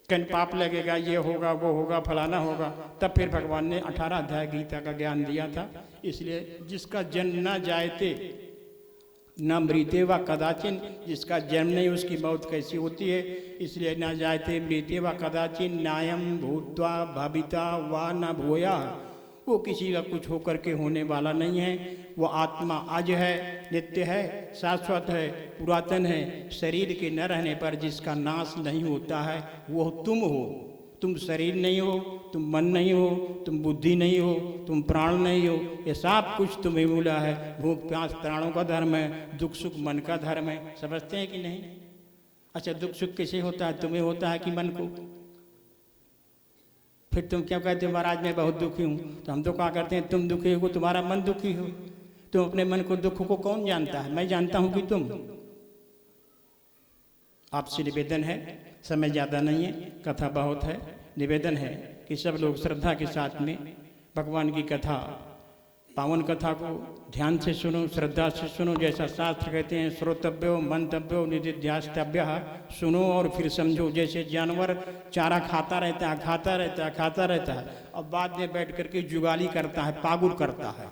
कहीं पाप लगेगा, ये होगा, वो होगा, फलाना होगा। तब फिर भगवान ने 18 अध्याय गीता का ज्ञान दिया था। इसलिए जिसका जन्म न जायते न मृते व कदाचिन, जिसका जन्म नहीं उसकी मौत कैसी होती है? इसलिए न जायते मृते व कदाचिन नायम भूत्वा भविता व न भूया। वो किसी का कुछ होकर के होने वाला नहीं है। वो आत्मा आज है, नित्य है, शाश्वत है, पुरातन है। शरीर के न रहने पर जिसका नाश नहीं होता है वो तुम हो। तुम शरीर नहीं हो, तुम मन नहीं हो, तुम बुद्धि नहीं हो, तुम प्राण नहीं हो। ये सब कुछ तुम्हें मिला है। भूख प्यास प्राणों का धर्म है, दुख सुख मन का धर्म है। समझते हैं कि नहीं? अच्छा, दुख सुख किसे होता है? तुम्हें होता है कि मन को? फिर तुम क्या कहते हो महाराज मैं बहुत दुखी हूँ? तो हम तो क्या करते हैं, तुम दुखी हो, तुम्हारा मन दुखी हो। तुम अपने मन को, दुख को कौन जानता है? मैं जानता हूँ कि तुम। आपसे निवेदन है, समय ज़्यादा नहीं है, कथा बहुत है, निवेदन है कि सब लोग श्रद्धा के साथ में भगवान की कथा, पावन कथा को ध्यान से सुनो, श्रद्धा से सुनो। जैसा शास्त्र कहते हैं, श्रोतव्यो मंतव्यो निधिध्यास्तव्य, सुनो और फिर समझो। जैसे जानवर चारा खाता रहता है, खाता रहता है, खाता रहता है, और बाद में बैठ करके जुगाली करता है, पागुर करता है।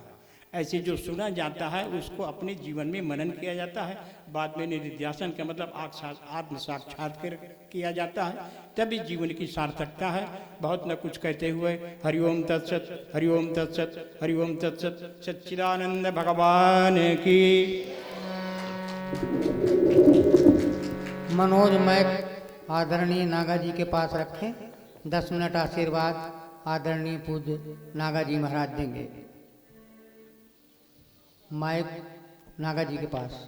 ऐसे जो सुना जाता है उसको अपने जीवन में मनन किया जाता है। बाद में निधिध्यासन का मतलब आत्म साक्षात्कार किया जाता है, तभी जीवन की सार्थकता है। बहुत न कुछ कहते हुए हरिओम तत्सत, हरिओम तत्सत, हरिओम तत्सत। सच्चिदानंद भगवान की। मनोज मैक आदरणीय नागा जी के पास रखें। 10 मिनट आशीर्वाद आदरणीय पूज्य नागा जी महाराज देंगे। माइक नागा जी के पास।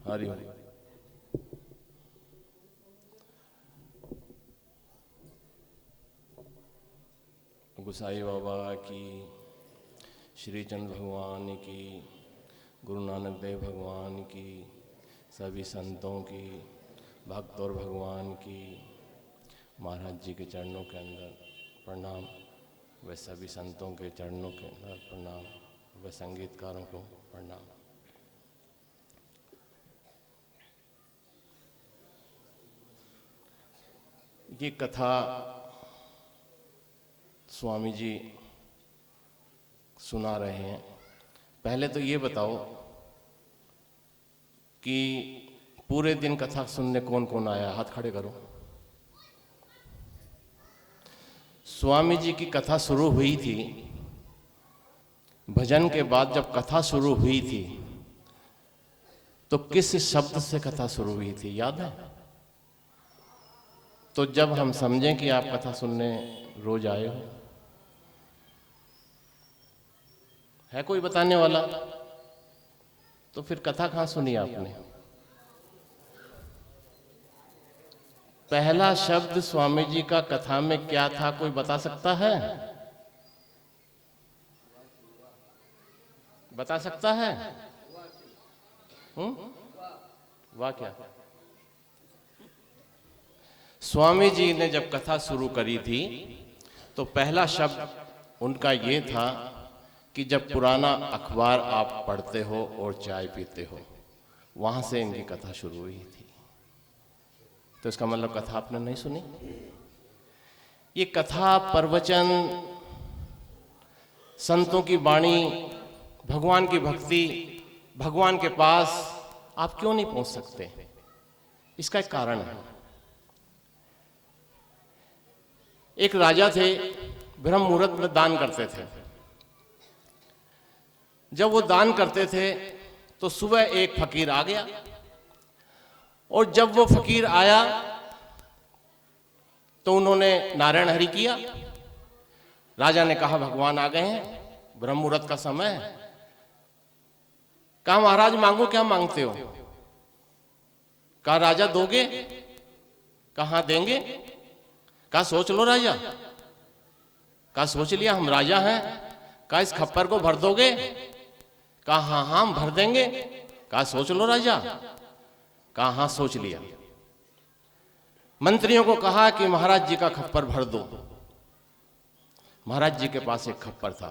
हरिओम। गुसाई बाबा की, श्री चंद्र भगवान की, गुरु नानक देव भगवान की, सभी संतों की, भक्त और भगवान की, महाराज जी के चरणों के अंदर प्रणाम, व सभी संतों के चरणों के अंदर प्रणाम, व संगीतकारों को प्रणाम। ये कथा स्वामी जी सुना रहे हैं। पहले तो ये बताओ कि पूरे दिन कथा सुनने कौन कौन आया? हाथ खड़े करो। स्वामी जी की कथा शुरू हुई थी, भजन के बाद जब कथा शुरू हुई थी तो किस शब्द से कथा शुरू हुई थी याद है? तो जब हम समझें कि आप कथा सुनने रोज आए हो, है कोई बताने वाला? तो फिर कथा कहाँ सुनी आपने? पहला शब्द स्वामी जी का कथा में क्या था, कोई बता सकता है? बता सकता है? वाह क्या? स्वामी जी ने जब कथा शुरू करी थी तो पहला शब्द उनका ये था कि जब पुराना अखबार आप पढ़ते हो और चाय पीते हो, वहां से इनकी कथा शुरू हुई थी। तो इसका मतलब कथा आपने नहीं सुनी? ये कथा, प्रवचन, संतों की वाणी, भगवान की भक्ति, भगवान के पास आप क्यों नहीं पहुंच सकते? इसका एक कारण है। एक राजा थे, ब्रह्म मुहूर्त में दान करते थे। जब वो दान करते थे तो सुबह एक फकीर आ गया, और जब वो फकीर आया तो उन्होंने नारायण हरि किया। राजा ने कहा भगवान आ गए हैं, ब्रह्म मुहूर्त का समय है। कहा महाराज मांगो, क्या मांगते हो? कहा राजा दोगे? कहा देंगे? कहा सोच लो राजा। कहा सोच लिया, हम राजा हैं। कहा इस खप्पर को भर दोगे? कहा हाँ हाँ हम भर देंगे। कहा सोच लो राजा। कहा हाँ सोच लिया। मंत्रियों को कहा कि महाराज जी का खप्पर भर दो। महाराज जी के पास एक खप्पर था।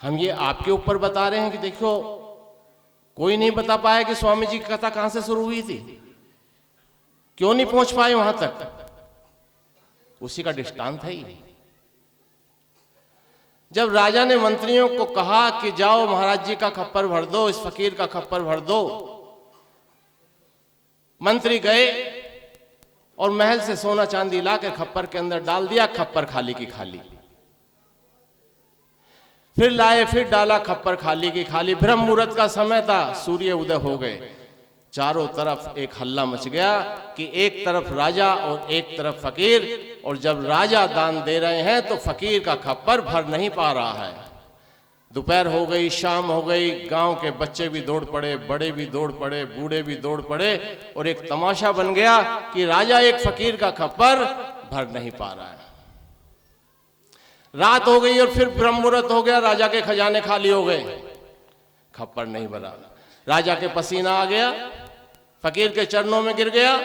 हम ये आपके ऊपर बता रहे हैं कि देखो, कोई नहीं बता पाया कि स्वामी जी की कथा कहां से शुरू हुई थी, क्यों नहीं पहुंच पाए वहां तक, उसी का दृष्टांत है ही। जब राजा ने मंत्रियों को कहा कि जाओ महाराज जी का खप्पर भर दो, इस फकीर का खप्पर भर दो, मंत्री गए और महल से सोना चांदी लाकर खप्पर के अंदर डाल दिया। खप्पर खाली की खाली। फिर लाए, फिर डाला, खप्पर खाली की खाली। ब्रह्म मुहूर्त का समय था, सूर्य उदय हो गए। चारों तरफ एक हल्ला मच गया कि एक तरफ राजा और एक तरफ फकीर, और जब राजा दान दे रहे हैं तो फकीर का खप्पर भर नहीं पा रहा है। दोपहर हो गई, शाम हो गई, गांव के बच्चे भी दौड़ पड़े, बड़े भी दौड़ पड़े, बूढ़े भी दौड़ पड़े, और एक तमाशा बन गया कि राजा एक फकीर का खप्पर भर नहीं पा रहा है। रात हो गई और फिर ब्रह्म मुहूर्त हो गया, राजा के खजाने खाली हो गए, खप्पर नहीं भरा। राजा के पसीना आ गया, फकीर के चरणों में गिर गया,